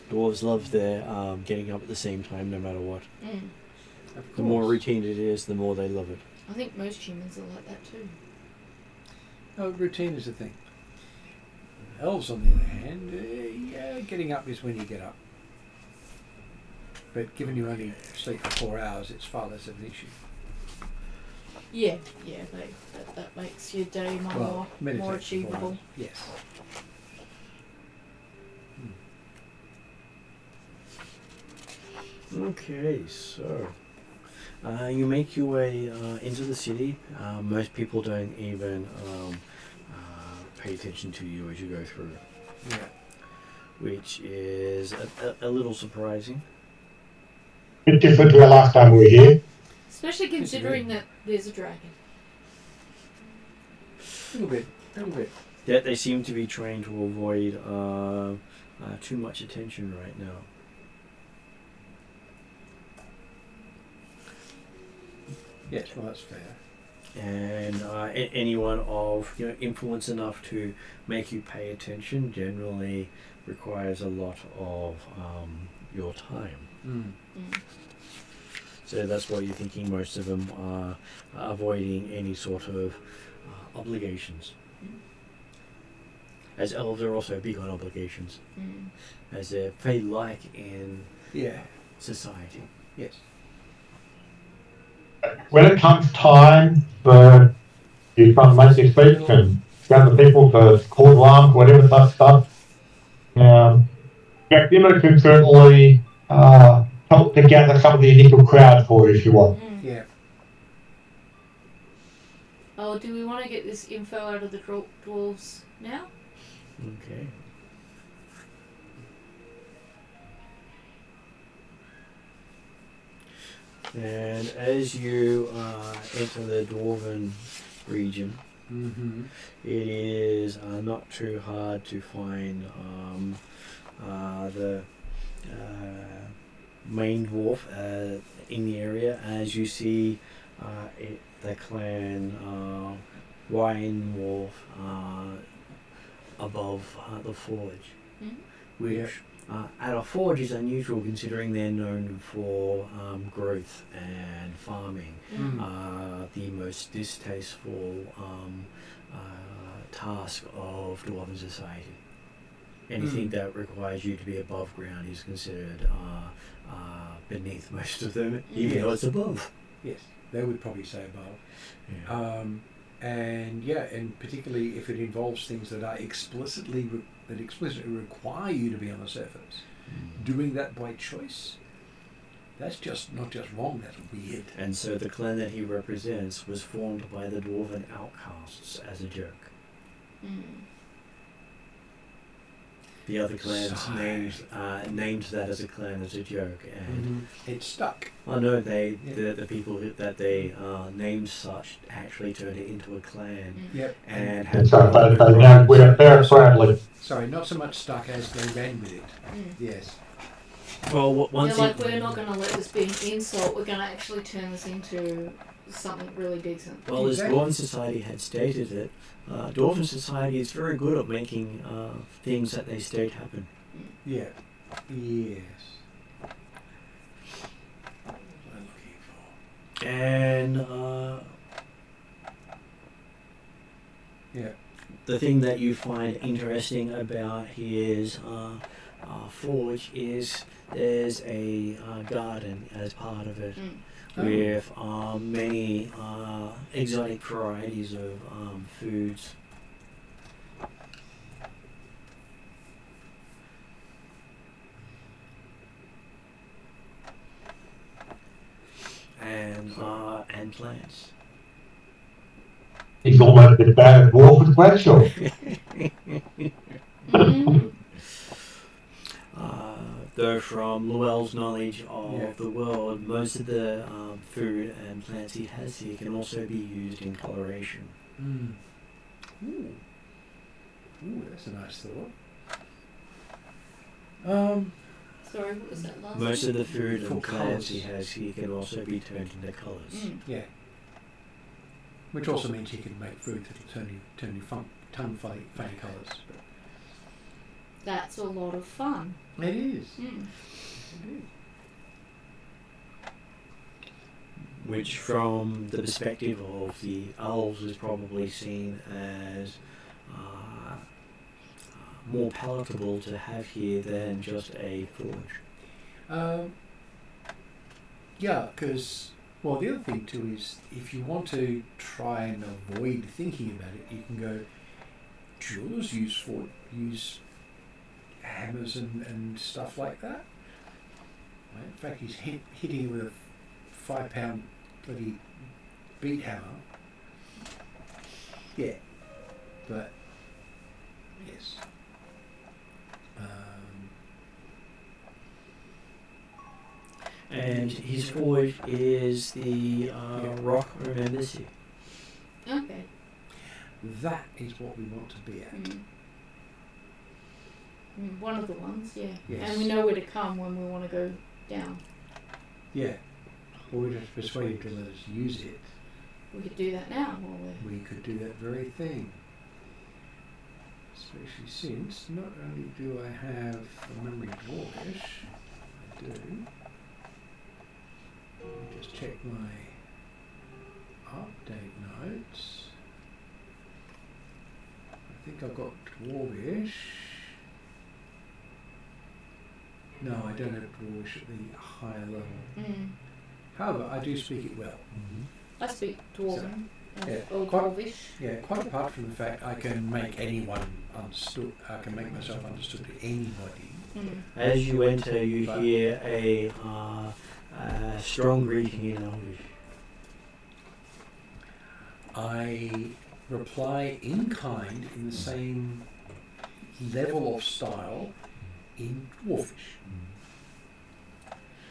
dwarves love their getting up at the same time, no matter what. Of The more course. routine it is, the more they love it. I think most humans are like that too. Oh, routine is a thing. Elves, on the other hand, getting up is when you get up. But given you only sleep for 4 hours, it's far less of an issue. Yeah, that makes your day more meditate for 4 achievable. hours. Yes. Okay, so you make your way into the city. Most people don't even pay attention to you as you go through, which is a little surprising. Bit different to the last time we were here. Especially considering that there's a dragon. A little bit. Yet they seem to be trying to avoid too much attention right now. Yes, well, that's fair. And anyone of influence enough to make you pay attention generally requires a lot of your time. So that's why you're thinking most of them are avoiding any sort of obligations. As elves are also big on obligations, as they're fey-like in society. Yes. When it comes time for you trying to make your speech and gather people for call to arms, whatever such stuff, Dimmer could certainly help to gather some of the initial crowd for you if you want. Yeah. Oh, do we want to get this info out of the dwarves now? Okay. And as you enter the dwarven region, it is not too hard to find the main dwarf in the area. As you see the clan Wine Wolf above the forge, which At a forge is unusual considering they're known for growth and farming. The most distasteful task of dwarven society. Anything that requires you to be above ground is considered beneath most of them, even though it's above. Yes, they would probably say above. Yeah. And particularly if it involves things that are explicitly require you to be on the surface, doing that by choice, that's just not just wrong, that's weird. And so the clan that he represents was formed by the dwarven outcasts as a joke. The other clans named that as a clan as a joke, and it stuck. Oh no, the people that they named such actually turned it into a clan. Yep. And And so they now wear it very proudly. Sorry, not so much stuck as they ran with it. Yes. Well, once They're like, we're not going to let this be an insult. We're going to actually turn this into something really decent. Well, as Dwarven Society had stated it, Dwarven Society is very good at making things that they state happen. Yeah. Yes. What was I looking for? And Yeah. the thing that you find interesting about his forge is there's a garden as part of it. With many exotic varieties of foods. And plants. He's almost as bad at dwarf as Bradshaw. Though from Llewellyn's knowledge of the world, most of the food and plants he has here can also be used in coloration. Ooh, that's a nice thought. Sorry, what was that last? Most of the food For and plants colours. he has here can also be turned into colours. Yeah. Which also means you can make food that'll turn your tongue funny colours. That's a lot of fun. It is. Mm. It is. Which from the perspective of the elves is probably seen as more palatable to have here than just a forge. Yeah, because, well, the other thing too is if you want to try and avoid thinking about it, you can go, jewelers use hammers and stuff like that. Right? In fact, he's hitting it with a 5-pound bloody beat hammer. Yeah, but yes. And his forge is the rock remembers you. Okay. That is what we want to be at. One of the ones, yeah. Yes. And we know where to come when we want to go down. Yeah. Or we just persuade you to let us use it. We could do that now while we're... We could do that very thing. Especially since not only do I have a memory dwarvish, I do. Let me just check my update notes. I think I've got dwarvish. No, I don't have dwarvish at the higher level. However, I do speak it well. I speak Dwarven. Yeah, Or quite- Dwarvish. Yeah, quite apart from the fact I can make anyone understood, I can make myself understood to anybody. As you enter, you hear a strong greeting in Elvish. I reply in kind in the same level of style in Dwarfish.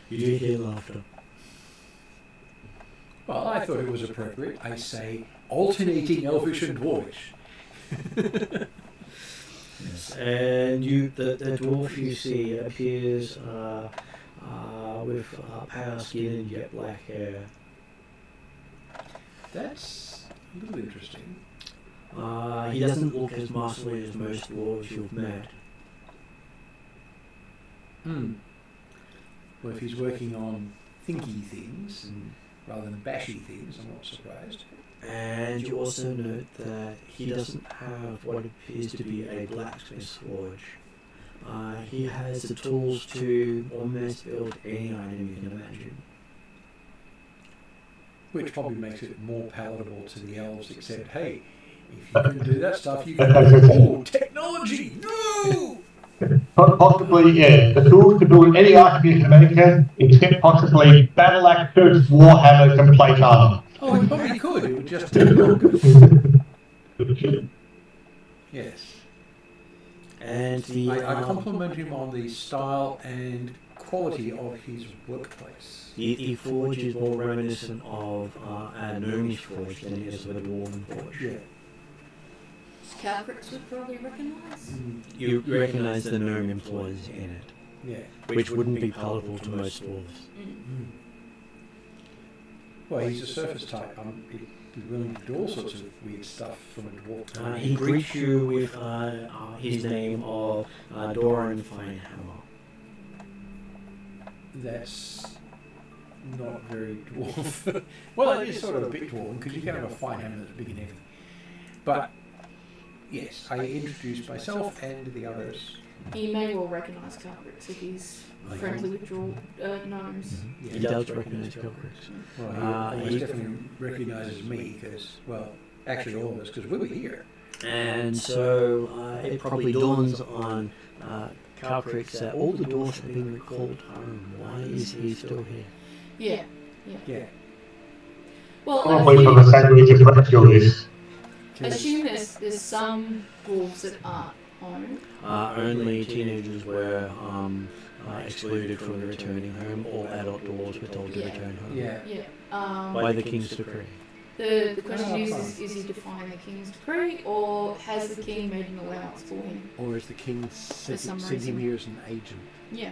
You do hear laughter. Well, I thought it was appropriate. I say alternating Elvish and Dwarvish. Yes. And the dwarf you see appears with pale skin and jet black hair. That's a little interesting. He doesn't look as muscly as most dwarves you've met. Well, if he's working on thinky things rather than bashy things, I'm not surprised. And you also note that he doesn't have what appears to be a blacksmith's forge. He has the tools to almost build any item you can imagine. Which probably makes it more palatable to the elves, except, hey, if you can do that stuff, you can do technology! No! Possibly, yeah, the tools to build any item you can imagine, except possibly battle axes, warhammers, and plate armor. Oh, it probably could, it would just take longer. Yes. And I compliment him on the style and quality of his workplace. the forge is more reminiscent of a gnomish forge than it is of a dwarven forge. Yeah. Calcrix would probably recognise. You recognise the gnome employees in it, Yeah. which wouldn't be palatable to most dwarves. Well, he's a surface type. He'd be willing to do all sorts of weird stuff from a dwarf. He greets you with his name of Doran Finehammer. That's not very dwarf. Well, it is sort of a bit dwarven because you can have a fine hammer that's big and heavy. But yes, I introduced myself and the others. He may well recognise Calcrix if he's friendly with gnomes. Yeah. He does recognise Calcrix. Well, he definitely recognises me because, well, actually all of us, because we were here. And so it probably dawns on Calcrix that all the dwarves have been recalled home. Why is he still here? Yeah. Well, Probably for the sandwich of prejudice. assume there's some dwarves that aren't home. Only teenagers were excluded from the returning home. All adult dwarves were told to return home. Yeah. By the king's decree. The question is he defying the king's decree, or has the king made an allowance for him? Or is the king some sent him reason. here as an agent? Yeah.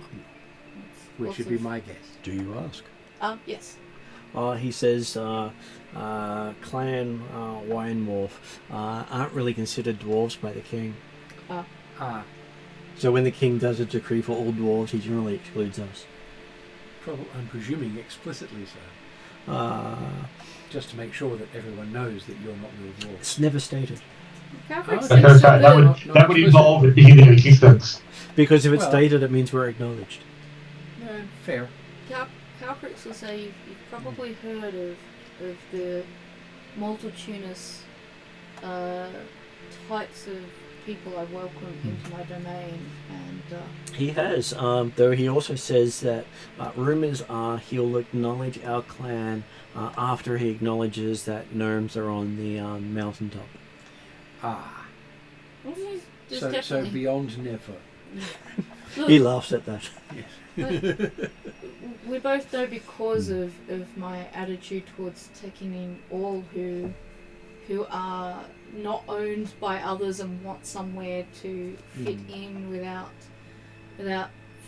Which would be my guess. Do you ask? Yes. He says Clan Wynewolf aren't really considered dwarves by the king. So when the king does a decree for all dwarves, he generally excludes us. I'm presuming explicitly so. Just to make sure that everyone knows that you're not real dwarves. It's never stated. Calcrix Oh, seems That would involve it being in existence. Because if it's Well- stated, it means we're acknowledged. No, fair. Calcrix will say you've probably heard of the multitudinous types of people I welcome into my domain, and He has, though he also says that rumors are he'll acknowledge our clan after he acknowledges that gnomes are on the mountaintop. well, there's So definitely beyond never. He laughs at that. we both know because of my attitude towards taking in all who are not owned by others and want somewhere to fit in without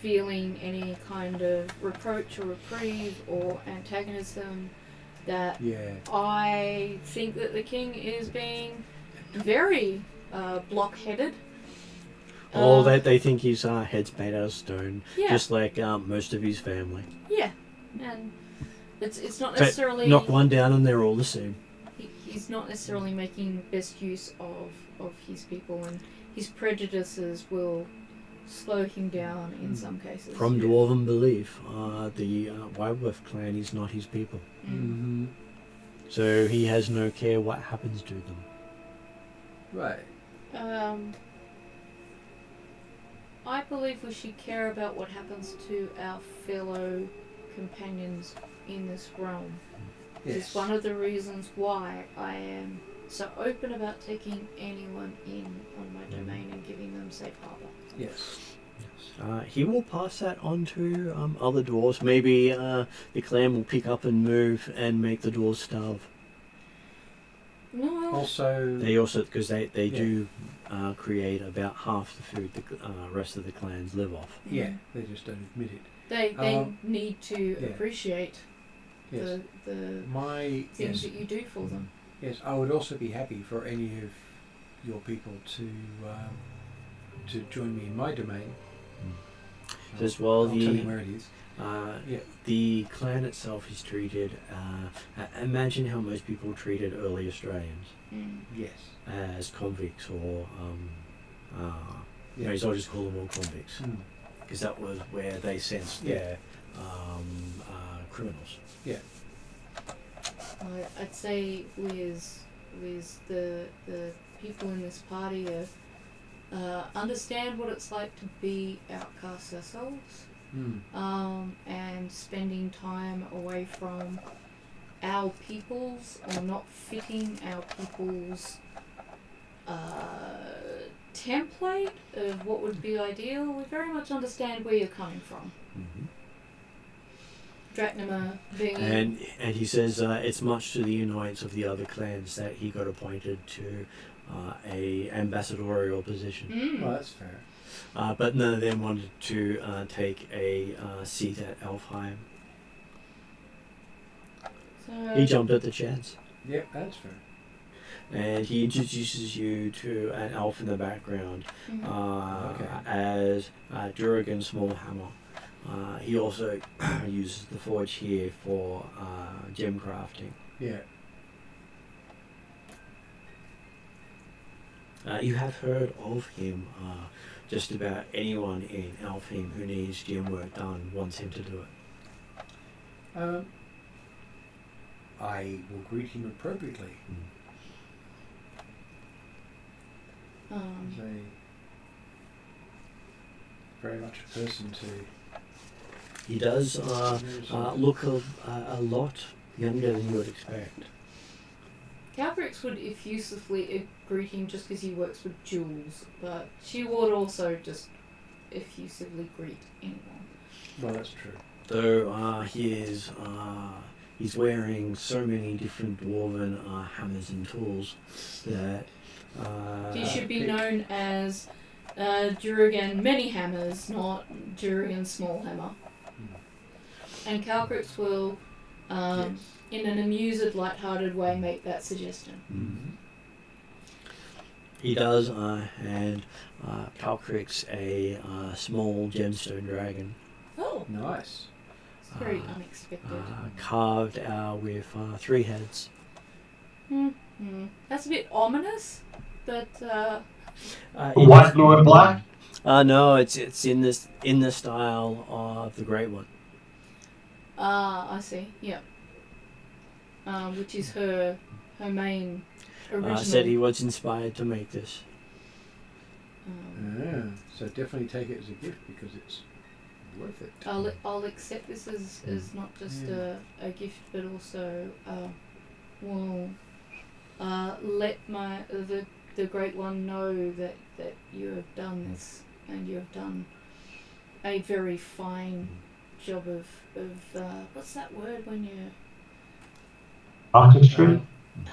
feeling any kind of reproach or reprieve or antagonism, that I think that the king is being very block-headed. They think his head's made out of stone, Yeah. just like most of his family. Yeah, and it's not So necessarily knock one down and they're all the same. he's not necessarily making best use of his people, and his prejudices will slow him down in some cases. From dwarven belief, the Wildworth clan is not his people. Mm-hmm. So he has no care what happens to them. Right. I believe we should care about what happens to our fellow companions in this realm. It's one of the reasons why I am so open about taking anyone in on my domain and giving them safe harbour. Yes. He will pass that on to other dwarves. Maybe the clan will pick up and move and make the dwarves starve. No. Also, They also, because they do create about half the food the rest of the clans live off. yeah, they just don't admit it. They need to yeah. appreciate Yes. the My things that you do for them. Yes, I would also be happy for any of your people to join me in my domain. Says, well, I'll tell you where it is. Yeah. The clan itself is treated. Imagine how most people treated early Australians Yes. as convicts, or Yeah. may as well just call them all convicts, Mm. because that was where they sensed Yeah. their criminals. Yeah. I'd say with the people in this party understand what it's like to be outcasts ourselves, and spending time away from our peoples, or not fitting our people's template of what would be ideal. We very much understand where you're coming from. Mm-hmm. Dratnema being... And he says it's much to the annoyance of the other clans that he got appointed to a ambassadorial position. Well, that's fair. But none of them wanted to take a seat at Elfheim. So, He jumped at the chance. Yep, that's fair. And he introduces you to an elf in the background Okay. as Draggon Smallhammer. He also uses the forge here for gem crafting. Yeah. You have heard of him. Just about anyone in Elfheim who needs gem work done wants him to do it. I will greet him appropriately. He's very much a person to... He does look a lot younger than you would expect. Calbrix would effusively greet him just because he works with Jules, but she would also just effusively greet anyone. Well, that's true. Though he's wearing so many different dwarven hammers and tools that He should be known as Duragan Many Hammers, not Duragan Small Hammer. And Calcrix will, in an amused, light-hearted way, make that suggestion. Mm-hmm. He does, and Calcrix a small gemstone dragon. Oh, Nice. it's very unexpected. Carved with 3 heads. That's a bit ominous, but White, blue, and black. No, it's in the style of the Great One. I see. Yeah. Which is her main original. Said he was inspired to make this. So definitely take it as a gift because it's worth it. I'll accept this as not just a gift, but also will let the Great One know that you have done this, and you have done a very fine job of what's that word when you Artistry.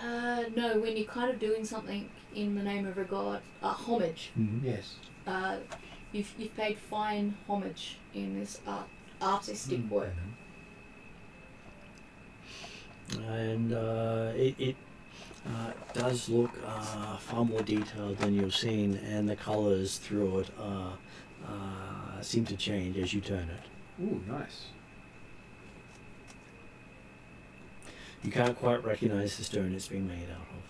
no, when you're kind of doing something in the name of a god, homage. Mm-hmm. Yes. You've paid fine homage in this artistic work. And it does look far more detailed than you've seen, and the colours through it seem to change as you turn it. Ooh, nice. You can't quite recognise the stone it's been made out of.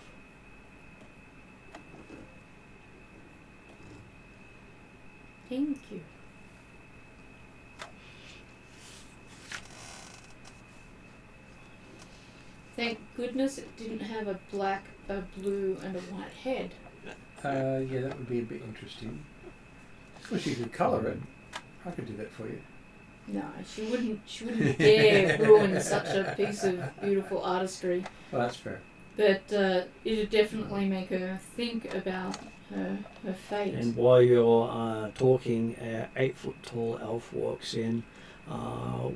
Thank you. Thank goodness it didn't have a black, a blue, and a white head. Yeah, that would be a bit interesting. Wish you could colour it. I could do that for you. No, she wouldn't dare ruin such a piece of beautiful artistry. Well, that's fair. But it'd definitely make her think about her fate. And while you're talking, 8-foot-tall elf walks in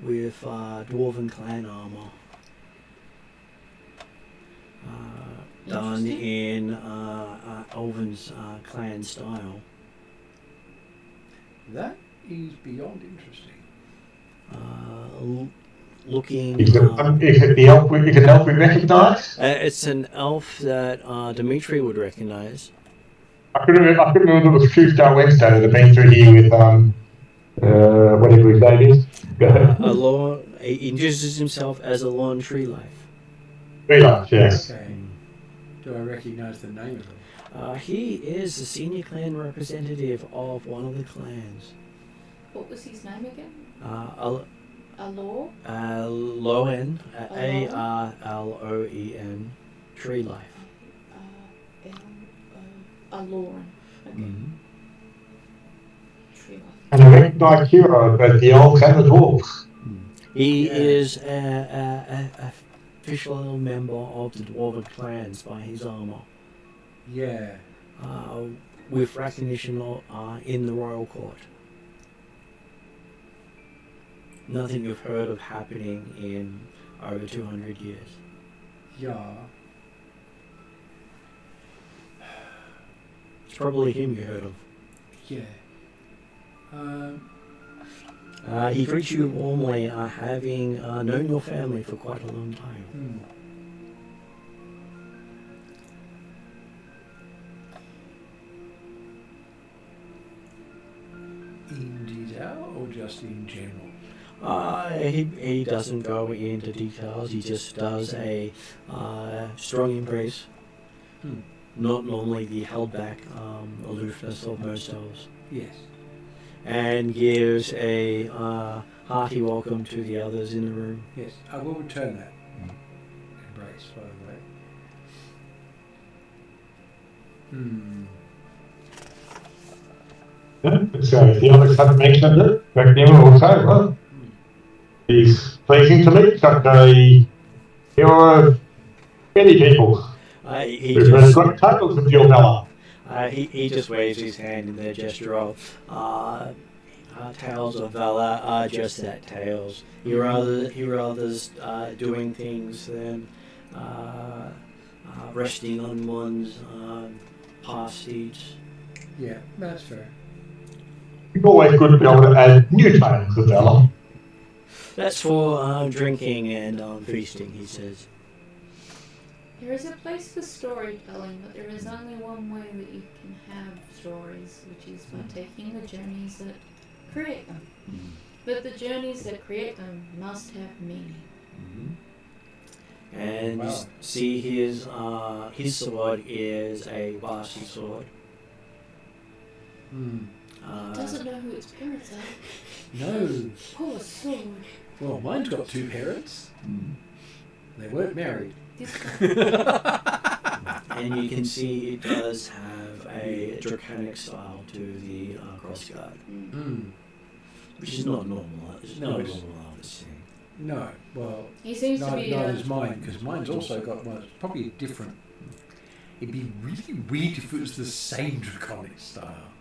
with dwarven clan armour. Done in Elven's clan style. That is beyond interesting. Looking. Is it the elf? Is it an elf we recognise? It's an elf that Dimitri would recognise. I could remember it was True Star Wednesday that had been through here with whatever his name is. Go ahead. He introduces himself as a Lorne Treelife. Treelife, yes. Okay. Do I recognise the name of him? He is the senior clan representative of one of the clans. What was his name again? Loen, Aloren? Arloen, Treelife. Aloren. Okay. Mm-hmm. Treelife. And a recognized hero of both the elves and the dwarves. He is a official member of the Dwarven clans by his armour. Yeah. With recognition in the royal court. Nothing you've heard of happening in over 200 years. Yeah. It's probably him you heard of. Yeah. He greets you warmly, having known your family for quite a long time. In detail or just in general? He doesn't go into details. He just does a strong embrace. Not normally the held back aloofness of most elves. Yes. And gives a hearty welcome to the others in the room. Yes, I will return that embrace, by the way. So if the others haven't mentioned it, Dracnema will say, well, he's pleasing to meet such a hero of many people. We've heard good tales of your valor. He just waves his hand in the gesture of tales of valor are just that, tales. He rather's doing things than resting on one's past deeds. Yeah, that's fair. It's always good to be able to add new tales of valor. That's for drinking and feasting, he says. There is a place for storytelling, but there is only one way that you can have stories, which is by taking the journeys that create them. But the journeys that create them must have meaning. And you see his sword is a Vasi sword. Doesn't know who its parents are. No. Poor sword. Well, mine's got two parents. They weren't married. And you can see it does have a draconic style to the crossguard, which is not normal. It's not normal, obviously. No, well, He seems to be. neither is mine, because mine's also got, well, it's probably a different. It'd be really weird if it was the same draconic style.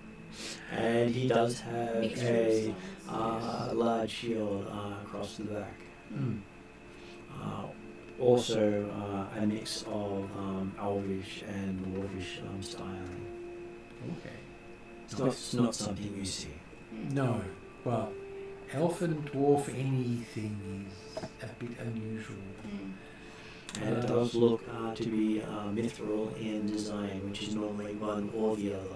And he does have Mixture a of large shield across the back. Also a mix of elvish and dwarvish styling. Okay. It's not something you see. No, well, elf and dwarf anything is a bit unusual. And it does look to be mithril in design, which is normally one or the other.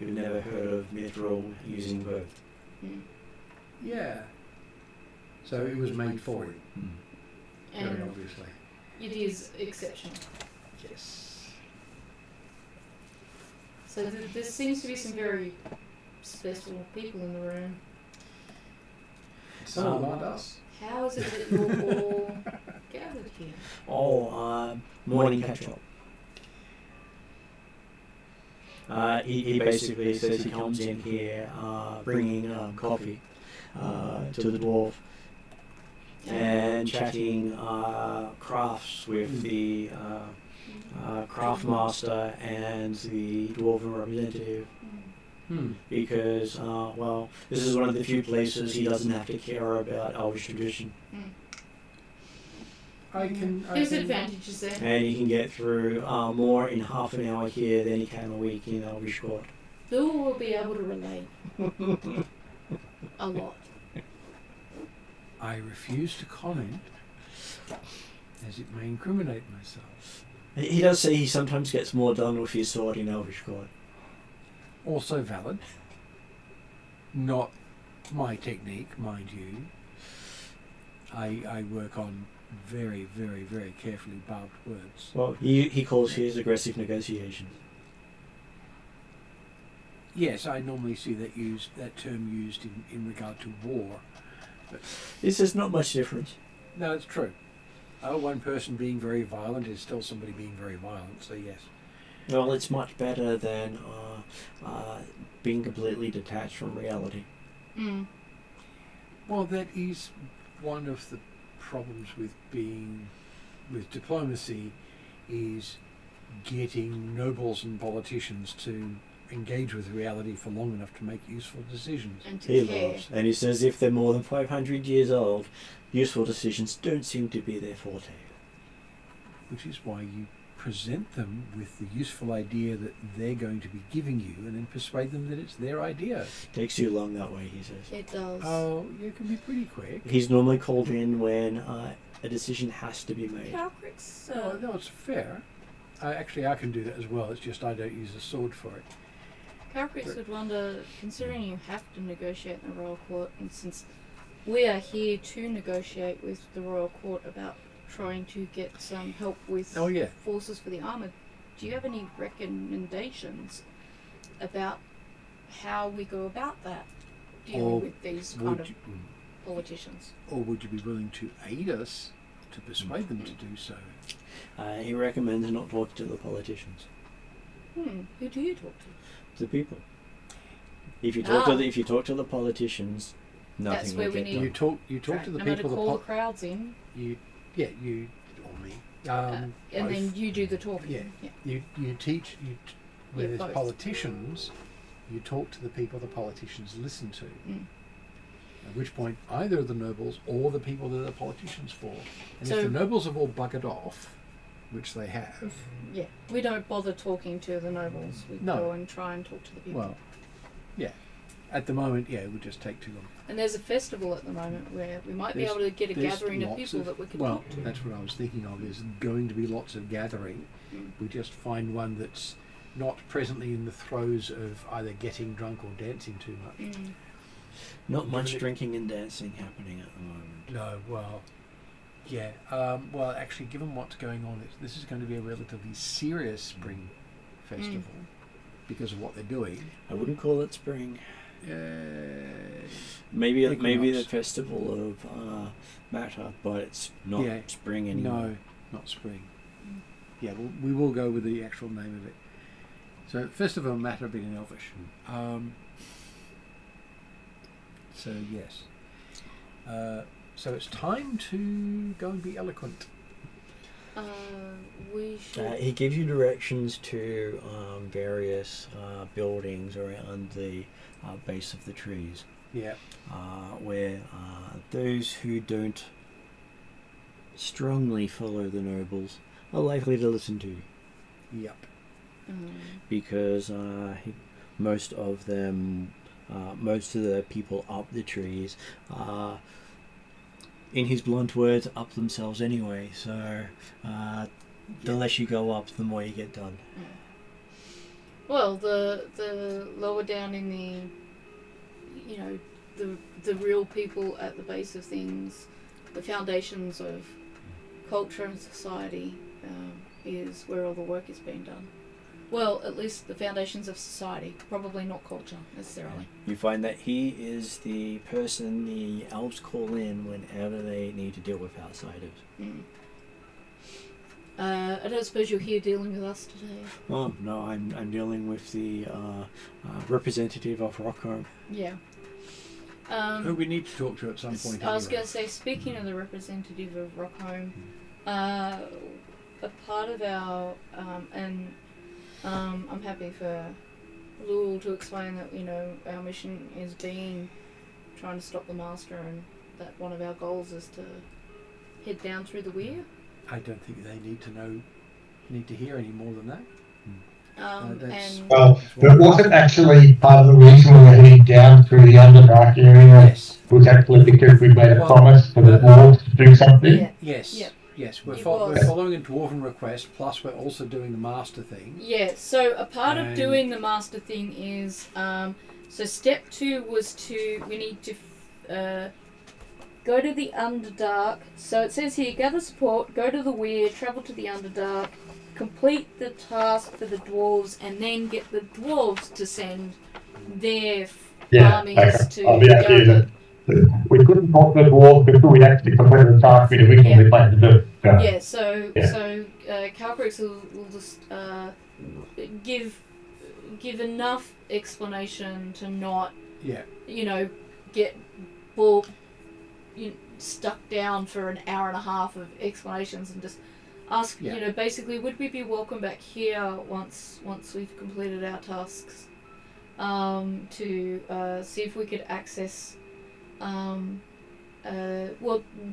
You've never heard of mithril using both. Yeah. So it was made for it, very And obviously. it is exceptional. Yes. So there seems to be some very special people in the room. Some aren't us. How is it that you're all gathered here? Morning catch-up. He basically says he comes in here bringing coffee to the dwarf and chatting crafts with the craft master and the dwarven representative. Because, this is one of the few places he doesn't have to care about Elvish tradition. There's advantages there. And he can get through more in half an hour here than he can a week in Elvish Court. Who will be able to relate a lot. I refuse to comment, as it may incriminate myself. He does say he sometimes gets more done with his sword in Elvish Court. Also valid. Not my technique, mind you. I work on very, very, very carefully barbed words. Well, he calls his aggressive negotiations. Yes, I normally see that term used in regard to war. But There's not much difference. no, it's true. One person being very violent is still somebody being very violent, so yes. Well, it's much better than being completely detached from reality. Mm. Well, that is one of the problems with diplomacy, is getting nobles and politicians to engage with reality for long enough to make useful decisions. And to He care. loves. And he says if they're more than 500 years old, useful decisions don't seem to be their forte. Which is why you present them with the useful idea that they're going to be giving you, and then persuade them that it's their idea. Takes too long that way, he says. It does. Oh, you can be pretty quick. He's normally called in when a decision has to be made. Calcrix, No, it's fair. Actually, I can do that as well. It's just I don't use a sword for it. Calcrix would wonder, considering you have to negotiate in the Royal Court, and since we are here to negotiate with the Royal Court about trying to get some help with Oh, yeah. forces for the armour, do you have any recommendations about how we go about that, dealing Or with these kind of Would you, politicians? or would you be willing to aid us to persuade them to do so? He recommends not talking to the politicians, Who do you talk to? the people. If you talk to the politicians, nothing That's will where we get need- done. You talk to the Remember people. to call the crowds in, You or me. and then Both. you do the talking. Yeah. You teach where Yeah, there's both. politicians. You talk to the people the politicians listen to. Mm. At which point, either the nobles or the people that the politicians for. And So- if the nobles have all buggered off, which they have, Yeah, we don't bother talking to the nobles. We No. go and try and talk to the people. well, yeah. At the moment, yeah, it would just take too long. And there's a festival at the moment where we might be There's- able to get a there's gathering of lots people that we could well, talk to. that's what I was thinking of. Is going to be lots of gathering. Mm. We just find one that's not presently in the throes of either getting drunk or dancing too much. Mm. Not much Given it- drinking and dancing happening at the moment. No, well, yeah. Well, actually, given what's going on, this is going to be a relatively serious spring festival because of what they're doing. I wouldn't call it spring. Maybe Equinox. the festival of matter, but it's not Yeah. spring anymore. No, not spring. Yeah, we will go with the actual name of it. So, Festival of Matter being in Elvish. So, yes. So it's time to go and be eloquent. We should. He gives you directions to various buildings around the base of the trees, Yeah. where those who don't strongly follow the nobles are likely to listen to you, Yep. because most of them, most of the people up the trees, in his blunt words, up themselves anyway. So the less you go up, the more you get done. Well, the lower down in the real people at the base of things, the foundations of culture and society, is where all the work is being done. Well, at least the foundations of society, probably not culture necessarily. You find that he is the person the elves call in whenever they need to deal with outsiders. I don't suppose you're here dealing with us today. Oh no, I'm dealing with the representative of Rockholm. Yeah. Who we need to talk to at some point. I was anyway. going to say, speaking of the representative of Rockholm, a part of our I'm happy for Lul to explain that our mission is trying to stop the Master, and that one of our goals is to head down through the Weir. I don't think they need to hear any more than that. That's- And Well, but was it actually part of the reason we were heading down through the Underdark area? Yes. Was actually because we made a Well, promise for the dwarves to do something? yeah, Yes. Yep. Yes. We're It we're was. following a dwarven request. Plus, we're also doing the master thing. yeah. So a part of And- doing the Master thing is So step 2 was we need to go to the Underdark. So it says here, gather support, go to the Weir, travel to the Underdark, complete the task for the dwarves, and then get the dwarves to send their armies to I'll be happy Garden. that we couldn't talk to the dwarves before we actually completed the task we originally planned to do. Yeah, so Calcrix will just give enough explanation to not get stuck down for an hour and a half of explanations, and just ask basically, would we be welcome back here once we've completed our tasks, to see if we could access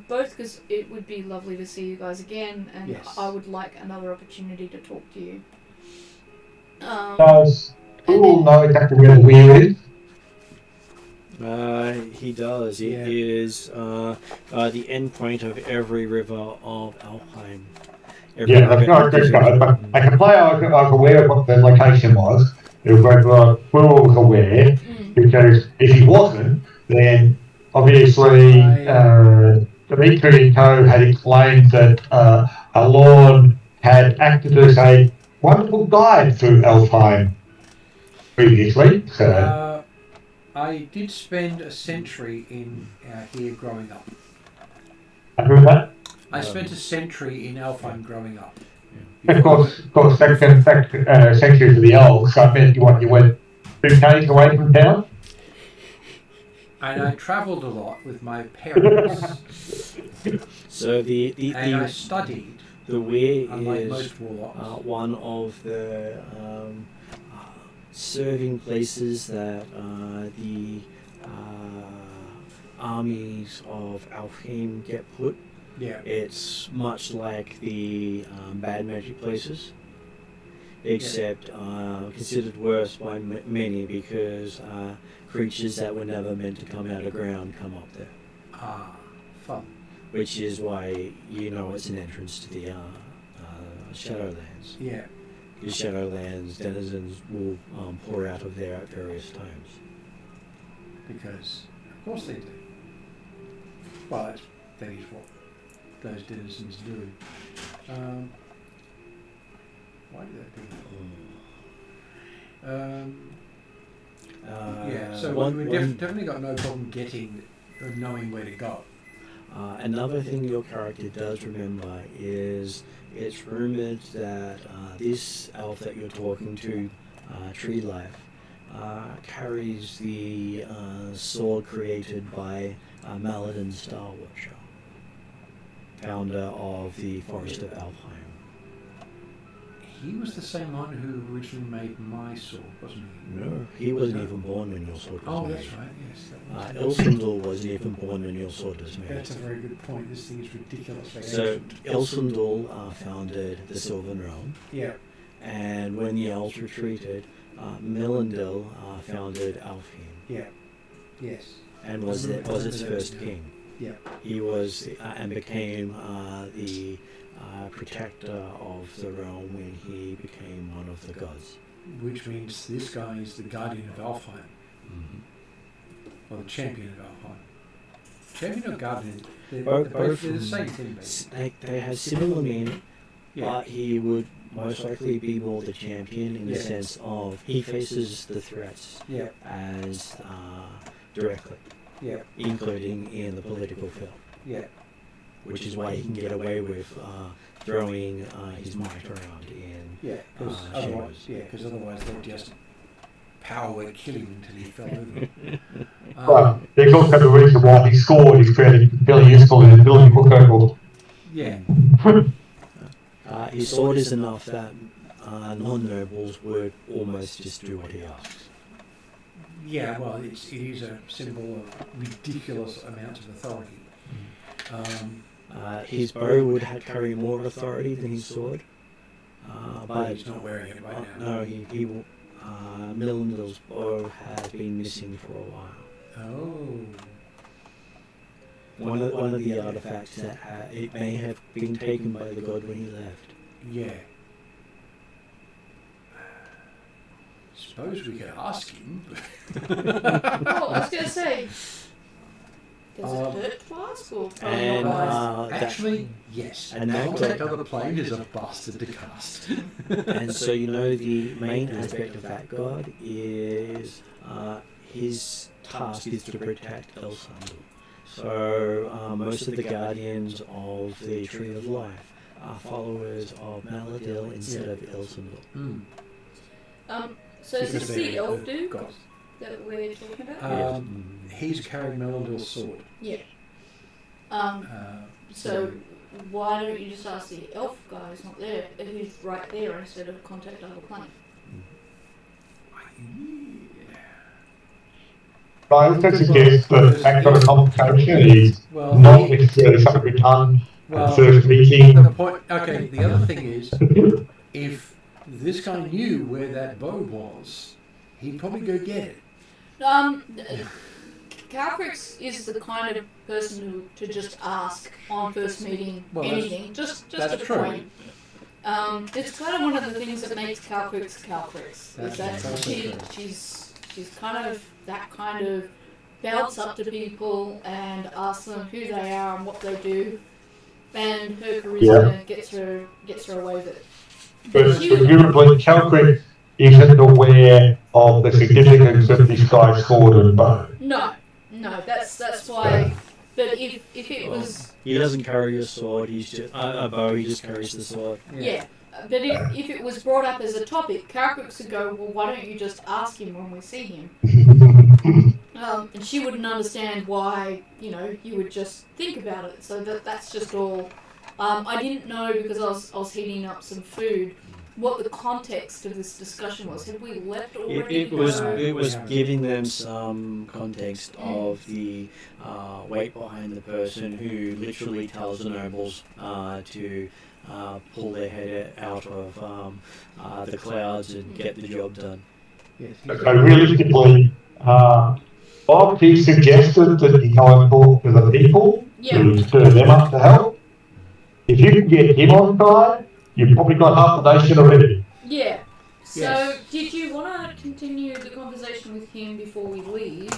both because it would be lovely to see you guys again, and Yes. I would like another opportunity to talk to you. Does Fool know exactly where the Weir is? He does. It is the end point of every river of Alfheim. Yeah, that's not this guy, but I can play I was aware of what the location was. It was where Fool was aware, because if he wasn't, then obviously Dimitri and Co. had explained that Alorn had acted as a wonderful guide through Alfheim previously. So I did spend a century in here growing up. who was that? I spent a century in Alfheim growing up. Of course, second century for the elves. So I meant you went 2 k's away from town. And I travelled a lot with my parents. So I studied. The Weir unlike is most warlocks. one of the serving places that the armies of Alfheim get put. Yeah. It's much like the Mad Mage places, except considered worse by many because creatures that were never meant to come out of ground come up there. Ah, fun. Which is why it's an entrance to the Shadowlands. Yeah. Because Shadowlands denizens will pour out of there at various times. Because, of course they do. Well, that is what those denizens do. Why do they do that? So we've definitely got no problem knowing where to go. Another thing your character does remember is it's rumored that this elf that you're talking to, Treelife, carries the sword created by Maladin Starwatcher, founder of the Forest of Alfheim. He was the same one who originally made my sword, wasn't he? No, he wasn't even born when your sword was made. Oh, that's right, yes. Elsendil wasn't even born when your sword was made. That's a very good point. This thing is ridiculously So ancient. Elsendil founded the Sylvan Realm. Yeah. And when the elves retreated, Melindil founded Alfheim. Yeah. Yes. And was its first king. Yeah. He was and became the protector of the realm when he became one of the gods. Which means this guy is the guardian of Alfheim. Mm-hmm. Or the champion of Alfheim. Champion or guardian, they're the same thing, basically. They have similar meaning, Yeah. but he would most likely be more the champion in the sense of he faces the threats as directly, including in the political field. Yeah. Which is why he can get away with throwing his might around in because otherwise they'd just power word kill him until he fell over. But there's also the reason why his sword is fairly useful in the building book overall. Yeah. His sword is enough that non-nobles would almost just do what he asks. Yeah, well, it is a symbol of ridiculous amounts of authority. His bow would carry more authority than his sword. But he's not wearing it right now. No, he Milindil's bow has been missing for a while. Oh. One of the artifacts that it may have been taken by the god when he left. Yeah. suppose we could ask him. Oh, I was going to say, does it hurt to ask or probably And, not wise? Actually, yes. and now Contact other plane is a bastard to cast. And so the main aspect of that god is his task is to protect El Sandal. So most of the guardians of the Tree of Life are followers of Maladil instead of El Sandal. So is this the elf God. dude that we're talking about? He's carrying Melandil's sword. Yeah. So So why don't you just ask the elf guy who's not there, who's right there, instead of contact other plane? I would suggest that that kind of conversation is Well, not necessarily something we've done at well, first meeting. the point. Okay, the other thing is, if this guy knew where that bow was, he'd probably go get it. Calcrix is the kind of person to just ask on first meeting anything, just that's to the true. point. It's kind of one of the things that makes Calcrix Calcrix. Is that she's kind of that kind of bounce up to people and ask them who they are and what they do, and her charisma gets her away with it. But presumably Calcrick isn't aware of the significance of this guy's sword and bow. No, that's why. But if it was He doesn't carry a sword, he's just a bow, he just carries the sword. yeah. But if it was brought up as a topic, Calcrix would go, well, why don't you just ask him when we see him? And she wouldn't understand why, you would just think about it. So that's just all. I didn't know because I was heating up some food what the context of this discussion was. Had we left already? It was giving them some context of the weight behind the person who literally tells the nobles to pull their head out of the clouds and get the job done. Yes. So realistically, Bob, he suggested that you go and talk to the people to stir them up to help. If you can get him on side, you've probably got half the nation already. Yeah. So, Yes. did you want to continue the conversation with him before we leave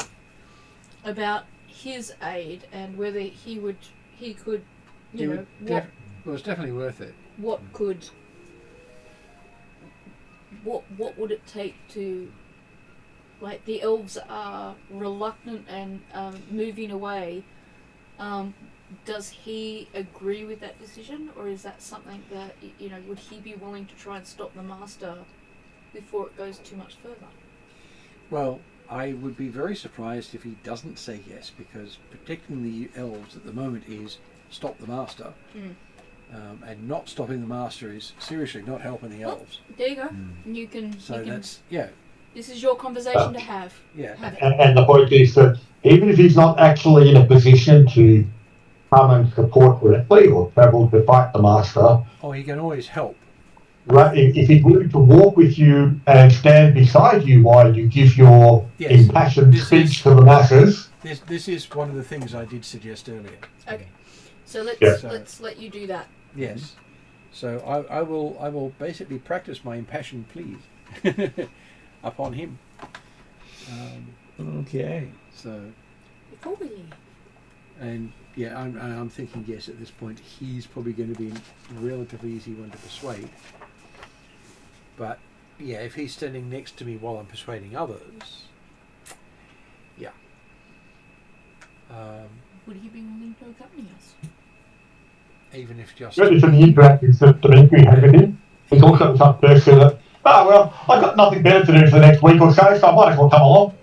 about his aid and whether he could, It was definitely worth it. what would it take to, like, the elves are reluctant and moving away. Does he agree with that decision, or is that something that, would he be willing to try and stop the master before it goes too much further? Well, I would be very surprised if he doesn't say yes, because protecting the elves at the moment is stop the master, and not stopping the master is seriously not helping the elves. There you go. You can. So you can, that's This is your conversation to have. yeah. Have it. And the point is that even if he's not actually in a position to come and support directly or travel to fight the master, Oh, he can always help. right, if he's willing to walk with you and stand beside you while you give your Yes. impassioned This speech is- to the masses, This is one of the things I did suggest earlier. Okay. So let's Yeah. let's let you do that. Yes. So I will basically practice my impassioned pleas upon him. Okay. So Before we leave. and yeah, I'm thinking yes at this point he's probably going to be a relatively easy one to persuade. But yeah, if he's standing next to me while I'm persuading others, yeah. Would he be willing to accompany us? Even if just really from the interactions that Dimitri had with him, he's also some person that, I've got nothing better to do for the next week or so, so I might as well come along.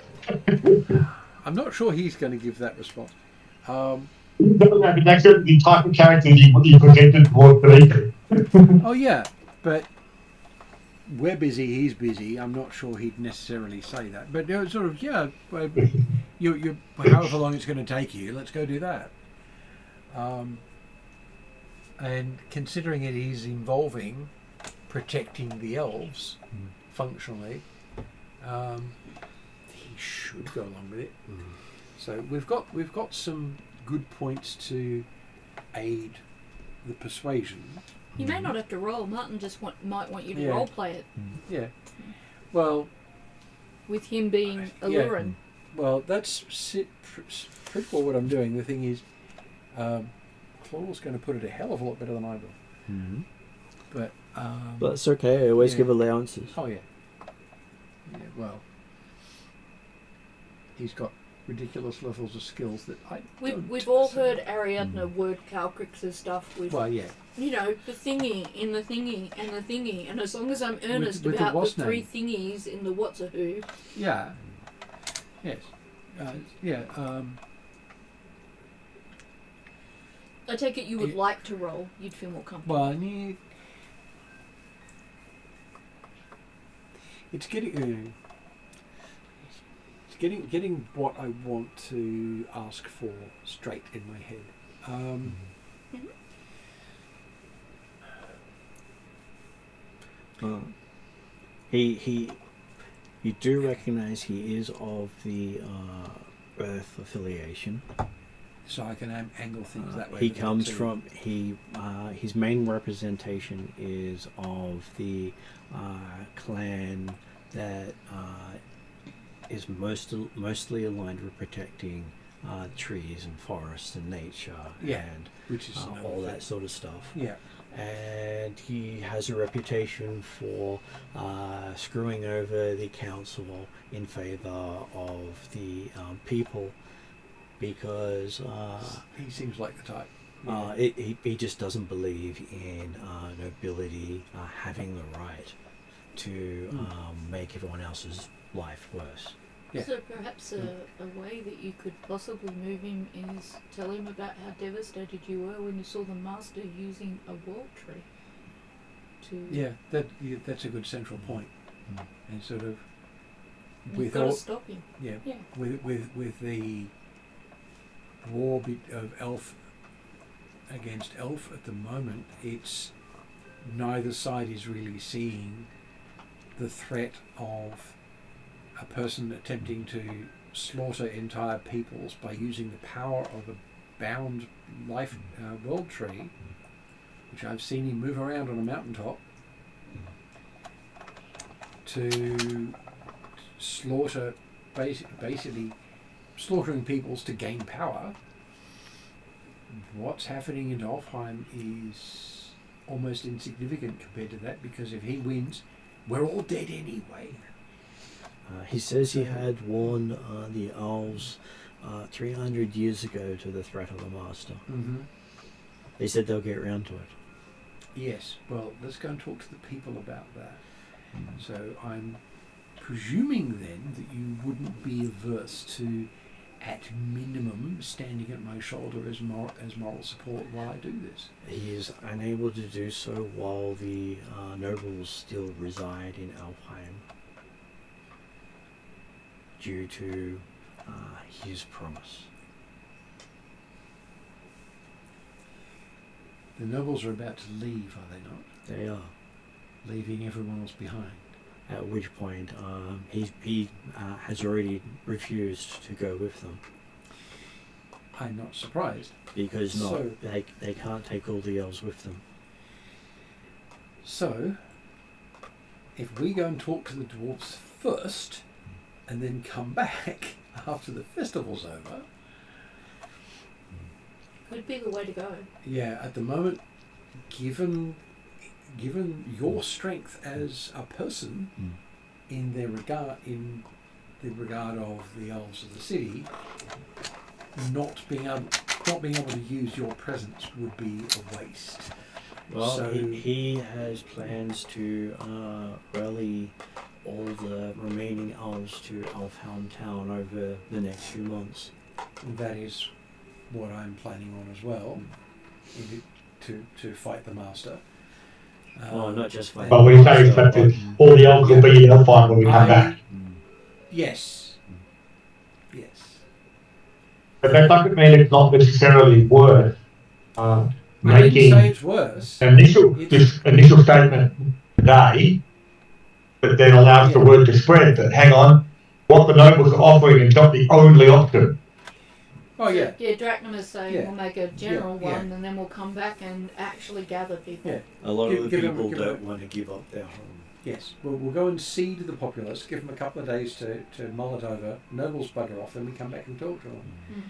I'm not sure he's going to give that response. That's the type of character you presented towards Dimitri. Oh yeah, but we're busy, he's busy. I'm not sure he'd necessarily say that, but sort of well, you however long it's going to take you, let's go do that. And considering it is involving protecting the elves functionally, he should go along with it. So we've got some good points to aid the persuasion. You may not have to roll. Martin just might want you to Yeah. role play it. Yeah. Well, with him being Aluran. Well, that's pretty well what I'm doing. The thing is, Claw's going to put it a hell of a lot better than I will. Mm-hmm. But it's okay. I always yeah. give allowances. Oh yeah. Yeah. Well, he's got ridiculous levels of skills that I. We've all heard Ariadne word Calcrix's stuff with. Well, yeah. You know, the thingy in the thingy and the thingy, and as long as I'm earnest with about the what's three name? thingies in the what's a who. Yeah. Yes. Yeah. I take it you would like to roll. You'd feel more comfortable. Well, it's getting what I want to ask for straight in my head. You do recognize he is of the Earth affiliation. So I can angle things that way. He comes from his main representation is of the clan that is mostly aligned with protecting trees and forests and nature and which is all that sort of stuff. Yeah. And he has a reputation for screwing over the council in favor of the people because he seems like the type. He just doesn't believe in nobility having the right to make everyone else's life worse. Yeah. So perhaps a way that you could possibly move him is tell him about how devastated you were when you saw the master using a world tree to... That's a good central point. And sort of You've got to stop him. Yeah. With the war of elf against elf at the moment, it's neither side is really seeing the threat of a person attempting to slaughter entire peoples by using the power of a bound life world tree, which I've seen him move around on a mountaintop, to slaughter, basically slaughtering peoples to gain power. What's happening in Alfheim is almost insignificant compared to that, because if he wins, we're all dead anyway. He says he had warned the elves 300 years ago to the threat of the master. Mm-hmm. They said they'll get around to it. Yes, well, let's go and talk to the people about that. So I'm presuming then that you wouldn't be averse to, at minimum, standing at my shoulder as moral support while I do this. He is unable to do so while the nobles still reside in Alfheim due to his promise. The nobles are about to leave, are they not? They are. Leaving everyone else behind. At which point he has already refused to go with them. I'm not surprised. Because they can't take all the elves with them. So, if we go and talk to the dwarves first, and then come back after the festival's over... Could be the way to go. Yeah, at the moment, given your strength as a person in the regard of the elves of the city, not being able to use your presence would be a waste. Well, so he has plans to rally all the remaining elves to Elfhelm Town over the next few months. that is what I'm planning on as well, to fight the master. Not just fight. But what he's saying is that all the elves will be in the fight when we come back. Yes. Yes. But that doesn't mean it's not necessarily worth making say it's worse. initial statement today, but then allows the word to spread that, hang on, what the nobles are offering is not the only option. Oh, yeah. Yeah, Drachnum is saying we'll make a general one and then we'll come back and actually gather people. Yeah. A lot of the people don't want to give up their home. Yes, we'll go and seed the populace, give them a couple of days to mull it over, nobles bugger off, then we come back and talk to them. Mm.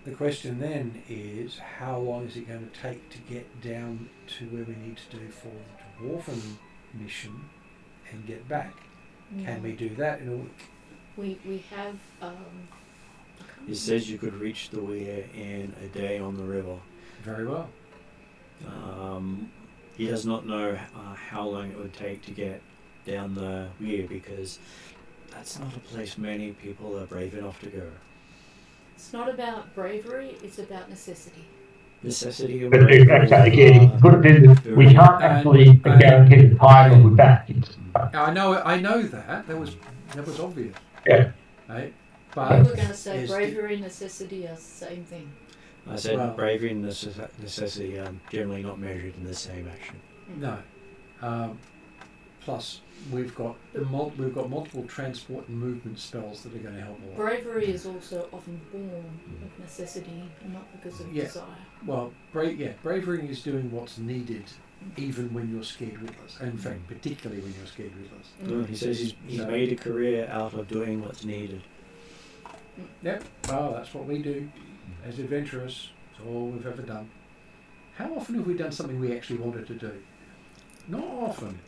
The question then is, how long is it going to take to get down to where we need to do for the Dwarven mission and get back? Can we do that in a week? We have. It says you could reach the Weir in a day on the river. Very well. He does not know how long it would take to get down the Weir because that's not a place many people are brave enough to go. It's not about bravery, it's about necessity. Necessity of But bravery. again, put it in, we can't actually guarantee the time we'll be back. I know that. That was obvious. Yeah. Right? We But were going to say is bravery and necessity are the same thing. I said Well- bravery and necessity are generally not measured in the same action. no. Plus, we've got multiple transport and movement spells that are going to help a lot. Bravery is also often born of necessity, not because of Yeah. desire. Well, bravery is doing what's needed, even when you're scared witless. In fact, particularly when you're scared witless. No, he says he's made a career out of doing what's needed. Yep. Well, that's what we do as adventurers. It's all we've ever done. How often have we done something we actually wanted to do? Not often.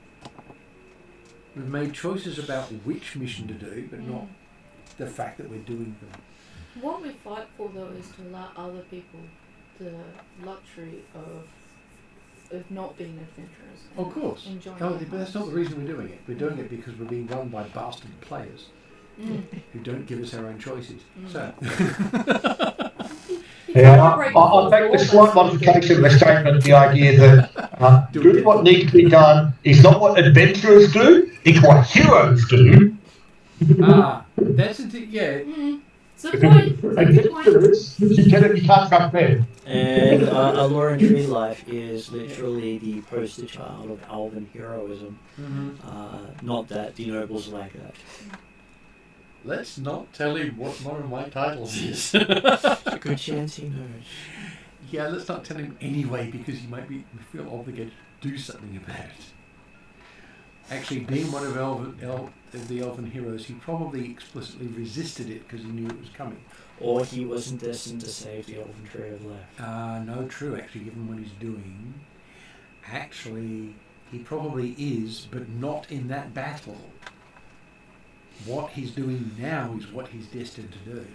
We've made choices about which mission to do, but not the fact that we're doing them. What we fight for, though, is to allow other people the luxury of not being adventurous. and Of course. enjoying Oh, their but that's not lives. the reason we're doing it. We're doing it because we're being run by bastard players who don't give us our own choices. So, Yeah, I'll make the slight modification of the statement, the idea that doing what needs to be done is not what adventurers do, it's what heroes do. that's yeah. It's a point. It's a good point. Adventurers, you can't trust them. And Lauren Treelife is literally the poster child of elven heroism. Not that the nobles like that. Let's not tell him what Modern White Titles is. A good chance he knows. Yeah, let's not tell him anyway because he might feel obligated to do something about it. Actually, being one of the elven heroes, he probably explicitly resisted it because he knew it was coming. Or he wasn't destined to save the elven tree of life. No, true, actually, given what he's doing. Actually, he probably is, but not in that battle. What he's doing now is what he's destined to do.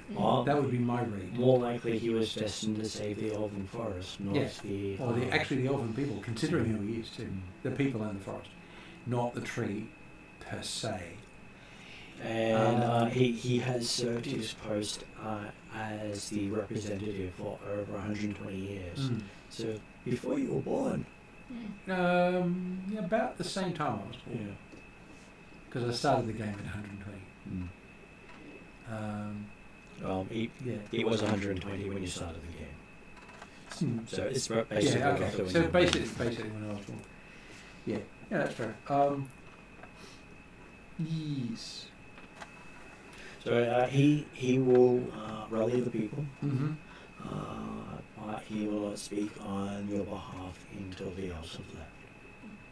That would be my read. More likely he was destined to save the elven forest, not the... Or the elven people, considering who he is too. The people and the forest. Not the tree, per se. And he has served his post as the representative for over 120 years. So, before you were born. About the same time I was born. Yeah. Because I started the game at 120. It was 120 when you started the game. So it's basically okay. when So you were basically when I was born. Yeah, that's fair. Yes. So he will rally the people. But he will not speak on your behalf until the elves have left.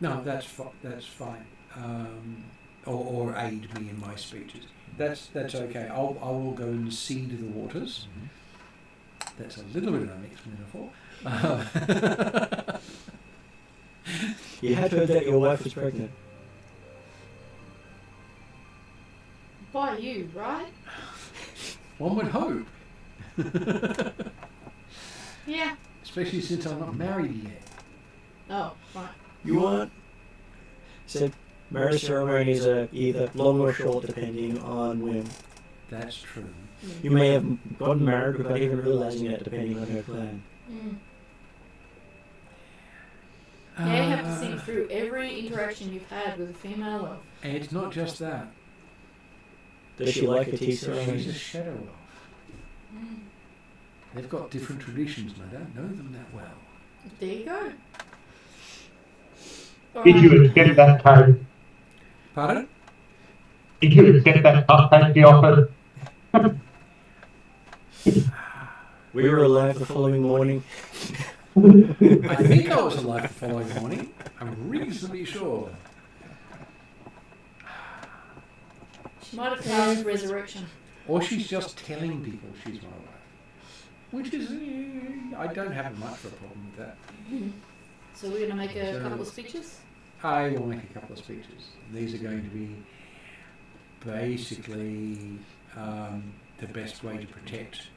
No, that's fine. Or aid me in my speeches. That's okay. I will go and seed the waters. That's a little bit of a mixed metaphor. You had heard that your wife was pregnant. By you, right? One would hope. Yeah. Especially since I'm not married yet. Oh, right. You aren't? Said marriage ceremonies are either long or short depending on when. That's true. You may have gotten married without even realizing it depending on her clan. Yeah, you have to think through every interaction you've had with a female elf. And it's not just that. Does she like a tea She's a ceremony? shadow elf. They've got different traditions and I don't know them that well. There you go. Did you accept that code? Pardon? Did you accept that cupcake he offered? We were alive the following morning. I think I was alive the following morning. I'm reasonably sure. She might have cast resurrection. Or she's just telling people she's my wife. Which is, I don't have much of a problem with that. So we're going to make a couple of speeches? I will make a couple of speeches. These are going to be basically the best way to protect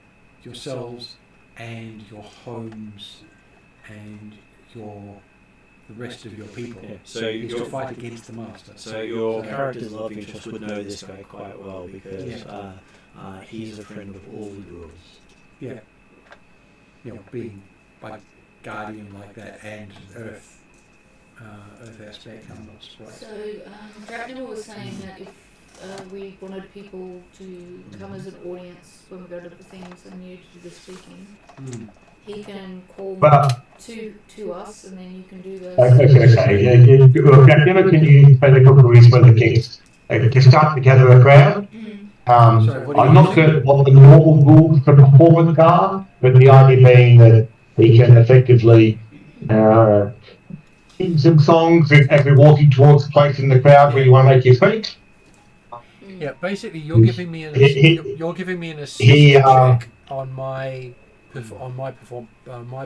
yourselves and your homes and the rest of your people. Yeah. So is to fight against the master. So your character's love interest would know this guy quite well because he's a friend of all the ghouls. Yeah. Being like guardian like that and earth aspect. I'm not surprised. So Dracula was saying that if we wanted people to come as an audience when we go to the things and you to do the speaking, he can call to us and then you can do the... I was going to say, never can use political charisma the kings to start to gather a crowd. I'm not certain what the normal rules for performance are, but the idea being that he can effectively sing some songs as we're walking towards the place in the crowd where you want to make your speech. Yeah, basically you're giving me an assist check on my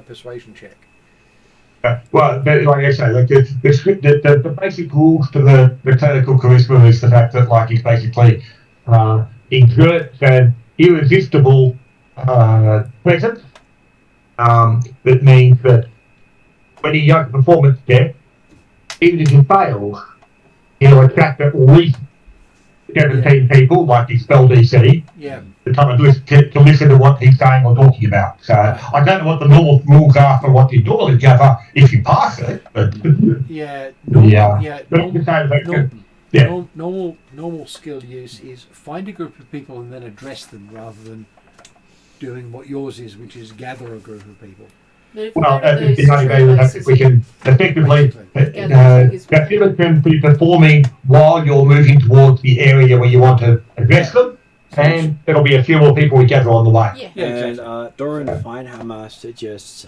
persuasion check. Well, like I say, like the basic rules for the clinical charisma is the fact that like he's basically exerts an irresistible presence. That means that when he does a performance check, even if he fails, he'll attract at least 17 people, like his spell DC, to come and to listen to what he's saying or talking about. So I don't know what the normal rules are for what you normally gather if you pass it, but normal skill use is find a group of people and then address them rather than doing what yours is, which is gather a group of people. Well, the only way that we can effectively that can be performing while you're moving towards the area where you want to address them, and there'll be a few more people we gather on the way. And Doran Finehammer suggests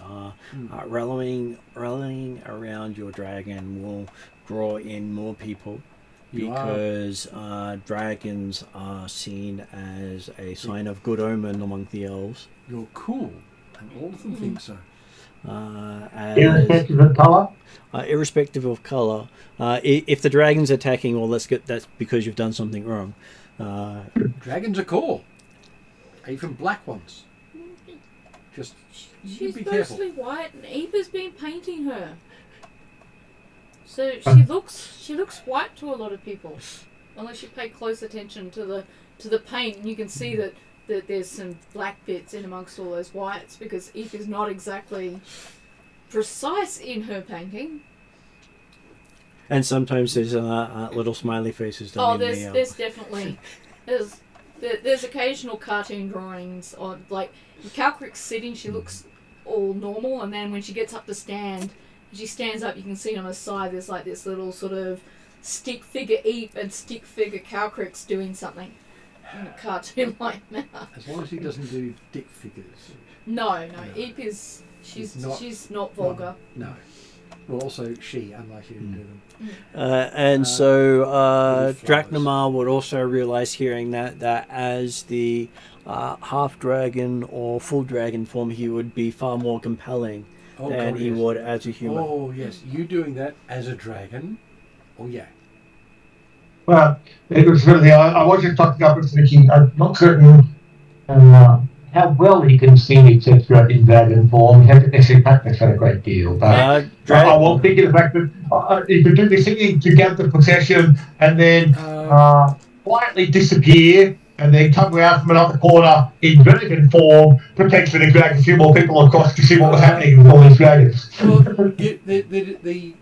rallying around your dragon will draw in more people because dragons are seen as a sign of good omen among the elves. You're cool, and all of them think so. Irrespective of colour? Irrespective of colour. If the dragon's attacking, well, that's because you've done something wrong. Dragons are cool. Even black ones. Just she's be careful. mostly white and Eva's been painting her. So she looks white to a lot of people. Unless you pay close attention to the paint and you can see that there's some black bits in amongst all those whites because Eve is not exactly precise in her painting. And sometimes there's little smiley faces done in the... there's definitely... There's occasional cartoon drawings on, like, Calcrick's sitting, she looks all normal, and then when she gets up to stand, she stands up, you can see on her side there's like this little sort of stick figure Eve and stick figure Calcrick's doing something. In a cartoon-like manner. As long as he doesn't do dick figures. No. Eep is... She's not vulgar. No. Well, also she, unlike you, do them. And so Draknamar would also realise hearing that as the half-dragon or full dragon form, he would be far more compelling than he would as a human. Oh, yes. You doing that as a dragon? Oh, yeah. Well, it was really, I was just talking up and thinking, I'm not certain how well he can sing, etc. in dragon form. He hasn't necessarily practiced that a great deal. But I was thinking the fact that he could do the singing to get the possession and then quietly disappear and then come around from another corner in dragon form, potentially drag a few more people across to see what was happening with all these dragons. Well, the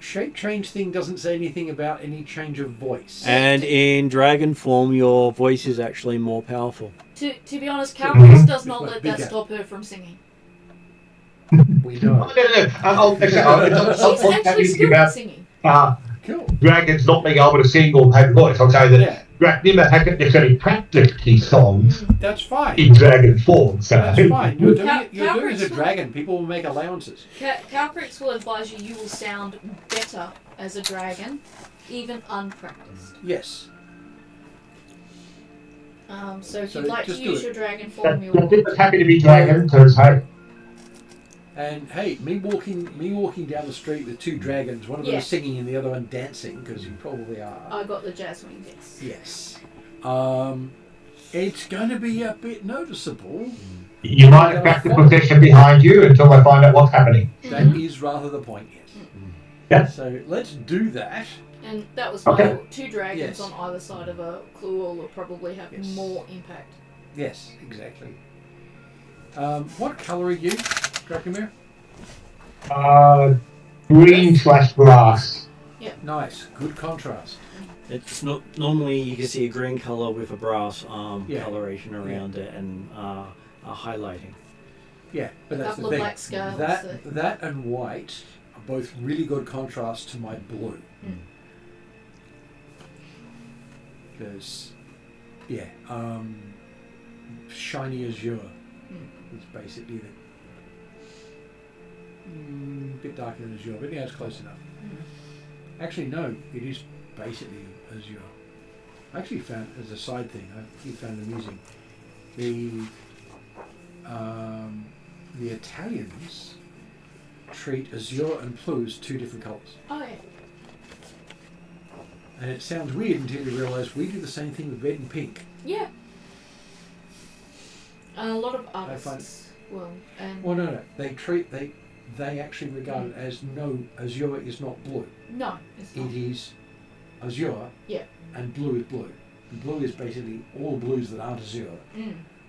shape change thing doesn't say anything about any change of voice. And in dragon form, your voice is actually more powerful. To be honest, Calcrick does not let that stop her from singing. We know. She's actually still singing. Dragons not being able to sing or have a voice. I'll say that Draknima hasn't necessarily practiced his songs That's fine. in dragon form, so That's fine. You're doing it Calcrix as a will- dragon. People will make allowances. Calcrix will advise you will sound better as a dragon, even unpracticed. Yes. So if So you'd like to just do use it. your dragon form, you'll Draknima's happy to be dragon, because hey, And hey, me walking down the street with two dragons, one of them Yeah. is singing and the other one dancing, because you probably are. I got the jasmine, yes. Yes. It's going to be a bit noticeable. you might have back the procession behind you until they find out what's happening. That is rather the point, yes. Yeah. So let's do that. And that was my Okay. thought. Two dragons Yes. on either side of a Cluel will probably have Yes. more impact. Yes, exactly. What colour are you, Dracomir? Green/grass. Nice, good contrast. It's not normally you can see a green color with a brass Yeah. coloration around it and highlighting. Yeah, but A that's the couple of thing. black scales. That and white are both really good contrasts to my blue. Because, shiny azure is basically the bit darker than azure, but yeah, it's close enough. Actually, no, it is basically azure. I actually found, as a side thing, I found amusing, the Italians treat azure and blue as two different colours. Oh, yeah. And it sounds weird until you realise we do the same thing with red and pink. Yeah. A lot of find- artists will. And Well, no, they actually regard it as no, azure is not blue. no, it's not. It is azure, Yeah. and blue is blue. And blue is basically all blues that aren't azure,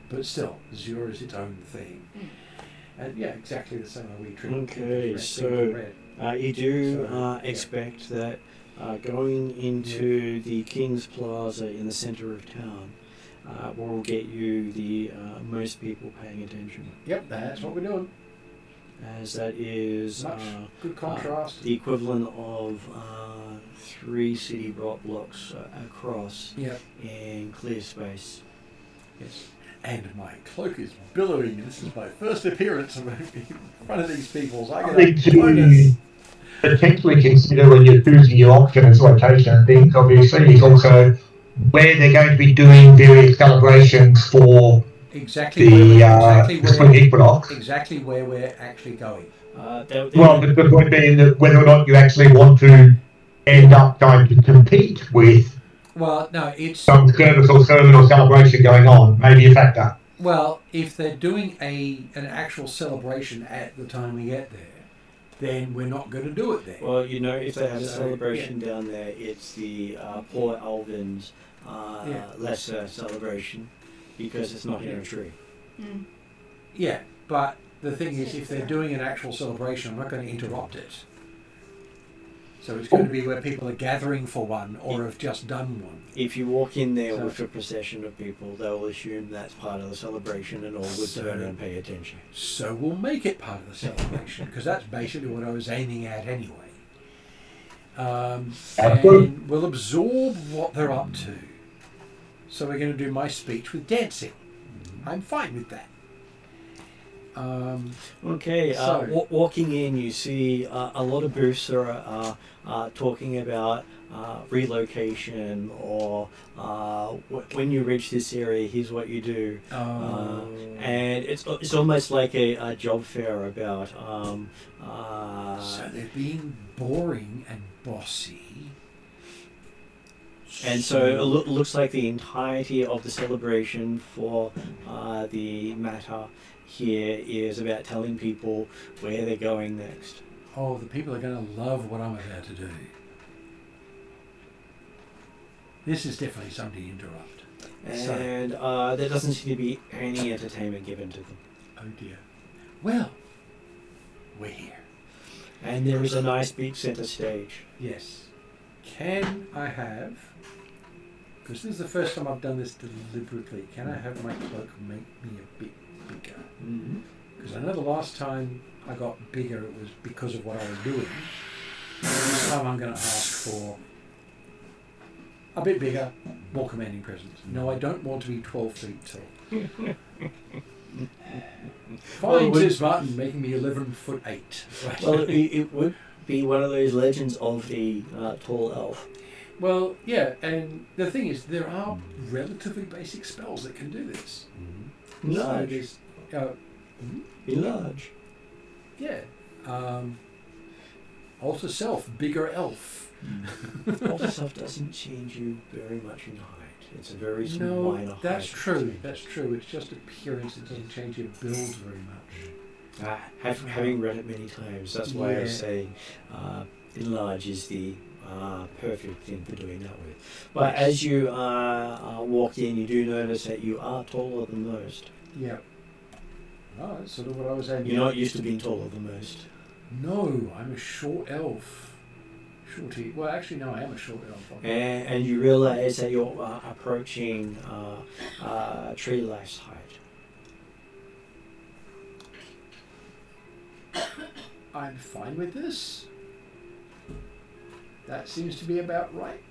but still, azure is its own thing. And yeah, exactly the same way we treat Okay, red, so- pink and red. You do So, expect that going into the King's Plaza in the centre of town will get you the most people paying attention, Yep, that's what we're doing. as that is Much good contrast. the equivalent of 3 city blocks across Yep. in clear space. Yes. And my cloak is billowing. This is my first appearance in front of these people. So I I get think a bonus. to potentially consider when you're choosing your options, location and things, obviously, is also where they're going to be doing various celebrations for Exactly the spring equinox. exactly where we're actually going. Well, the point being that whether or not you actually want to end up trying to compete with Well, no, it's some service or sermon or celebration going on, may be a factor. well, if they're doing an actual celebration at the time we get there, then we're not going to do it there. Well, you know, if they have a So, celebration down there, it's the poor elvens lesser celebration because it's not in a tree. Yeah, but the thing is, if they're doing an actual celebration, I'm not going to interrupt it. So it's going to be where people are gathering for one or have just done one. If you walk in there So- with a procession of people, they'll assume that's part of the celebration and all would So- turn and pay attention. So we'll make it part of the celebration because that's basically what I was aiming at anyway. And we'll absorb what they're up to. So we're going to do my speech with dancing. I'm fine with that. Okay, So- walking in, you see a lot of booths are talking about relocation or when you reach this area, here's what you do. And it's almost like a job fair about. So they're being boring and bossy. And so it looks like the entirety of the celebration for the matter here is about telling people where they're going next. Oh, the people are going to love what I'm about to do. This is definitely something to interrupt. And there doesn't seem to be any entertainment given to them. Oh dear. Well, we're here. And there is a nice big centre stage. Yes. Can I have, because this is the first time I've done this deliberately, can I have my cloak make me a bit bigger? Because I know the last time I got bigger it was because of what I was doing. This time I'm going to ask for a bit bigger, More commanding presence. No, I don't want to be 12 feet tall. Fine, says Martin, making me 11'8". Right. Well, it would be one of those legends of the tall elf. Well, yeah, and the thing is, there are relatively basic spells that can do this. Large. So Be large. yeah. Alter self, bigger elf. Alter self doesn't change you very much in height. It's a very small minor height. That's true. That's true. It's just appearance. It doesn't change your build very much. Having read it many times, that's why I was saying enlarge is the perfect thing for doing that with. But as you walk in, you do notice that you are taller than most. Yeah. Oh, that's sort of what I was saying. You're not used to being taller than most. No, I'm a short elf. Shorty. Well, actually, no, I am a short elf. And you realise that you're approaching Treelife's height. I'm fine with this. That seems to be about right.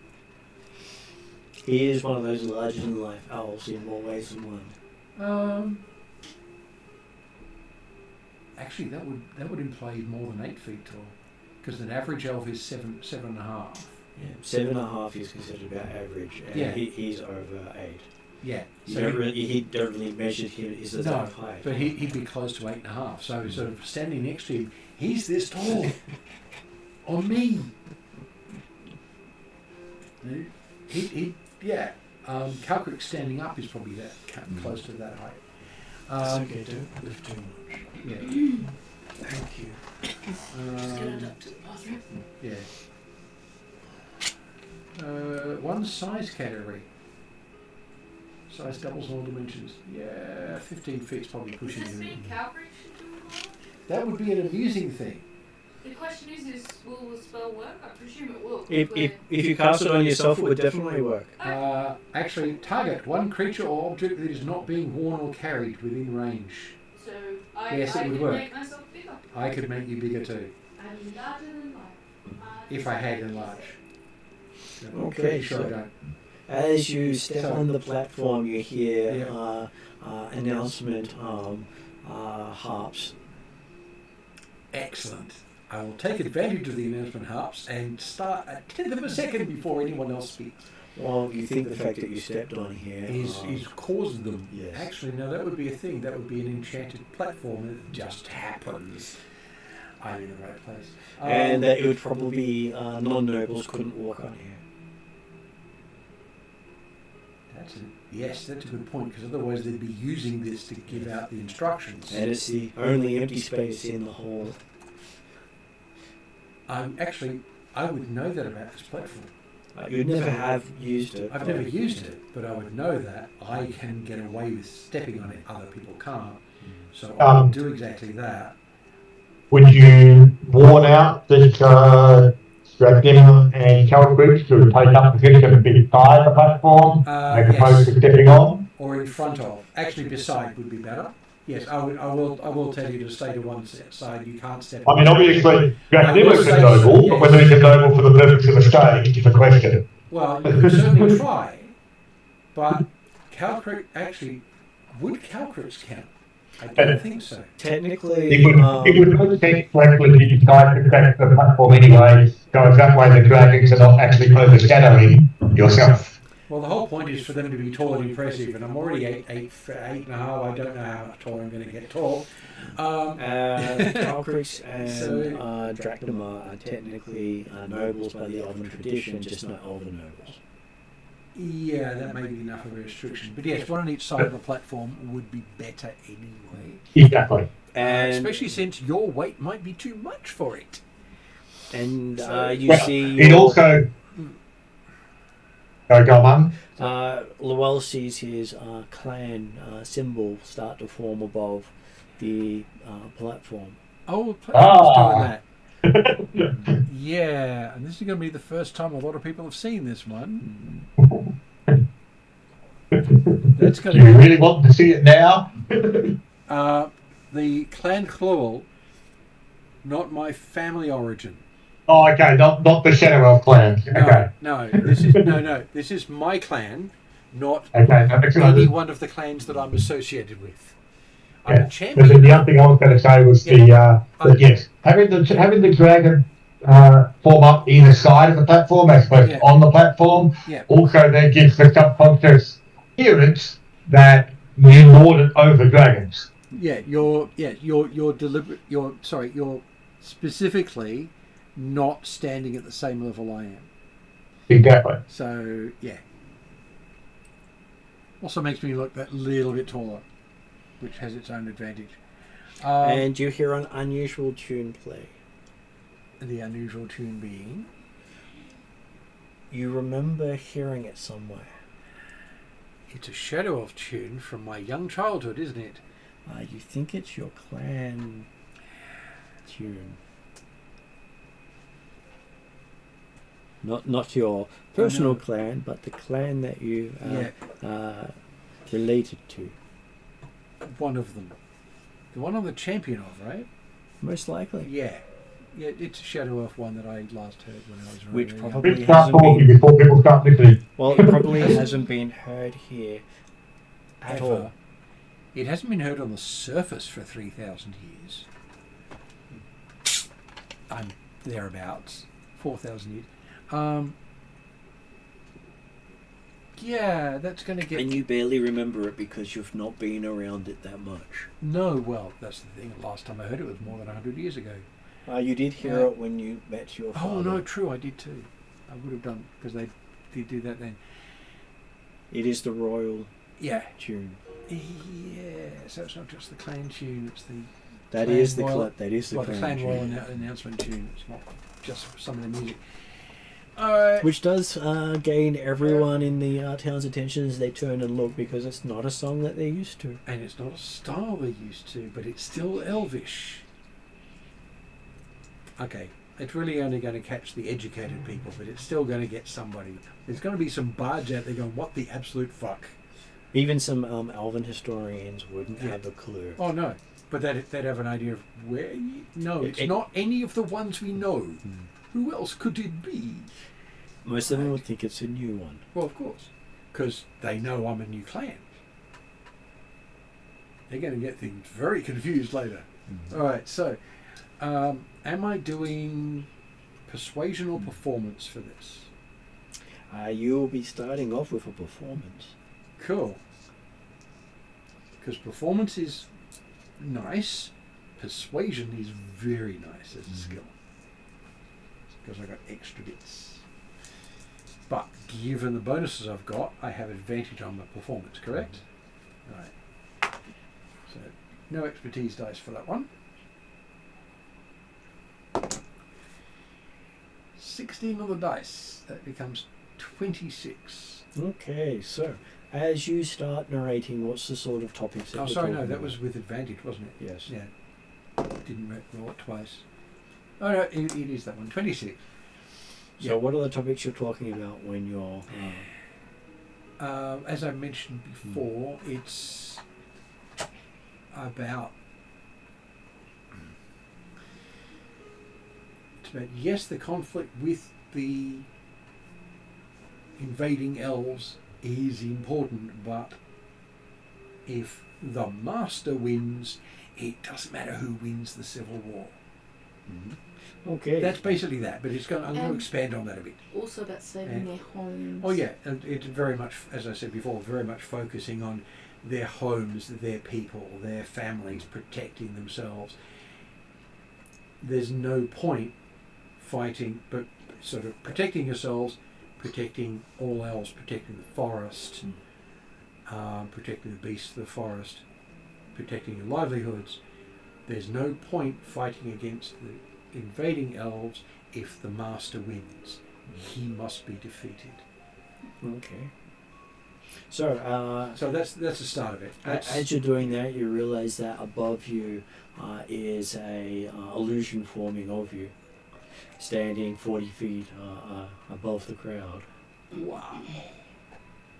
He is one of those larger-than-life elves in more ways than one. Actually, that would imply he's more than 8 feet tall, because an average elf is 7.5. Yeah, 7.5 is considered about average, and he's over 8. Yeah. You So don't really measure him as a that height. but he'd be close to 8.5. So sort of standing next to him, he's this tall. On me. Calcrick standing up is probably that close to that height. It's okay, don't lift too much. Yeah. Thank you. Just get it up to the bathroom. Yeah. One size category. Size doubles all dimensions. Yeah, 15 feet's probably pushing Does this it. mean Calvary should do it all? That would be an amusing thing. The question is will the spell work? I presume it will. If you cast it on yourself, it would definitely work. Actually, target one creature or object that is not being worn or carried within range. So Yes, it I would could work. make myself bigger. I could make you bigger too, I'm larger than life. if I had enlarged. Okay, sure I so- don't. As you step So- on the platform, you hear announcement harps. Excellent. I will take advantage of the announcement harps and start a tenth of a second before anyone else speaks. Well, you think the fact that you stepped on here Is caused them. Yes. Actually, no, that would be a thing. That would be an enchanted platform, and it just happens. I'm in the right place. and that it would probably be non-nobles couldn't walk on here. Yes, that's a good point, because otherwise they'd be using this to give out the instructions. And it's the only empty space in the hall. Actually, I would know that about this platform. You'd never have used it. I've never used it, but I would know that I can get away with stepping on it. Other people can't. So I'll do exactly that. Would you warn out that Dragnim and Calcrick to take up position a bit side of the platform, as opposed to stepping on? Or in front of. Actually, beside would be better. Yes, I will tell you to stay to one side. You can't step I on. mean, obviously, Dragnim is a noble, but whether he's a noble for the purpose of a stage is a question. Well, you could certainly try, but Calcrick actually, would Calcricks count? I don't think so. Technically, It would make sense correctly if you tried to crack the platform anyway, so that way the dragons are not actually overshadowing yourself. Well, the whole point is for them to be tall and impressive, and I'm already 8'5". I don't know how much taller I'm going to get tall. Calcricks and Drachnima are technically nobles by the Elven tradition, just not Elven nobles. Yeah, that may be enough of a restriction. But yes, one on each side of the platform would be better anyway. Exactly. And especially since your weight might be too much for it. And So- you Well, see... it also... Go on. Llewell sees his clan symbol start to form above the platform. Oh, the platform's doing that. Yeah, and this is going to be the first time a lot of people have seen this one. That's going Do you to really want to see it now? the Clan Llewell, not my family origin. Oh, okay, not the Shadow Elf clan. Okay. No, this is no. This is my clan, not Okay, that makes any sense. one of the clans that I'm associated with. I'm Yeah. a But champion. then the other thing I was going to say was yes, having the dragon form up either side of the platform as opposed to on the platform Yeah. also then gives the subconscious appearance that you lord it over dragons. Yeah, you're deliberate. You're specifically not standing at the same level I am. Exactly. So yeah. Also makes me look that little bit taller, which has its own advantage. And you hear an unusual tune play. The unusual tune being, You remember hearing it somewhere. it's a Shadow Elf tune from my young childhood, isn't it? You think it's your clan tune. Not your personal clan, but the clan that you related to. One of them. The one I'm the champion of, right? Most likely. Yeah. Yeah, it's a Shadow Elf one that I last heard when I was very Which young. probably Let's start hasn't talking been... before people start listening. Well, it probably hasn't been heard here at Ever. all. It hasn't been heard on the surface for 3,000 years. I'm thereabouts. 4,000 years. Yeah, that's going to get... And you barely remember it because you've not been around it that much. No, well, that's the thing. Last time I heard it was more than 100 years ago. You did hear it when you met your father. Oh, no, true, I did too. I would have done, because they did do that then. It is the royal Yeah. tune. Yeah, so it's not just the clan tune, it's the... That Clan is the Royal- clan clan tune. royal announcement tune. It's not just some of the music. Alright. Which does gain everyone in the town's attention as they turn and look, because it's not a song that they're used to. And it's not a style they're used to, but it's still elvish. Okay, it's really only going to catch the educated people, but it's still going to get somebody. There's going to be some bards out there going, what the absolute fuck? Even some elven historians wouldn't have a clue. Oh, no. But they'd have an idea of where... No, it's not any of the ones we know. Who else could it be? Most of them would think it's a new one. Well, of course. Because they know I'm a new clan. They're going to get things very confused later. All right, so... am I doing persuasion or performance for this? You'll be starting off with a performance. Cool. Because performance is nice. Persuasion is very nice as a skill. Because I got extra bits. But given the bonuses I've got, I have advantage on my performance, correct? Right. So no expertise dice for that one. 16 on the dice. That becomes 26. Okay, so as you start narrating, what's the sort of topics that Oh, we're sorry, no, talking that about? was with advantage, wasn't it? Yes. Yeah. Didn't roll it twice. Oh, no, it is that one. 26. So what are the topics you're talking about when you're... As I mentioned before, it's about... yes, the conflict with the invading elves is important, but if the master wins, it doesn't matter who wins the civil war. Okay. That's basically that, but I'm going to expand on that a bit. Also about saving their homes. Oh yeah, and it's very much, as I said before, very much focusing on their homes, their people, their families, protecting themselves. There's no point fighting, but sort of protecting yourselves, protecting all else, protecting the forest, protecting the beasts of the forest, protecting your livelihoods. There's no point fighting against the invading elves if the master wins. He must be defeated. Okay. So, So that's the start of it. as you're doing that, you realize that above you is a illusion forming of you, standing 40 feet above the crowd. Wow.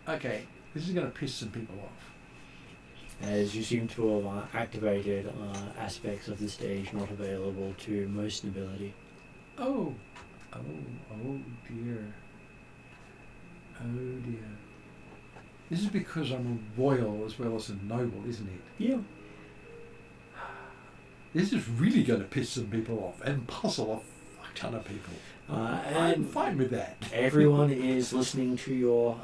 Okay, this is going to piss some people off. As you seem to have activated aspects of the stage not available to most nobility. Oh dear. Oh dear. This is because I'm a royal as well as a noble, isn't it? Yeah. This is really going to piss some people off and puzzle a fuck ton of people. I'm And fine with that. everyone is listening to your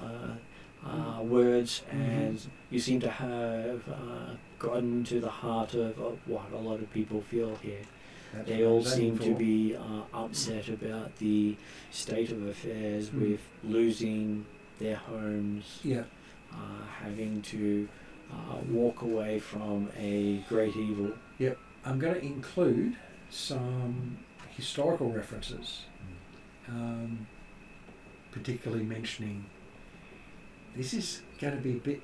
words, and you seem to have gotten to the heart of what a lot of people feel here. That's They what I all was aiming seem to for. be upset about the state of affairs with losing their homes, Yeah. having to walk away from a great evil. I'm going to include some historical references, particularly mentioning this is going to be a bit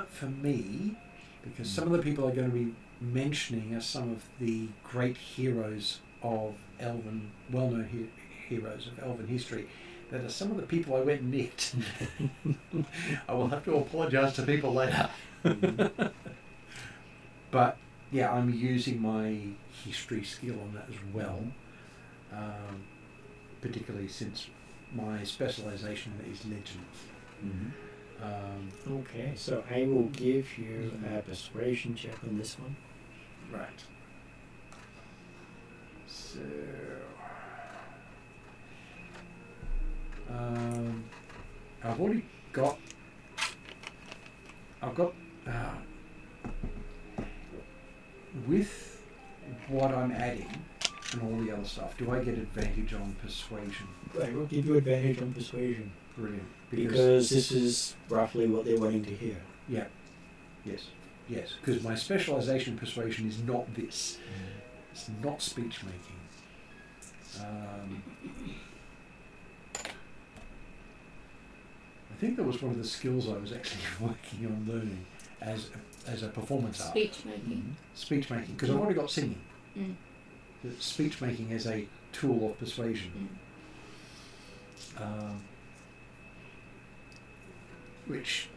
for me, because some of the people I'm going to be mentioning are some of the great heroes of Elven, well-known heroes of Elven history. That are some of the people I went and nicked. I will have to apologise to people later. But yeah, I'm using my history skill on that as well, particularly since my specialisation is legends. Okay, so I will give you a persuasion check on this one. Right. So I've already got. With what I'm adding and all the other stuff, do I get advantage on persuasion? I will give you advantage on persuasion. Brilliant. Because this is roughly what they're wanting to hear. Yeah. Yes. Because my specialisation persuasion is not this. It's not speech making. I think that was one of the skills I was actually working on learning as a performance art. Speech making. Speech making, because I've already got singing. Mm. Speech making as a tool of persuasion. Which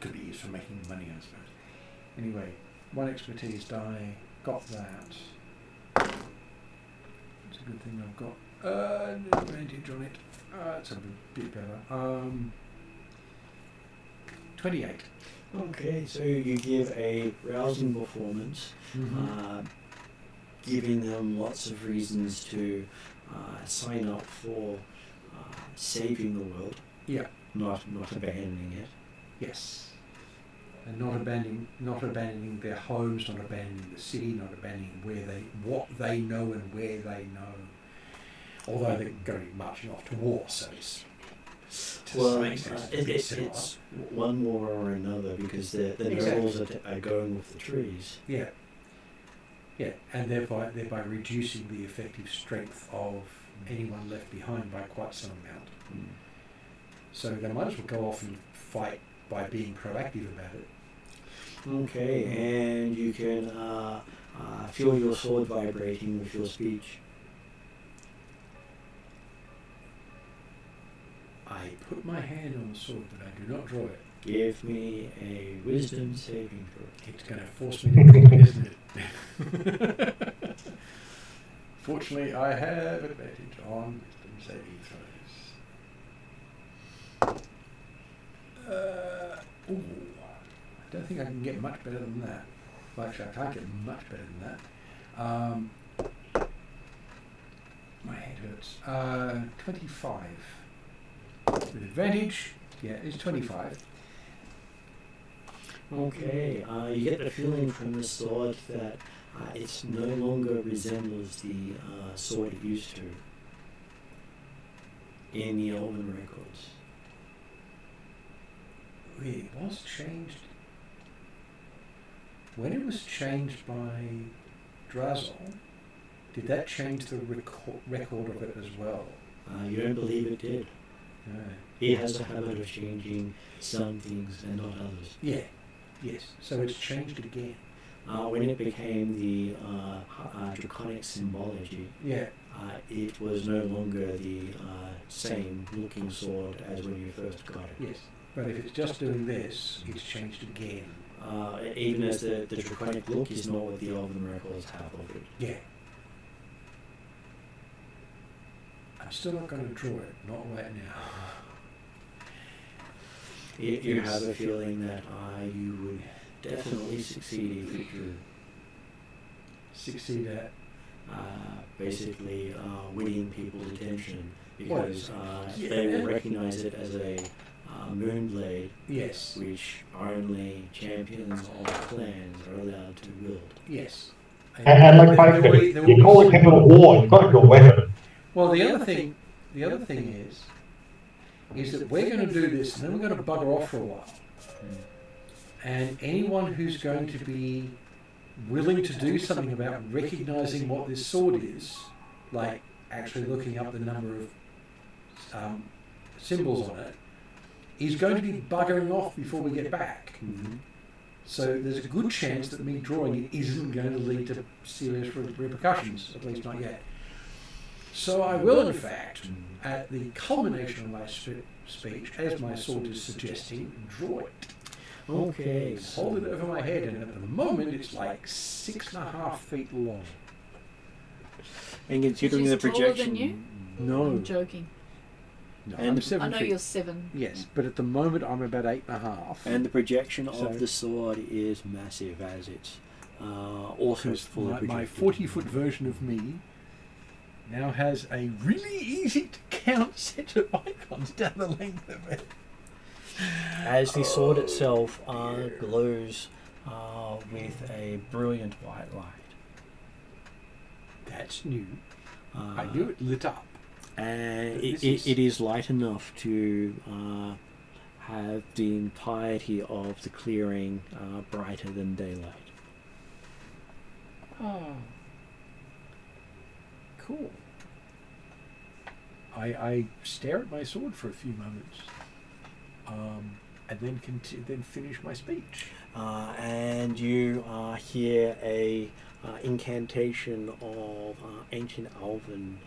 could be used for making money, I suppose. Anyway, one expertise die, got that. It's a good thing I've got an advantage on it. It's a bit better. 28. Okay, so you give a rousing performance, giving them lots of reasons to sign up for saving the world. Yeah. Not abandoning it. Yes. And not abandoning their homes, not abandoning the city, not abandoning what they know and where they know. Although they're going to be marching off to war, so it's it's one war or another, because the nobles are going with the trees. Yeah. Yeah, and thereby reducing the effective strength of anyone left behind by quite some amount. So they might as well go off and fight by being proactive about it. Okay, and you can feel your sword vibrating with your speech. I put my hand on the sword, but I do not draw it. Give me a wisdom saving throw. It's going to force me to draw it, isn't it? Fortunately, I have advantage on wisdom saving throws. I don't think I can get much better than that. Well, actually, I can't get much better than that. My head hurts. 25. With advantage, yeah, it's 25. Okay, you get the feeling from the sword that it no longer resembles the sword it used to in the Elven records. It was changed. When it was changed by Drazol, did that change the record of it as well? You don't believe it did. No. It has a habit of changing some things and not others. Yeah. Yes. So it's changed again. When it became the draconic symbology, Yeah. it was no longer the same looking sword as when you first got it. Yes. But if it's just doing this, it's changed again. Even as the draconic look is not what the Elven records have of it. Yeah. I'm still not going to draw it. Not right now. You have a feeling that you would definitely succeed if you could. Succeed at. Basically winning people's attention because Yeah. they will recognize it as a moonblade, Yes. which only champions of clans are allowed to wield. Yes. And like basically, you call it capital war, you've got your weapon. Well, the other thing is that we're going to do this, and then we're going to bugger off for a while. And anyone who's going to be willing to do something about recognizing what this sword is, like actually looking up the number of symbols on it, is going to be buggering off before we get back. Mm-hmm. So there's a good chance that me drawing it isn't going to lead to serious repercussions, at least not yet. So I will, in fact, at the culmination of my speech, as my sword is suggesting, draw it. Okay. Hold it over my head, and at the moment it's like 6.5 feet long. And considering She's the taller projection, than you? No, I'm joking. no, And I'm the- 7 I know feet. you're 7. Yes, but at the moment I'm about 8.5. and the projection So- of the sword is massive, as it's also Because fully my projected. 40-foot version of me now has a really easy to count set of icons down the length of it. As the sword itself glows with a brilliant white light. That's new. Uh, I knew it lit up. And But it, this it, is- it is light enough to have the entirety of the clearing brighter than daylight. Oh. Cool. I stare at my sword for a few moments, and then then finish my speech. And you hear a incantation of ancient elven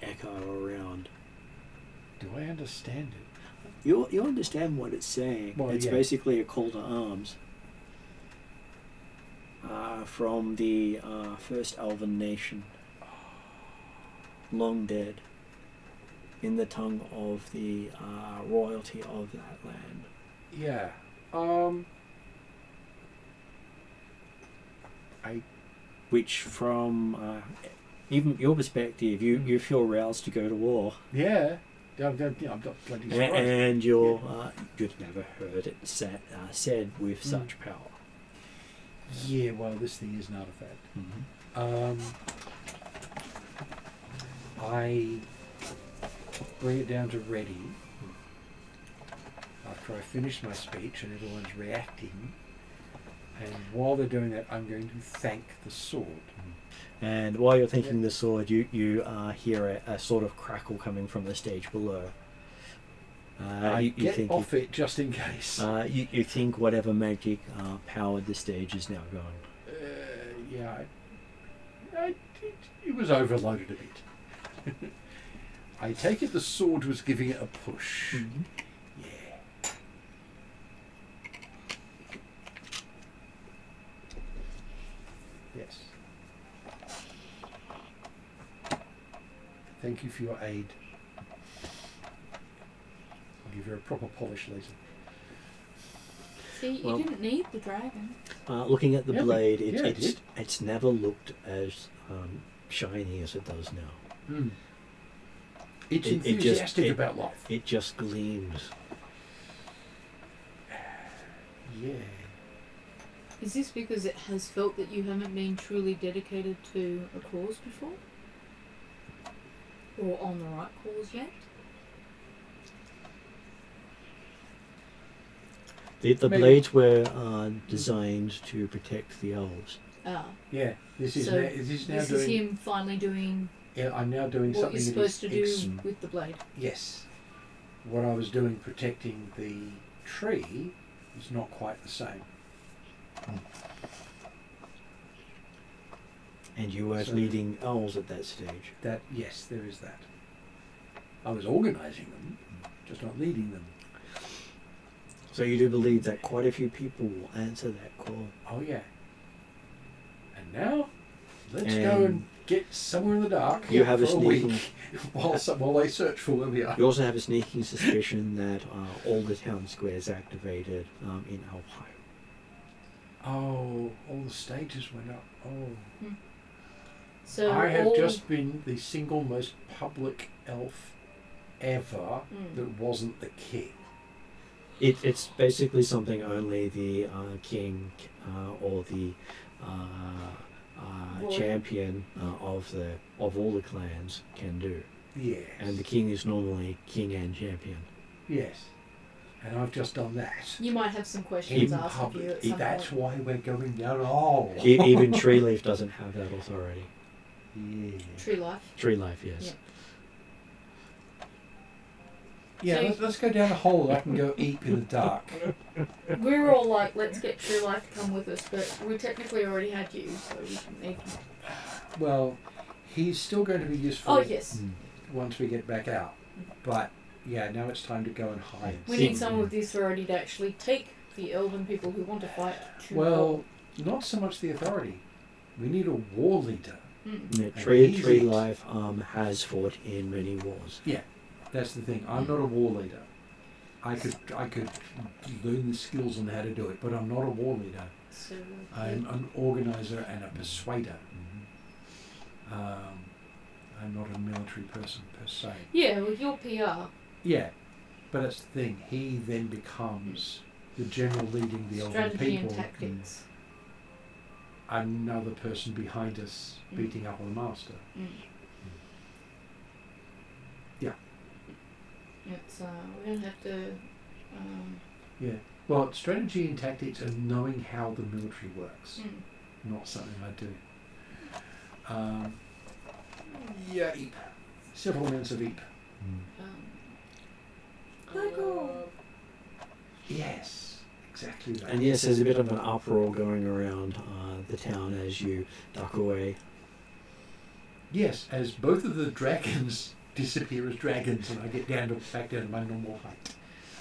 echo around. Do I understand it? You understand what it's saying. Well, It's yeah. basically a call to arms from the first elven nation, long dead, in the tongue of the royalty of that land. Yeah. Which, from even your perspective, you feel roused to go to war. Yeah. I'm not bloody surprised. And you've never heard it said with such power. Yeah, well, this thing is an artifact. I bring it down to ready after I finish my speech and everyone's reacting. And while they're doing that, I'm going to thank the sword. And while you're thinking the sword, you hear a sort of crackle coming from the stage below. I You get think off it just in case. you think whatever magic powered the stage is now gone. Yeah, it was overloaded a bit. I take it the sword was giving it a push. Yeah. Yes. Thank you for your aid. I'll give you a proper polish later. See, you Well- didn't need the dragon. Looking at the Yeah, blade, yeah, it did. it's never looked as shiny as it does now. It's It just- enthusiastic it- about life. It just gleams. Yeah. Is this because it has felt that you haven't been truly dedicated to a cause before? Or on the right cause yet? The Maybe. blades were designed to protect the elves. Ah, Yeah. This is so now, this is now this doing. is him finally doing Yeah, I'm now doing what something you're that supposed to is do with the blade. yes. What I was doing protecting the tree is not quite the same. And you weren't So- leading elves at that stage. That yes, there is that. I was organising them, just not leading them. So you do believe that quite a few people will answer that call. Oh yeah. And now Let's go and get somewhere in the dark You have a for sneaking. week while they search for where we are. You also have a sneaking suspicion that all the town squares activated in Alpine. Oh, all the stages went up. Oh. So I have all- just been the single most public elf ever that wasn't the king. It's basically something only the king or the champion of all the clans can do. Yes. And the king is normally king and champion. Yes. And I've just done that. You might have some questions In asked of you public. at some That's point. why we're going down a hole. Even Treelife doesn't have that authority. Yeah. Treelife. Treelife, yes. Yeah, So- let's go down a hole that I can go eep in the dark. We're all like, let's get Treelife to come with us, but we technically already had you, so we didn't need him. Well, he's still going to be useful Oh, yes. once we get back out. But, yeah, now it's time to go and hide. We need someone with the authority to actually take the elven people who want to fight to Well, not so much the authority. We need a war leader. Yeah, And he's Treelife has fought in many wars. That's the thing. I'm not a war leader. I could learn the skills on how to do it, but I'm not a war leader. So, I'm an organizer and a persuader. I'm not a military person per se. yeah, with your PR, Yeah, but that's the thing. He then becomes the general leading the elven strategy people. and tactics. Another person behind us beating up on the master. It's we're gonna have to. Well, strategy and tactics are knowing how the military works. Not something I do. Eep. Several minutes of eep. Yes, exactly that. And yes, there's a bit of an uproar going around the town as you duck away. Yes, as both of the dragons disappear as dragons, and I get back down to my normal height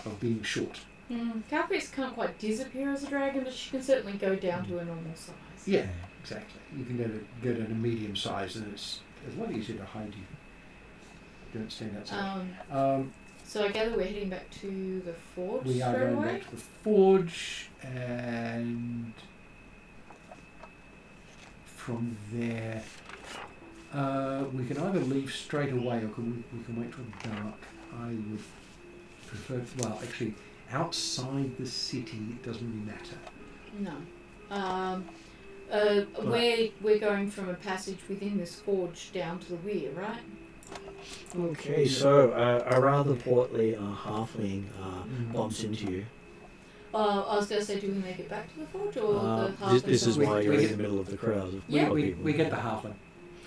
of being short. Calpix can't quite disappear as a dragon, but she can certainly go down to a normal size. Yeah, exactly. You can go down to medium size, and it's a lot easier to hide you. Don't stand outside. So I gather we're heading back to the forge We are straight going away? back to the forge, and from there we can either leave straight away, or we can wait till dark. I would prefer, well, actually, outside the city it doesn't really matter. No. We're going from a passage within this forge down to the weir, right? Okay, so a rather portly halfling bumps into you. I was going to say, do we make it back to the forge or the half? This is We- why you're we in get- the middle of the crowd. Yeah. of We people. get the halfling.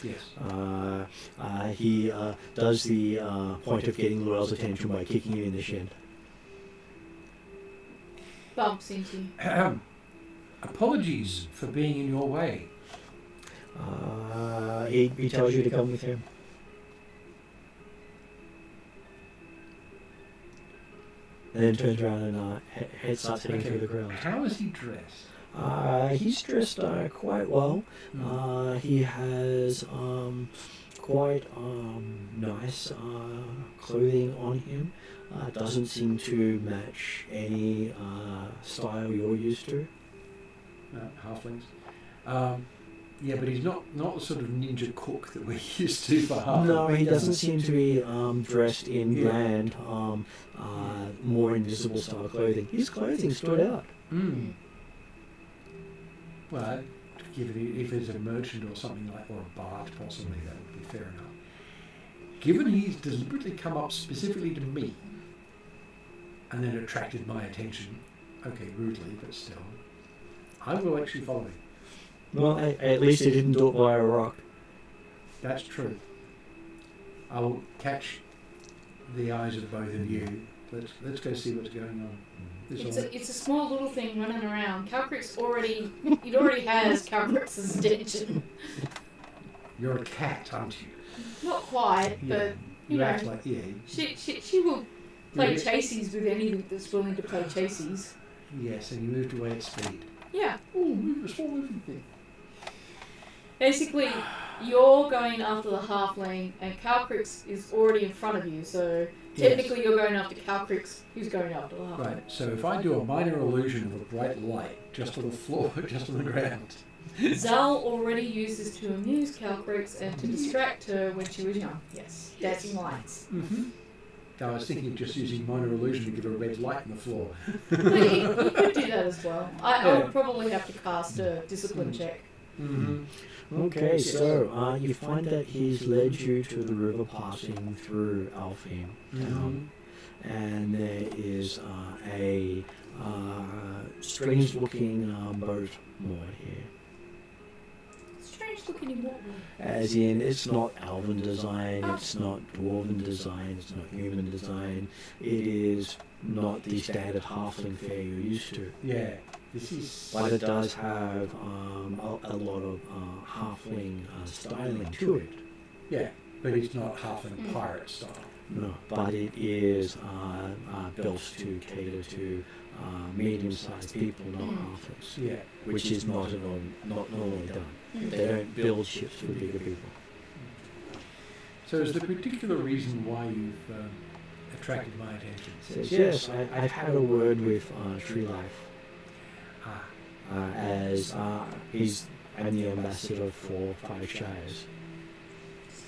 Yes. He does the point of getting Llewellyn's attention by kicking you in the shin. Bumps into you. Apologies for being in your way. He tells you to come with him. And then turns around and starts heading through the crowd. How is he dressed? He's dressed quite well. He has quite nice clothing on him. Doesn't seem to match any style you're used to. Halflings. Yeah, but he's not the sort of ninja cook that we're used to for halflings. No, he doesn't seem to be dressed in bland, more invisible style clothing. His clothing stood out. Well, if it's a merchant or something like, or a bard possibly, that would be fair enough. Given he's deliberately come up specifically to me, and then attracted my attention, okay, rudely, but still, I will actually follow him. Well, at least he didn't do it by a rock. That's true. I will catch the eyes of both of you. Let's go see what's going on. It's a small little thing running around. Calcrix already has Calcrix's attention. You're a cat, aren't you? Not quite, but You you act know, like she will play Yeah. chasies with anything that's willing to play chasies. Yes, and you moved away at speed. Yeah. Oh, move a small moving thing. Basically, you're going after the halfling, and Calcrix is already in front of you, so technically you're going after Calcrix, who's going after the halfling. Right, so if I do a minor illusion of a bright light just on the floor, just on the ground. Zal already uses to amuse Calcrix and to distract her when she was young. Yes, dancing lights. Mm-hmm. I was thinking of just using minor illusion to give her a red light on the floor. But you could do that as well. I would probably have to cast a discipline check. Mm-hmm. Okay, so you find that he's led you to the river passing through Alfheim town, and there is a strange-looking boat moored here. Strange looking in what way? As in, it's not elven design, it's not dwarven design, it's not human design. It is not the standard halfling fare you're used to. Yeah, this is. But it does have a lot of halfling styling to it. Yeah, but it's not halfling pirate style. No, but it is built to cater to medium-sized people, not halflings. Yeah. Which is not normally done. They don't build ships for bigger people. So is the particular reason why you've attracted my attention? Says, yes, I've had a word with Treelife, as I'm the ambassador for 5 Shires.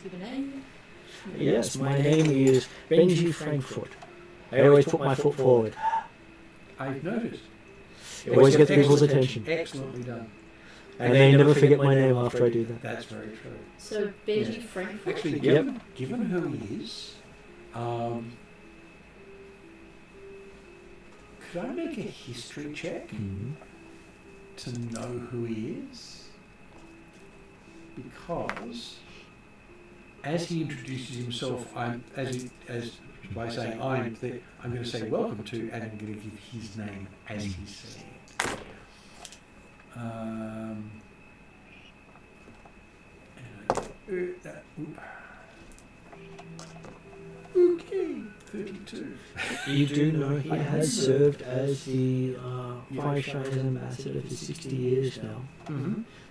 Give a name. Yes, my name is Benji Frankfoot. I always put my foot forward. I've noticed. It always gets people's attention. Excellently done. And they never forget my name after I do that. That's very true. So, Benji Frankfurt. Actually, given who he is, could I make a history check to know who he is? Because as he introduces himself, as by saying I'm going to say welcome to, and I'm going to give his name as he said. Okay, 32. You do know he has served as the 5 Shires ambassador for 60 years now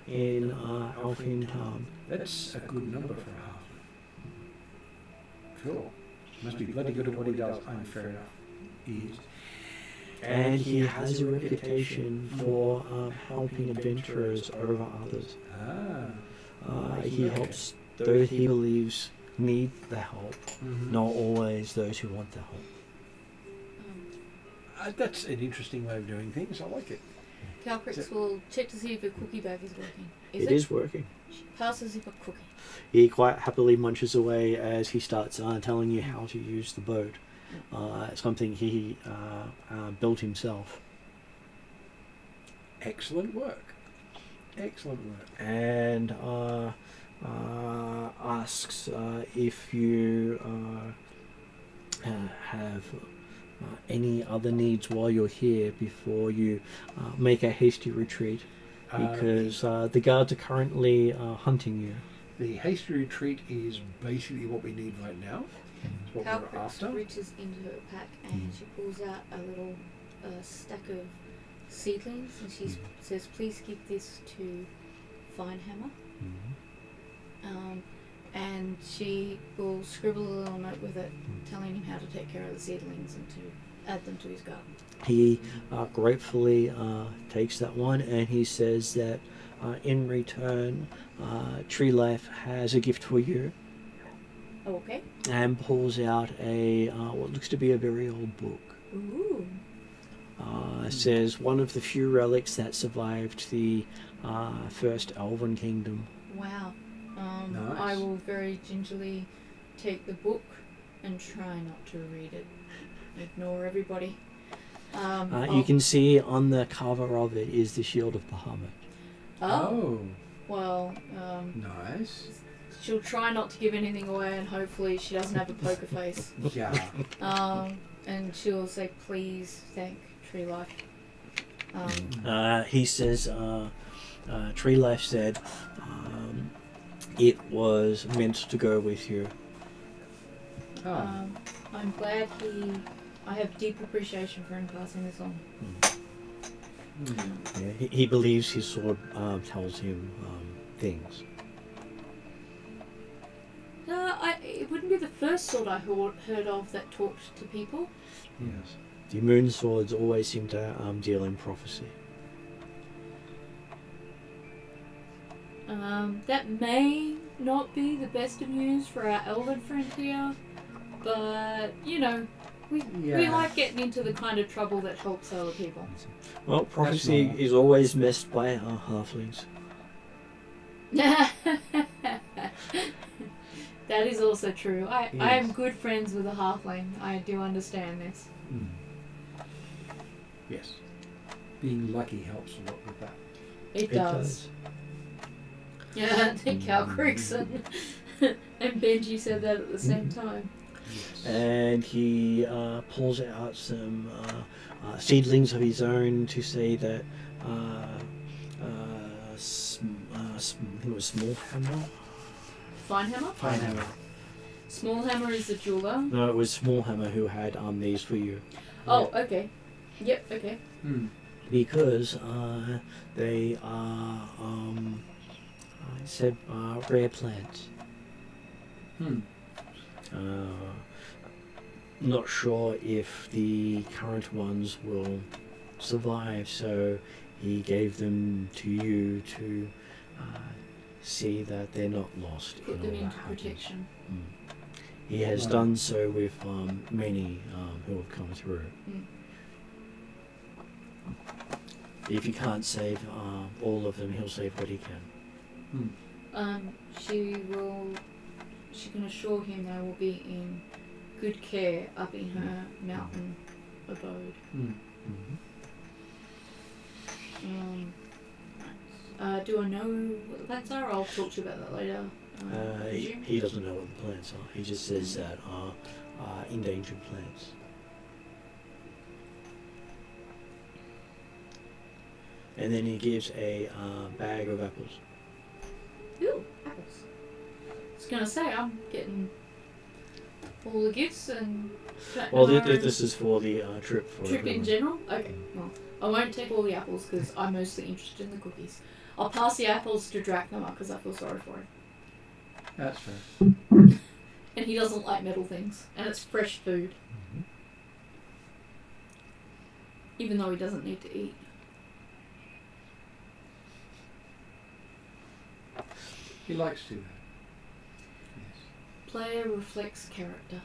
in Alfheim town. That's a good number for a half. Cool. Must be bloody good at what he does. I'm fair enough. He is. And he has a reputation for helping adventurers over others. He helps those he believes need the help, not always those who want the help. That's an interesting way of doing things. I like it. Calcrix will check to see if a cookie bag is working. It is working. Passes if a cookie. He quite happily munches away as he starts telling you how to use the boat. Something he built himself. Excellent work. Excellent work. And asks if you have any other needs while you're here before you make a hasty retreat, because the guards are currently hunting you. The hasty retreat is basically what we need right now. It's what we're after. Calcrix reaches into her pack and she pulls out a little stack of seedlings and she says, please give this to Finehammer. And she will scribble a little note with it telling him how to take care of the seedlings and to add them to his garden. He gratefully takes that one, and he says that in return, Treelife has a gift for you. Okay. And pulls out a what looks to be a very old book. Ooh. Says one of the few relics that survived the first Elven Kingdom. Wow. Nice. I will very gingerly take the book and try not to read it. Ignore everybody. You can see on the cover of it is the Shield of Bahamut. Oh. Well, Nice. she'll try not to give anything away and hopefully she doesn't have a poker face. Yeah. And she'll say, please thank Treelife. He says, Treelife said, it was meant to go with you. I'm glad I have deep appreciation for him passing this on. Yeah, he believes his sword tells him things. It wouldn't be the first sword I heard of that talked to people. Yes. The moon swords always seem to deal in prophecy. That may not be the best of news for our elven friend here, but you know, we like getting into the kind of trouble that helps other people. Well, prophecy is always missed by our halflings. That is also true. I Yes. am good friends with a halfling. I do understand this. Yes. Being lucky helps a lot with that. It does. Yeah, I think Cal Creeks and Benji said that at the same time. Yes. And he pulls out some seedlings of his own to say that I think it was Small Hammer. Fine Hammer? Fine hammer. Small Hammer is the jeweler. No, it was Small Hammer who had these for you. Oh, okay. Yep, okay. Because they are, I said, rare plants. Not sure if the current ones will survive, so he gave them to you to see that they're not lost. Put in them all into that happens. protection. He has Right. done so with many who have come through. If he can't save all of them, he'll save what he can. She can assure him they will be in good care up in her mountain abode. Do I know what the plans are? I'll talk to you about that later. He doesn't know what the plants are. He just says that are endangered plants. And then he gives a bag of apples. Ooh, apples. I was gonna say, I'm getting all the gifts and... Well, this is for the trip. For Trip in everyone. general? Okay, well, I won't take all the apples because I'm mostly interested in the cookies. I'll pass the apples to Drachnama because I feel sorry for him. That's fair. And he doesn't like metal things. And it's fresh food. Even though he doesn't need to eat. He likes to. Player reflects character.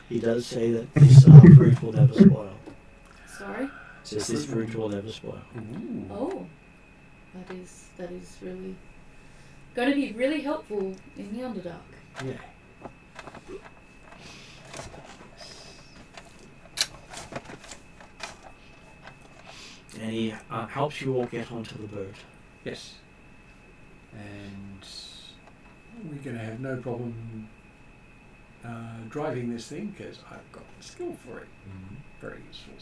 He does say that this fruit will never spoil. Sorry? Says this fruit will never spoil. Ooh. Oh. That is really... going to be really helpful in the Underdark. Yeah. And he helps you all get onto the boat. Yes. And we're going to have no problem driving this thing because I've got the skill for it. Very useful.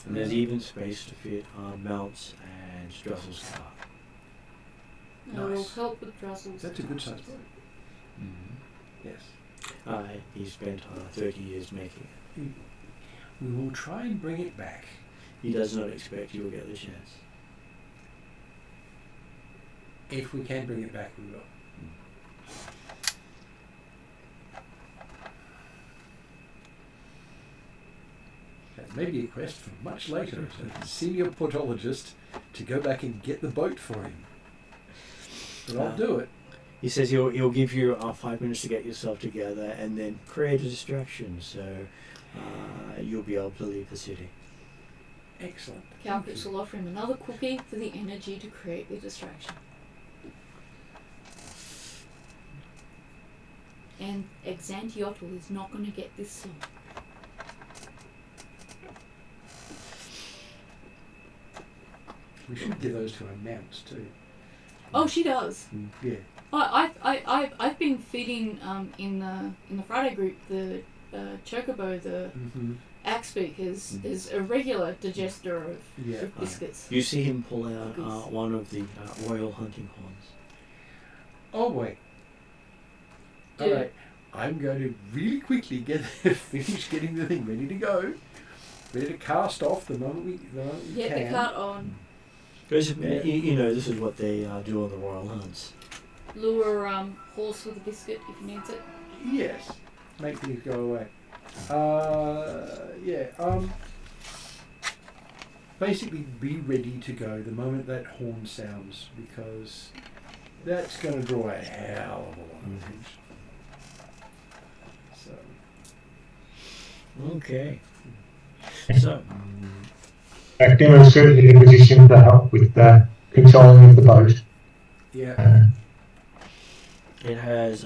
And there's even space to fit mounts and Drussel's car. I will Nice. help with Druzzle's. That's a good size boat. Yes. He spent 30 years making it. We will try and bring it back. He does not expect you will get the chance. If we can bring it back, we will. That may be a quest for much later as a senior portologist to go back and get the boat for him. But I'll do it. He says he'll give you 5 minutes to get yourself together and then create a distraction so you'll be able to leave the city. Excellent. Calcrix will offer him another cookie for the energy to create the distraction. And Exantiotl is not going to get this song. We should give those to our mounts too. Oh, she does. Yeah. I've been feeding in the Friday group the chocobo, the axe beak is a regular digester of biscuits. You see him pull out one of the royal hunting horns. Oh wait. Yeah. Alright. I'm going to really quickly finish getting the thing ready to go. Ready to cast off the moment we Get can. the cart on. Because you know, this is what they do on the royal hunts. Lure horse with a biscuit if he needs it. Yes. Make things go away. Basically, be ready to go the moment that horn sounds, because that's going to draw a hell of a lot of attention. So. Okay. So. Dracnema is certainly in a position to help with the controlling of the boat. Yeah. It has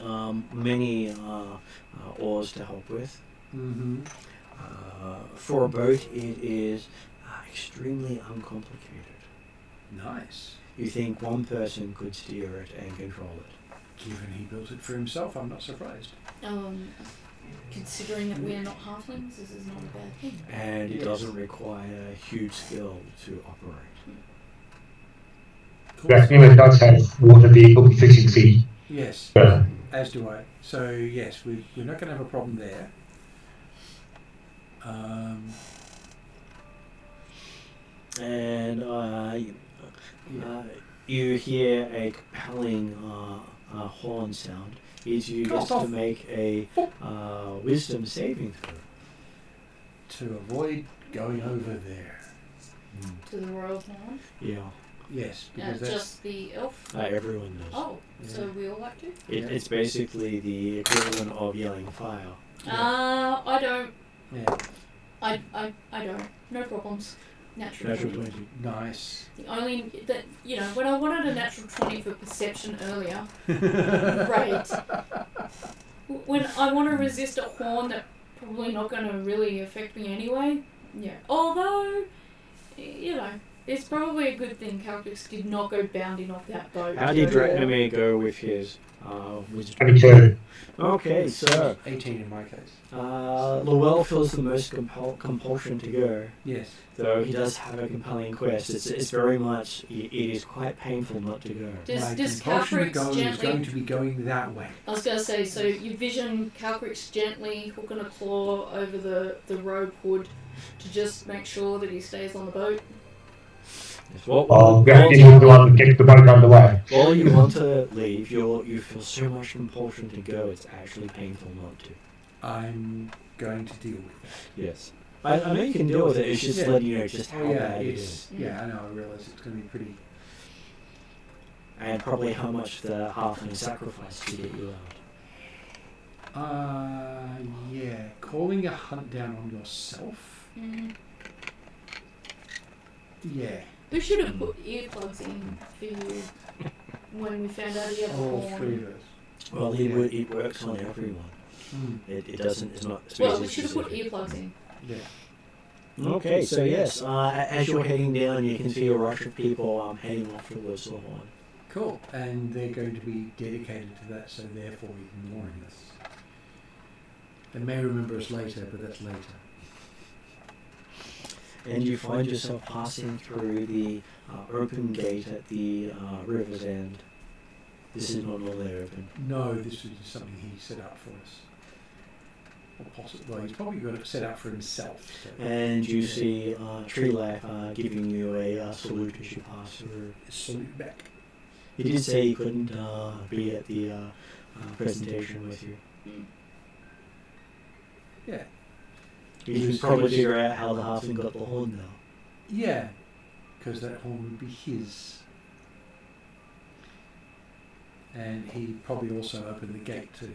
many oars to help with. Mm-hmm. For a boat, it is extremely uncomplicated. Nice. You think one person could steer it and control it. Given he built it for himself, I'm not surprised. Considering that we are not halflings, this is not a bad thing. And it doesn't require huge skill to operate. Cool. Dracnema does have water vehicle efficiency. Yes, Yeah. as do I. So yes, we're not going to have a problem there. And you hear a compelling horn sound. Is you get to make a wisdom saving throw. To avoid going over there. To the royal horn? Yeah. Yes, because that's Just the elf? Everyone does. Oh, Yeah. so we all like to? It's basically the equivalent of yelling fire. I don't. yeah, I don't. No problems. Natural Natural 20. 20. nice. The only that when I wanted a natural 20 for perception earlier, great. When I want to resist a horn that probably not going to really affect me anyway, yeah. Although, it's probably a good thing Caltrix did not go bounding off that boat. How did Dracnema go with his wisdom? 22. Okay, so 18 in my case. Llewell feels the most compulsion to go. Yes. Though he does have a compelling quest, it's very much, it is quite painful not to go. My Does compulsion to Caltrix go is gently... going to be going that way. I was going to say, so you vision Caltrix gently hooking a claw over the robe hood to just make sure that he stays on the boat. Dracnema is the one that gets the boat underway. While you want to leave, you feel so much compulsion to go, it's actually painful not to. I'm going to deal with that. Yes. I know you can deal with it, it's just letting you know just how bad it is. Yeah, I know, I realise it's going to be pretty... And probably how much the halfling sacrifice to get you out. Yeah, calling a hunt down on yourself? Yeah. We should have put earplugs in for you when we found out he had a All horn. three of us. Well, it works on everyone. It doesn't, it's not Well, we species should have put specific. earplugs in. Yeah. Okay, so yes, as you're heading down, you can see a rush of people heading off towards the horn. Cool. And they're going to be dedicated to that, so therefore ignoring us. They may remember us later, but that's later. And you find yourself passing through the open gate at the river's end. This is not normally open. No, this was just something he set up for us. Or possibly, well, he's probably got it set up for himself. So. And you see Treelife giving you a salute as you pass through. Salute back. He did say he couldn't be at the presentation with you. Yeah. You can probably figure out how the halfling got the horn now. Yeah, because that horn would be his. And he probably also opened the gate too.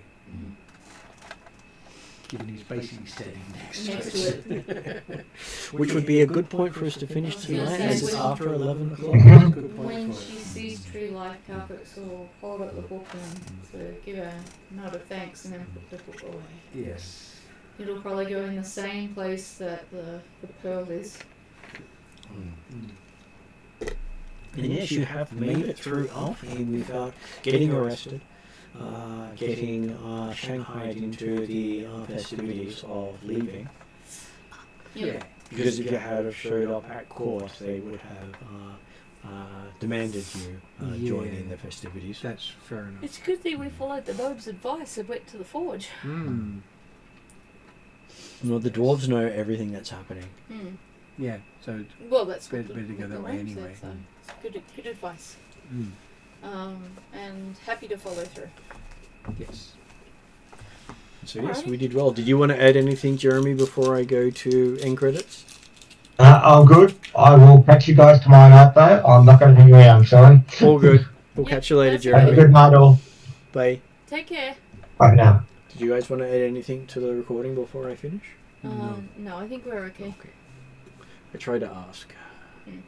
Given he's basically standing next to it. Which would be a good point for us to finish I was gonna tonight, say, as it's when- after 11 o'clock. Good point When for she it. sees Treelife, Caltrix will hold up the book and give her a nod of thanks and then put the book away. Yes. It'll probably go in the same place that the pearl is. And yes, you have made it through Alfheim without getting arrested, getting shanghaied into the festivities of leaving. Yeah. Because if you had have showed up at court, they would have demanded you join in the festivities. That's fair enough. It's a good thing we followed the gnome advice and went to the forge. Well, the dwarves know everything that's happening. Yeah, so Well, that's Better- what better to go what that the way gnome anyway. said, Good advice. Mm. And happy to follow through. Yes. So yes, Alrighty. we did well. Did you want to add anything, Jeremy, before I go to end credits? I'm good. I will catch you guys tomorrow night, though. I'm not going to hang around, sorry. All good. We'll Yeah, catch you later, that's Have a Jeremy. good night, all. Bye. Take care. Bye now. Did you guys want to add anything to the recording before I finish? No, I think we're okay. I tried to ask. Mm.